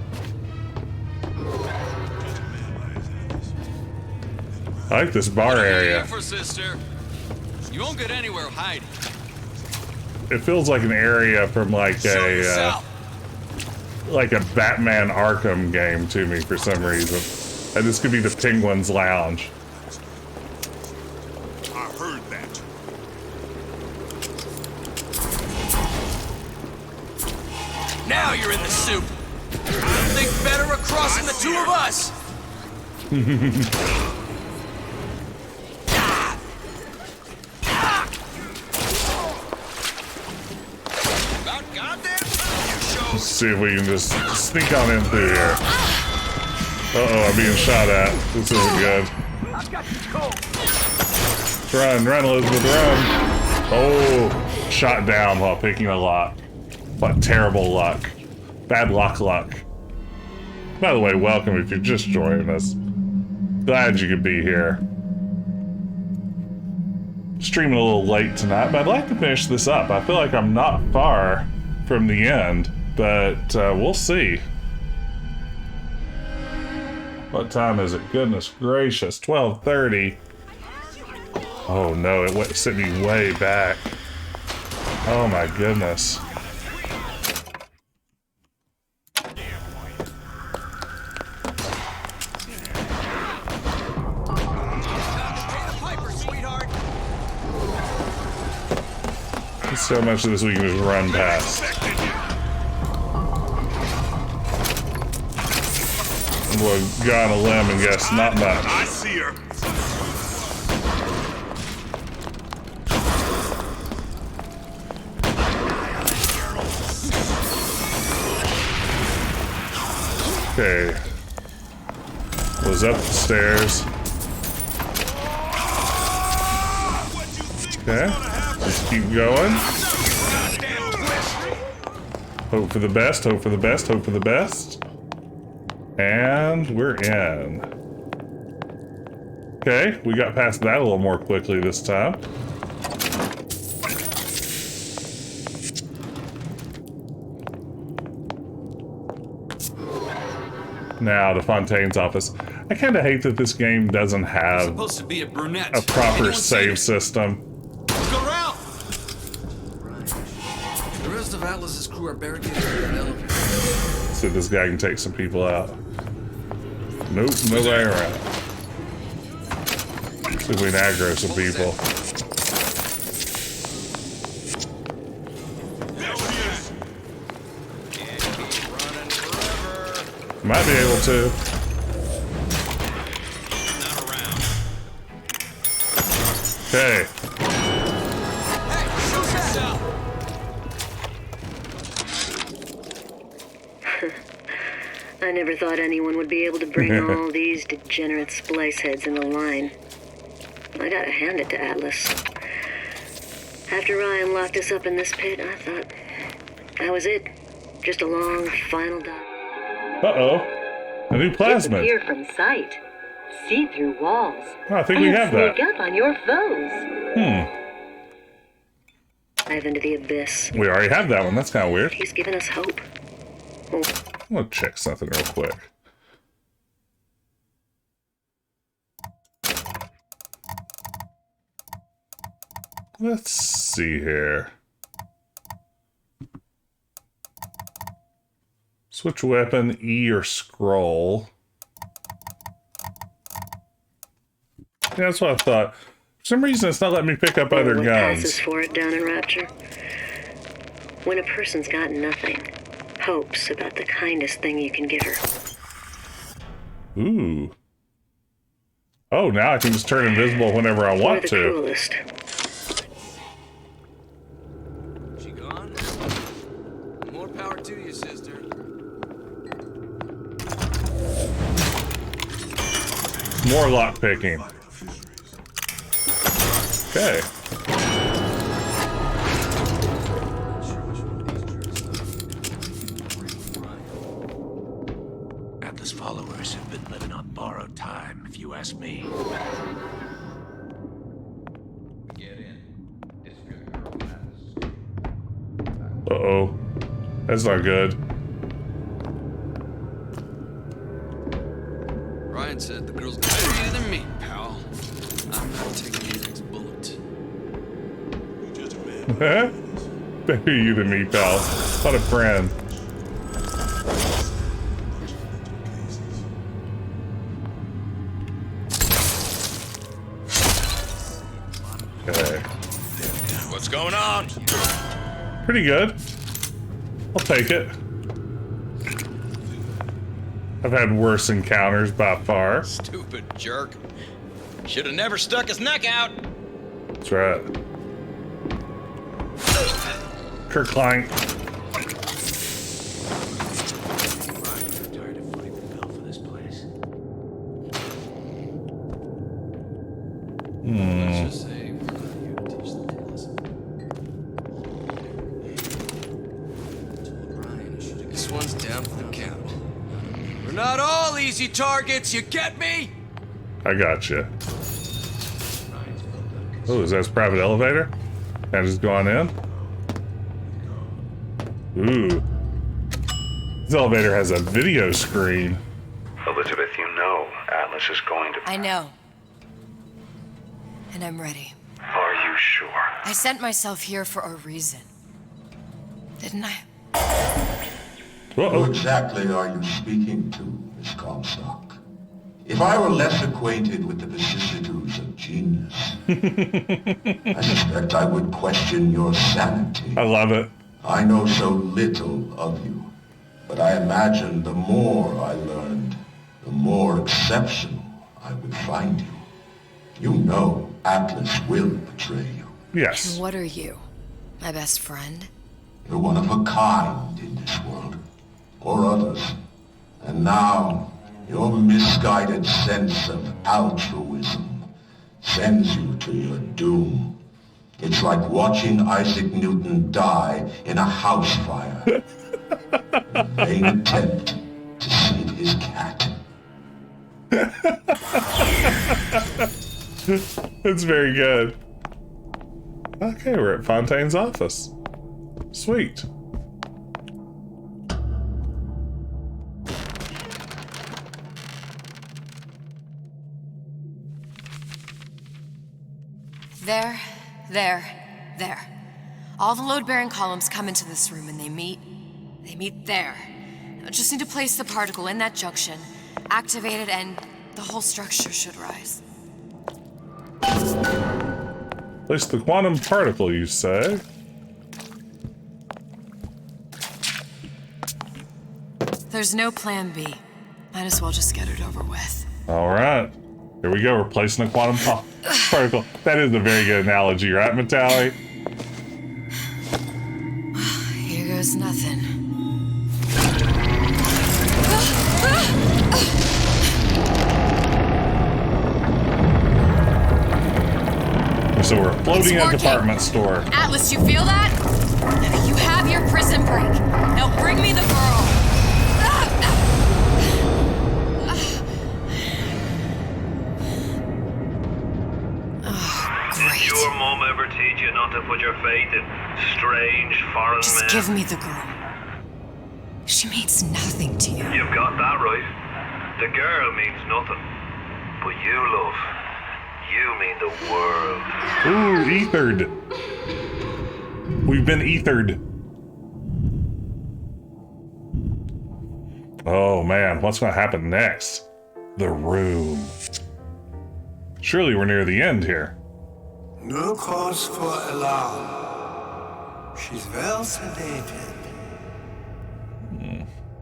I like this bar area. For sister. You won't get anywhere hiding. It feels like an area from like a Batman Arkham game to me for some reason. And this could be the Penguin's Lounge. I heard that. Now you're in the soup. I don't think better of crossing the two of us. About goddamn time you showed. Let's see if we can just sneak on in through here. Uh-oh, I'm being shot at. This isn't good. Run, Elizabeth, run. Oh, shot down while picking a lock. What terrible luck. Bad luck. By the way, welcome if you're just joining us. Glad you could be here. Streaming a little late tonight, but I'd like to finish this up. I feel like I'm not far from the end, but we'll see. What time is it? Goodness gracious, 12:30. Oh no, it sent me way back. Oh my goodness. So much of this we can just run past. We'll go on a limb and guess not much. I see her. Okay. Was up the stairs. Okay. Just keep going. Hope for the best, hope for the best, hope for the best. And we're in. Okay, we got past that a little more quickly this time. Now to Fontaine's office. I kind of hate that this game doesn't have Supposed to be a brunette. a proper Anyone seen save her? system. Go around. The rest of Atlas's crew are barricaded in that elevator. See if this guy can take some people out. Nope, no way around. See if we can aggro some people. Might be able to. Okay. I never thought anyone would be able to bring all these degenerate splice heads in a line. I gotta hand it to Atlas. After Ryan locked us up in this pit, I thought that was it. Just a long final dive. Uh-oh. A new plasmid. Disappear from sight. See through walls. Oh, I think we have that. Sneak up on your foes. Dive into the abyss. We already have that one. That's kind of weird. He's given us hope. Oh. I'm gonna check something real quick. Let's see here. Switch weapon, E or scroll. Yeah, that's what I thought. For some reason, it's not letting me pick up other What guns. passes for it down in Rapture? When a person's got nothing, hope's about the kindest thing you can give her. Ooh. Oh, now I can just turn invisible whenever I want to. We're the cruelest. She gone? More power to you, sister. More lock picking. Okay. Atlas followers have been living on borrowed time, if you ask me. Uh-oh. That's not good. Ryan said the girl's better you than me, pal. I'm not taking the next bullet. Better you than me, pal. What a friend. Okay. What's going on? Pretty good. I'll take it. I've had worse encounters by far. Stupid jerk. Should have never stuck his neck out. That's right. Kirkline. Let's just say we're not here to teach them a lesson. This one's down for the count. We're not all easy targets, you get me? I got you. Oh, is that his private elevator? Can I just go on in? Ooh. This elevator has a video screen. Elizabeth, you know Atlas is going to... I know. And I'm ready. Are you sure? I sent myself here for a reason. Didn't I? Who exactly are you speaking to, Miss Comstock? If I were less acquainted with the vicissitudes of genius, I suspect I would question your sanity. I love it. I know so little of you, but I imagine the more I learned, the more exceptional I would find you. You know Atlas will betray you. Yes. And what are you? My best friend? You're one of a kind in this world, or others. And now, your misguided sense of altruism sends you to your doom. It's like watching Isaac Newton die in a house fire. A vain attempt to save his cat. It's very good. Okay, we're at Fontaine's office. Sweet. There. All the load-bearing columns come into this room and they meet there. I just need to place the particle in that junction, activate it, and the whole structure should rise. Place the quantum particle, you say? There's no plan B. Might as well just get it over with. All right. Here we go. We're placing a quantum particle. That is a very good analogy, right, Metali? Here goes nothing. So we're floating at a department store. Atlas, you feel that? You have your prison break. Now bring me the girl. Did your mom ever teach you not to put your faith in strange foreign Just men? give me the girl. She means nothing to you. You've got that right. The girl means nothing. But you, love, you mean the world. Ooh, ethered. We've been ethered. Oh man, what's gonna happen next? The room. Surely we're near the end here. No cause for alarm. She's well sedated.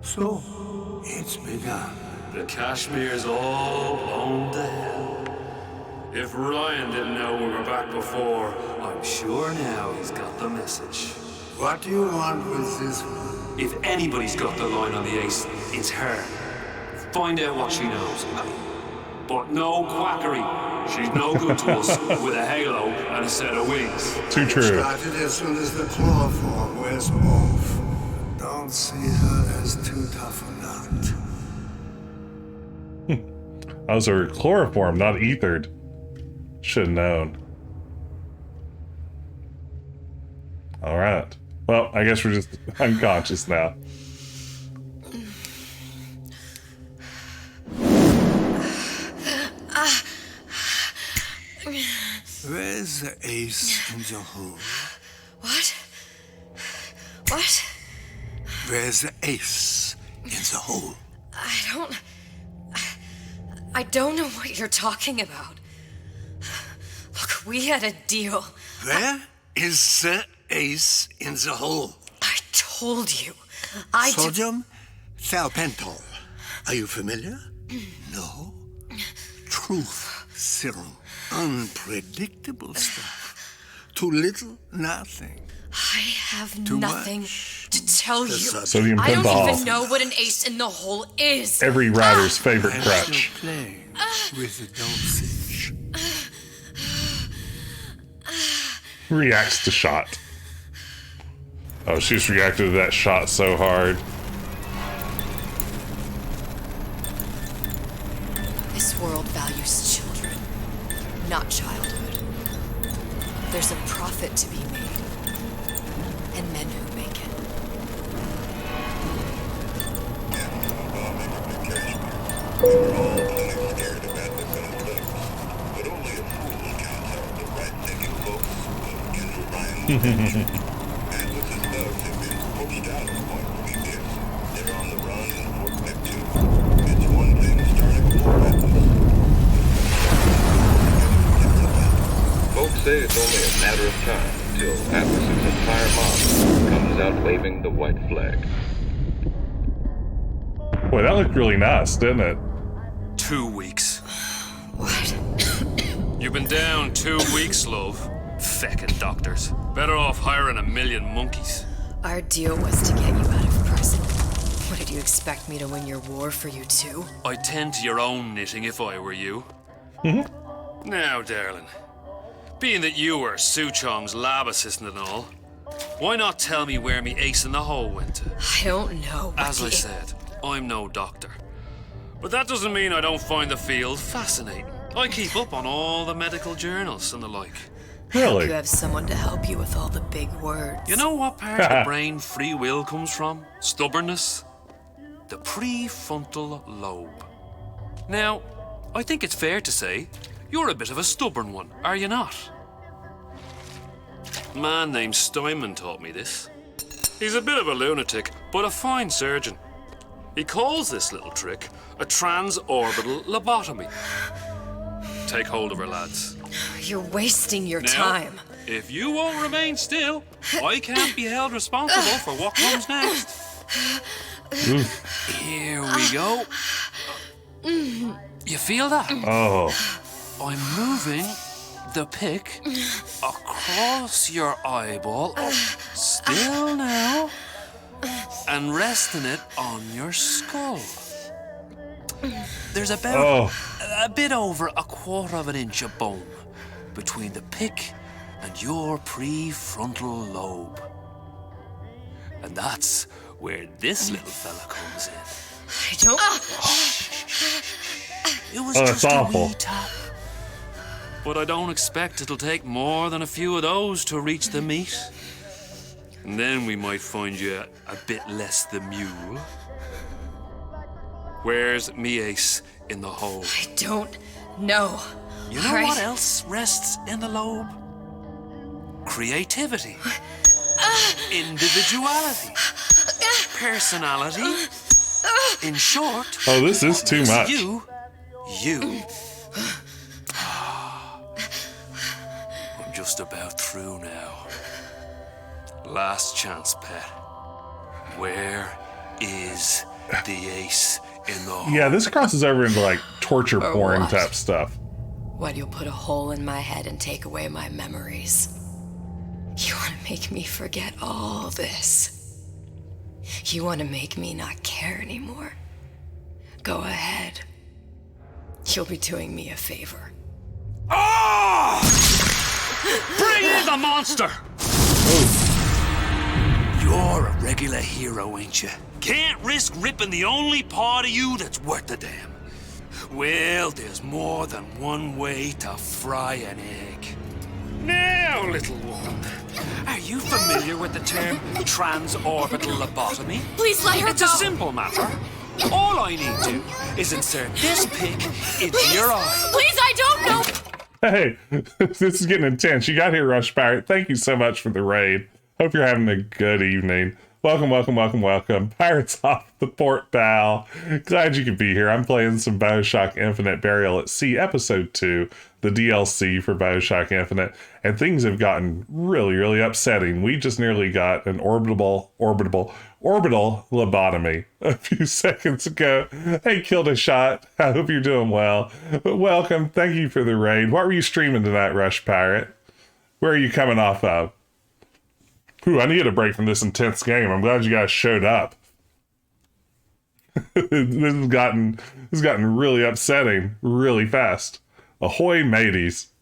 So, it's begun. The Kashmir's all blown to hell. If Ryan didn't know we were back before, I'm sure now he's got the message. What do you want with this one? If anybody's got the line on the ace, it's her. Find out what she knows. But no quackery. She's no good to us with a halo and a set of wings. Too true. Started as soon as the chloroform wears off. Don't see her as too tough a nut. I was a chloroform, not ethered. Should have known. All right. Well, I guess we're just unconscious now. Where's the ace in the hole? What? What? Where's the ace in the hole? I don't know what you're talking about. Look, we had a deal. Where is the ace in the hole? I told you. Sodium thiopental. Are you familiar? No. Truth serum. Unpredictable stuff. Too little, nothing. I have Too nothing to tell you. Sodium I don't pentothal. even know what an ace in the hole is. Every writer's favorite I'm crutch. still playing with the dosage. Reacts to shot. Oh, she's reacted to that shot so hard. This world values children, not childhood. There's a profit to be made, and men who make it. Folks say it's only a matter of time till Atlas's entire mob comes out waving the white flag. Boy, that looked really nice, didn't it? 2 weeks. What? You've been down 2 weeks, love. Feckin' doctors. Better off hiring a million monkeys. Our deal was to get you out of prison. What, did you expect me to win your war for you too? I'd tend to your own knitting if I were you. Now, darling, being that you were Suchong's lab assistant and all, why not tell me where me ace in the hole went to? I don't know. As I said, I'm no doctor. But that doesn't mean I don't find the field fascinating. I keep up on all the medical journals and the like. I hope you have someone to help you with all the big words. You know what part of the brain free will comes from? Stubbornness? The prefrontal lobe. Now, I think it's fair to say you're a bit of a stubborn one, are you not? A man named Steinman taught me this. He's a bit of a lunatic, but a fine surgeon. He calls this little trick a transorbital lobotomy. Take hold of her, lads. You're wasting your Now, time. If you won't remain still, I can't be held responsible for what comes next. Here we go. You feel that? Oh. I'm moving the pick across your eyeball, still now, and resting it on your skull. There's about a bit over a quarter of an inch of bone between the pick and your prefrontal lobe. And that's where this little fella comes in. I don't... It was that's just awful. a wee tap. But I don't expect it'll take more than a few of those to reach the meat. And then we might find you a bit less the mule. Where's me ace in the hole? I don't know. You know what else rests in the lobe? Creativity. Individuality. Personality. In short... Oh, this is too much. You. I'm just about through now. Last chance, pet. Where is the ace in the hole? Yeah, this crosses over into like torture Or porn what? type stuff. Why do you put a hole in my head and take away my memories? You want to make me forget all this? You want to make me not care anymore? Go ahead. You'll be doing me a favor. Ah! Bring in the monster! You're a regular hero, ain't you? Can't risk ripping the only part of you that's worth a damn. Well, there's more than one way to fry an egg. Now, little one, are you familiar with the term transorbital lobotomy? Please let her It's go. a simple matter. All I need to is insert this pick into your eye. Please, I don't know. Hey, this is getting intense. You got here, Rush Pirate. Thank you so much for the raid. Hope you're having a good evening. Welcome, welcome, welcome, welcome. Pirates off the port bow. Glad you could be here. I'm playing some BioShock Infinite Burial at Sea Episode 2, the DLC for BioShock Infinite, and things have gotten really, really upsetting. We just nearly got an orbital lobotomy a few seconds ago. Hey, killed a shot. I hope you're doing well. But welcome. Thank you for the raid. What were you streaming tonight, Rush Pirate? Where are you coming off of? Ooh, I need a break from this intense game. I'm glad you guys showed up. This has gotten really upsetting really fast. Ahoy, mateys.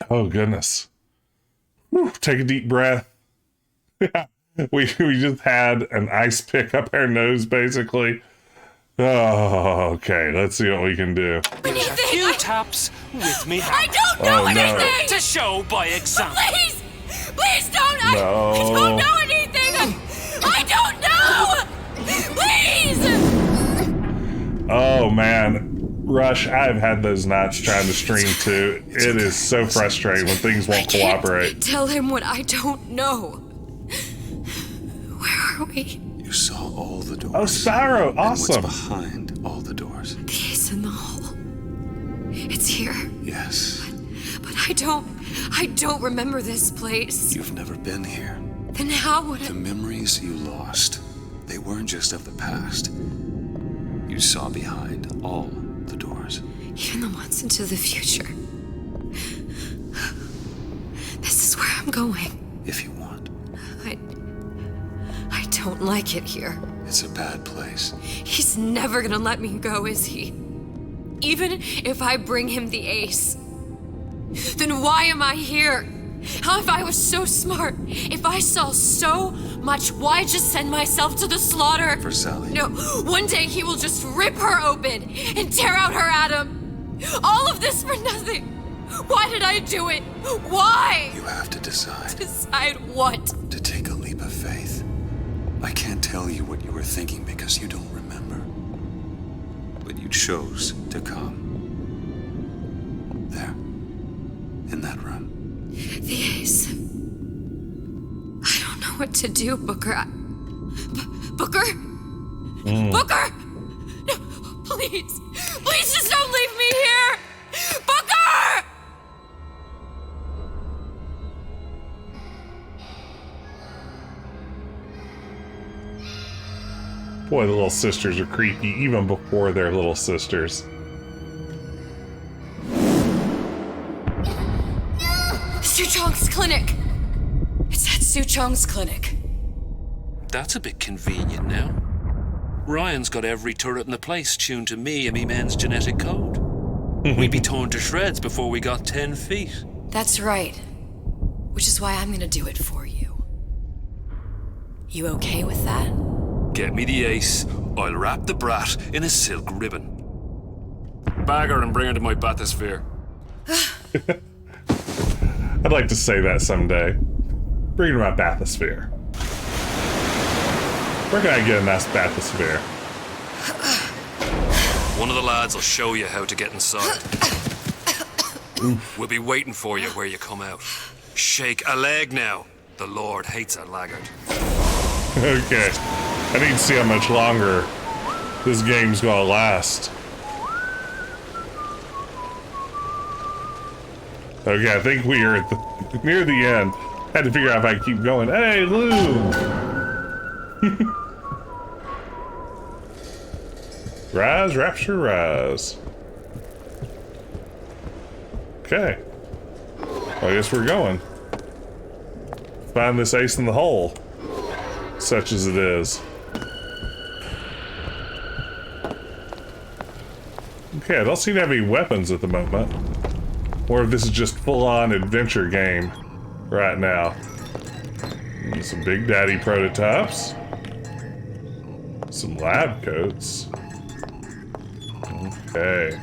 Oh, goodness. Whew, take a deep breath. we just had an ice pick up our nose, basically. Oh, okay. Let's see what we can do. There's a few taps with me. I don't know anything! To show by example. Please! Please don't! No. I don't know anything! I don't know! Please! Oh, man. Rush, I've had those nights trying to stream too. It is so frustrating when things won't cooperate. Tell him what I don't know. Where are we? You saw all the doors. Oh, Spyro, awesome. And what's behind all the doors? The ace in the hole. It's here. Yes. But I don't remember this place. You've never been here. Then how would The memories you lost, they weren't just of the past. You saw behind all the doors. Even the ones into the future. This is where I'm going. If you want. I don't like it here. It's a bad place. He's never gonna let me go, is he? Even if I bring him the ace. Then why am I here? How if I was so smart? If I saw so much, why just send myself to the slaughter? For Sally. No, one day he will just rip her open and tear out her atom. All of this for nothing. Why did I do it? Why? You have to decide. Decide what? To take a leap of faith. I can't tell you what you were thinking because you don't remember. But you chose to come. There. In that room. The ace. I don't know what to do, Booker. Booker? Booker! No, please. Please just don't leave me here! Booker! Boy, boy, the little sisters are creepy even before they're little sisters. Suchong's clinic! It's at Suchong's clinic. That's a bit convenient now. Ryan's got every turret in the place tuned to me and me men's genetic code. We'd be torn to shreds before we got 10 feet. That's right. Which is why I'm gonna do it for you. You okay with that? Get me the ace. I'll wrap the brat in a silk ribbon. Bag her and bring her to my bathysphere. I'd like to say that someday. Bring her to my bathysphere. Where can I get a nice bathysphere? One of the lads will show you how to get inside. We'll be waiting for you where you come out. Shake a leg now. The Lord hates a laggard. Okay. I need to see how much longer this game's gonna last. Okay, I think we are at near the end. Had to figure out if I keep going. Hey, Lou! Rise, Rapture, rise. Okay. Well, I guess we're going. Find this ace in the hole. Such as it is. Okay, I don't seem to have any weapons at the moment. Or if this is just full-on adventure game right now. Some Big Daddy prototypes. Some lab coats. Okay.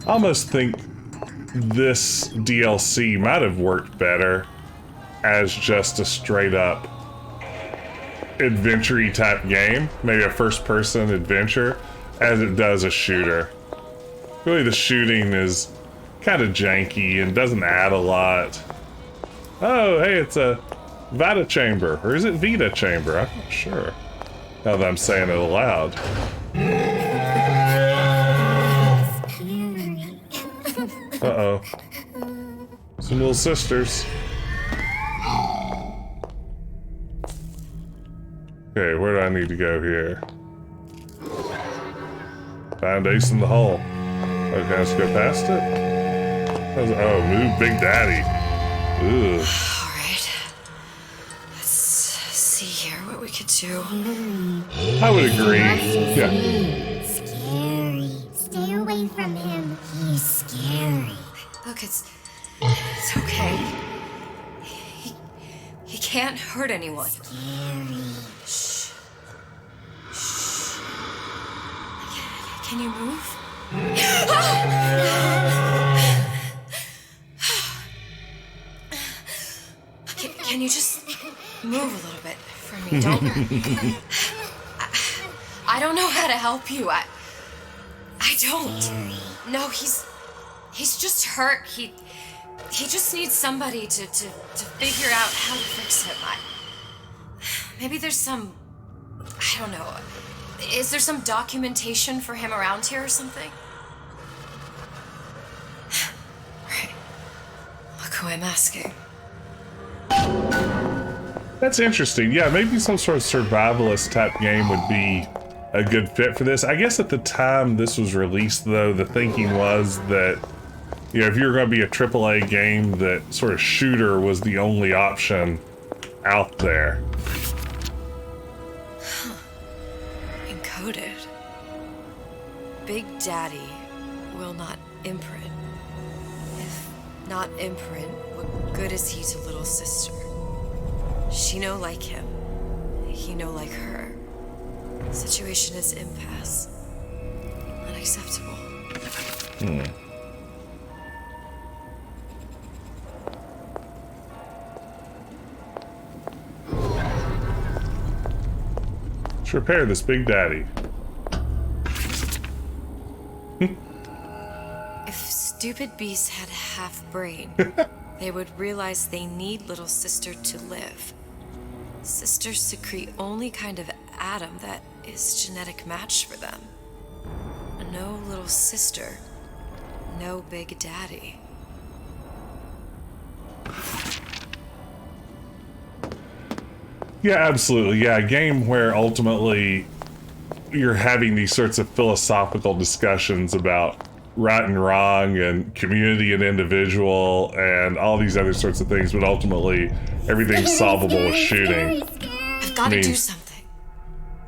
I almost think this DLC might have worked better as just a straight-up adventure-y type game. Maybe a first-person adventure, as it does a shooter. Really, the shooting is kind of janky and doesn't add a lot. Oh, hey, it's a Vita chamber. Or is it Vita chamber? I'm not sure. Now that I'm saying it aloud. Uh-oh. Some little sisters. Okay, where do I need to go here? Found ace in the hole. Okay, let's go past it. Oh, move Big Daddy. Ugh. Alright. Let's see here what we could do. I would agree. Yeah. Scary. Stay away from him. He's scary. Look, it's okay. He can't hurt anyone. Scary. Shh. Shh. Can you move? Can you just move a little bit for me? Don't. I don't know how to help you. I don't. No, he's just hurt. He just needs somebody to figure out how to fix him. Maybe there's some, I don't know. Is there some documentation for him around here or something? Right. Look who I'm asking. That's interesting. Yeah, maybe some sort of survivalist type game would be a good fit for this. I guess at the time this was released, though, the thinking was that, you know, if you were going to be a AAA game, that sort of shooter was the only option out there. Huh. Encoded. Big Daddy will not imprint. If not imprint, what good is he to little sister? She no like him. He no like her. Situation is impasse. Unacceptable. Let's repair this Big Daddy. If stupid beasts had half brain, they would realize they need little sister to live. Sisters secrete only kind of atom that is genetic match for them. No little sister, no Big Daddy. Yeah, absolutely. Yeah, a game where ultimately you're having these sorts of philosophical discussions about right and wrong and community and individual and all these other sorts of things, but ultimately everything's solvable with shooting. I've got to do something.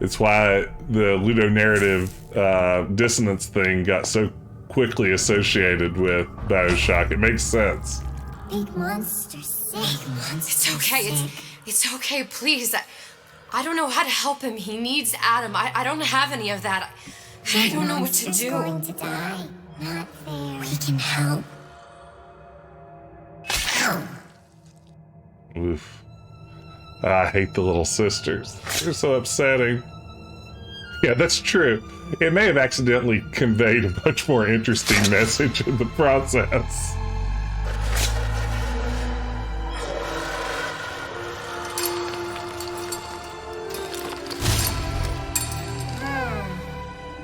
It's why the ludonarrative dissonance thing got so quickly associated with BioShock. It makes sense. Big monsters. Big monsters. It's okay. It's okay, please. I don't know how to help him. He needs Adam. I don't have any of that. I don't know what to do. Going to die. Not fair. We can help. Help. Oof. I hate the little sisters. They're so upsetting. Yeah, that's true. It may have accidentally conveyed a much more interesting message in the process.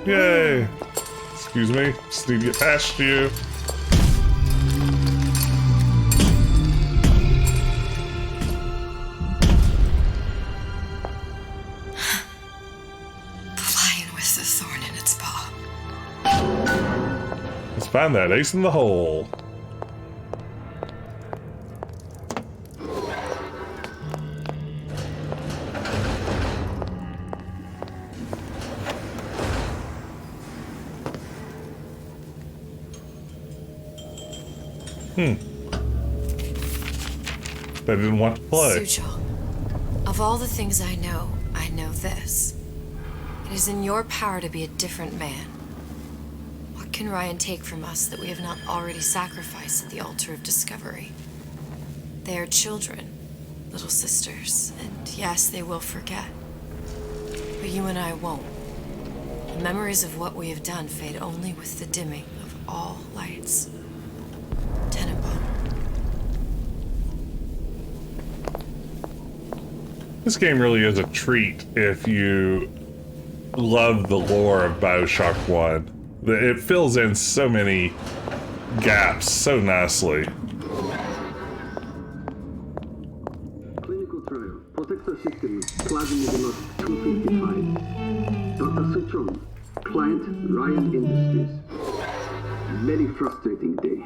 Yay! Excuse me, just need to get past you. The lion with the thorn in its paw. Let's find that ace in the hole. They didn't want to play. Suchong, of all the things I know this. It is in your power to be a different man. What can Ryan take from us that we have not already sacrificed at the altar of discovery? They are children, little sisters, and yes, they will forget. But you and I won't. The memories of what we have done fade only with the dimming of all lights. Tenenbaum. This game really is a treat if you love the lore of BioShock 1. It fills in so many gaps so nicely. Clinical trial. Protector system. Plasma 255. Dr. Suchong. Client Ryan Industries. Very frustrating day.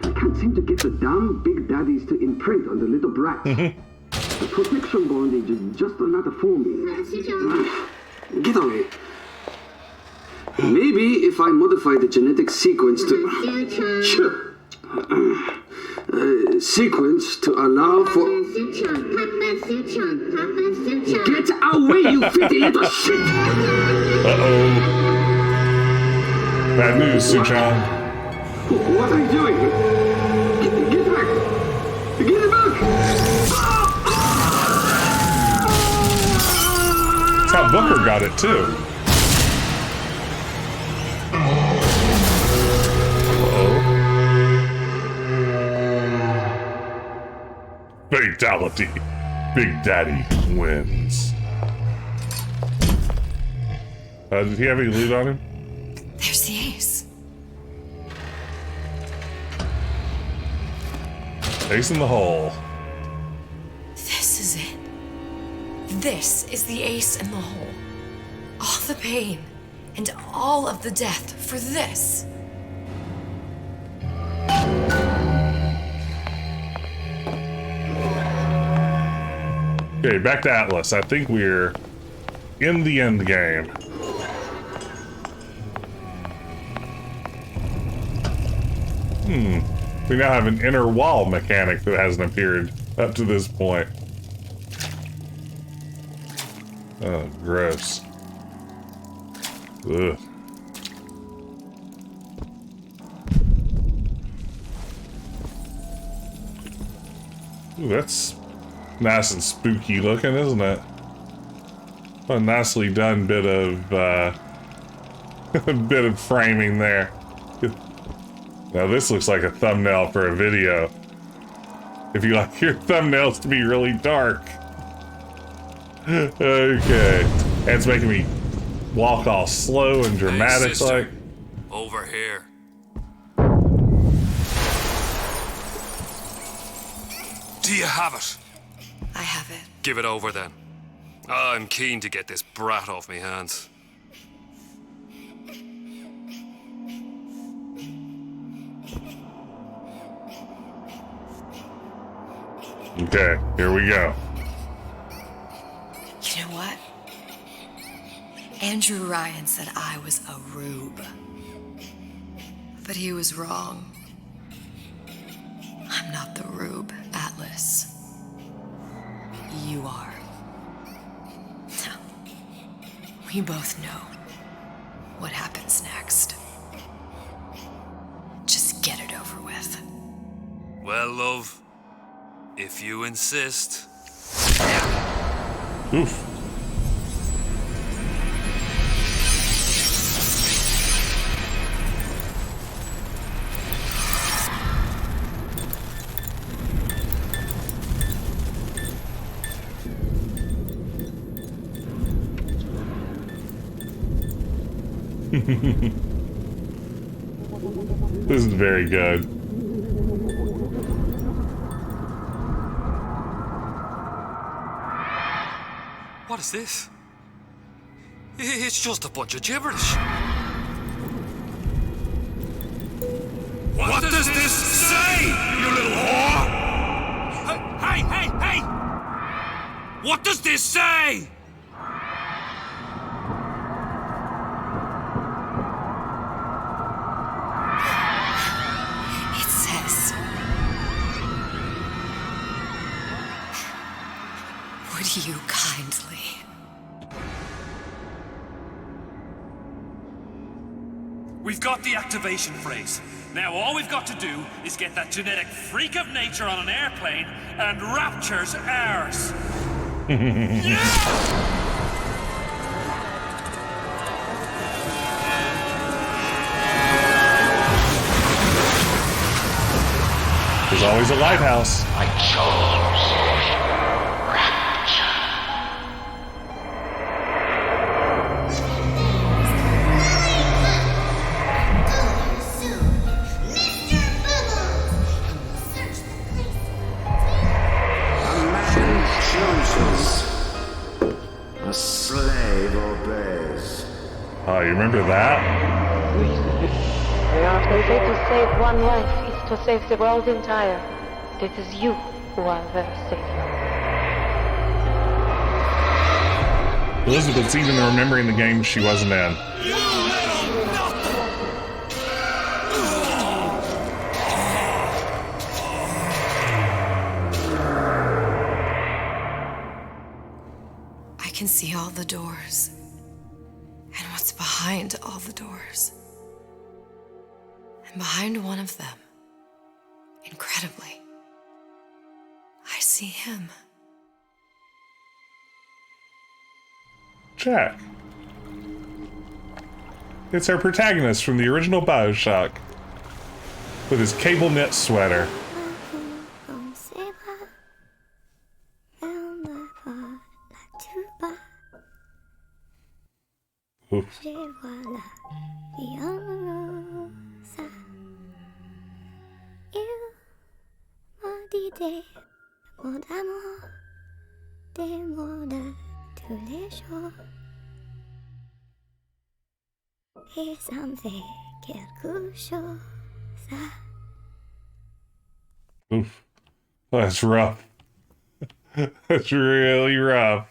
I can't seem to get the damn big daddies to imprint on the little brats. The protection bondage is just another forming. Get away. Maybe if I modify the genetic sequence to... sequence to allow for... Get away, you filthy little shit! Uh-oh. Bad news, Suchong. What are you doing? Get back! Get back! That's how Booker got it, too. Fatality. Big Daddy wins. Did he have any loot on him? There's the ace. Ace in the hole. This is it. This is the ace in the hole. All the pain and all of the death for this. Okay, back to Atlas. I think we're in the end game. We now have an inner wall mechanic that hasn't appeared up to this point. Oh, gross. Ugh. Ooh, that's nice and spooky looking, isn't it? A nicely done bit of bit of framing there. Now this looks like a thumbnail for a video. If you like your thumbnails to be really dark. Okay. And it's making me walk all slow and dramatic, Hey, sister. like. Over here. Do you have it? I have it. Give it over then. I'm keen to get this brat off me hands. Okay, here we go. You know what? Andrew Ryan said I was a rube. But he was wrong. I'm not the rube, Atlas. You are. Now, we both know what happens next. Just get it over with. Well, love, if you insist. Oof. This is very good. What is this? It's just a bunch of gibberish. What does this say, you little whore? Hey! What does this say? It says, would you kindly? We've got the activation phrase. Now all we've got to do is get that genetic freak of nature on an airplane and Rapture's ours. There's always a lighthouse. I chose A slave obeys. Oh, you remember that? They say to save one life is to save the world entire. It is you who are their savior. Elizabeth's even remembering the game she wasn't in. I can see all the doors. And what's behind all the doors. And behind one of them, incredibly, I see him. Jack. It's our protagonist from the original BioShock. With his cable knit sweater. Oof. Oof. That's rough. That's really rough.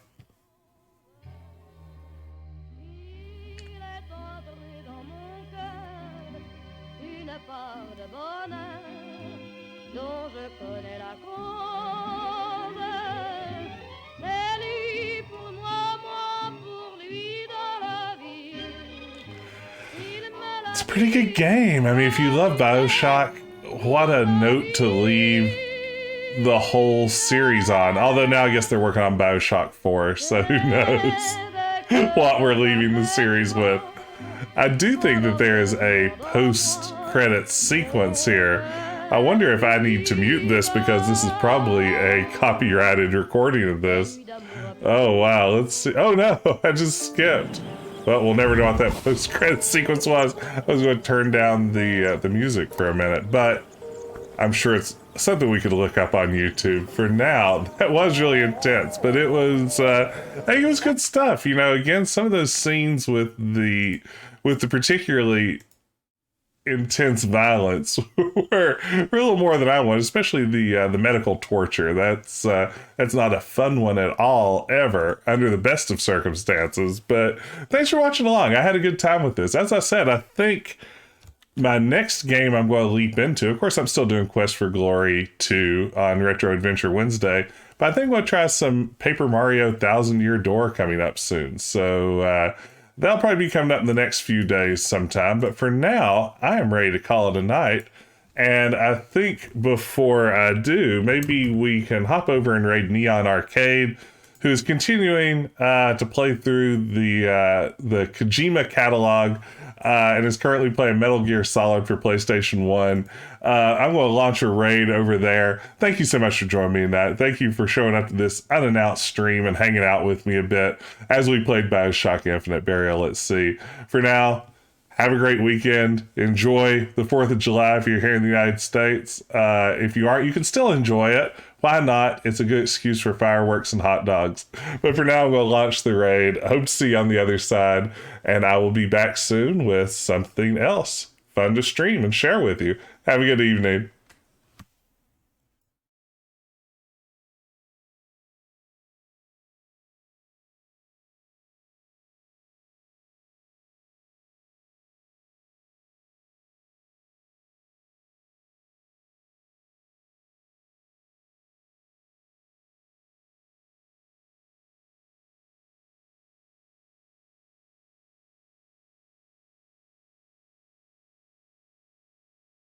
It's a pretty good game. I mean, if you love BioShock, what a note to leave the whole series on. Although now I guess they're working on BioShock 4, so who knows what we're leaving the series with. I do think that there is a post-credits sequence here. I wonder if I need to mute this because this is probably a copyrighted recording of this. Oh wow, let's see. Oh no, I just skipped. Well, we'll never know what that post-credits sequence was. I was going to turn down the music for a minute, but I'm sure it's something we could look up on YouTube. For now, that was really intense, but it was, I think it was good stuff. You know, again, some of those scenes with the particularly intense violence were a little more than I wanted, especially the medical torture. That's not a fun one at all, ever, under the best of circumstances. But thanks for watching along. I had a good time with this. As I said, I think my next game I'm going to leap into, of course, I'm still doing Quest for Glory 2 on Retro Adventure Wednesday, but I think I'm going to try some Paper Mario Thousand Year Door coming up soon. So, that'll probably be coming up in the next few days sometime. But for now, I am ready to call it a night. And I think before I do, maybe we can hop over and raid Neon Arcade, who is continuing to play through the Kojima catalog and is currently playing Metal Gear Solid for PlayStation 1. I'm going to launch a raid over there. Thank you so much for joining me in that. Thank you for showing up to this unannounced stream and hanging out with me a bit as we played BioShock Infinite Burial at Sea. For now, have a great weekend. Enjoy the 4th of July if you're here in the United States. If you aren't, you can still enjoy it. Why not? It's a good excuse for fireworks and hot dogs. But for now, I'm going to launch the raid. I hope to see you on the other side. And I will be back soon with something else fun to stream and share with you. Have a good evening.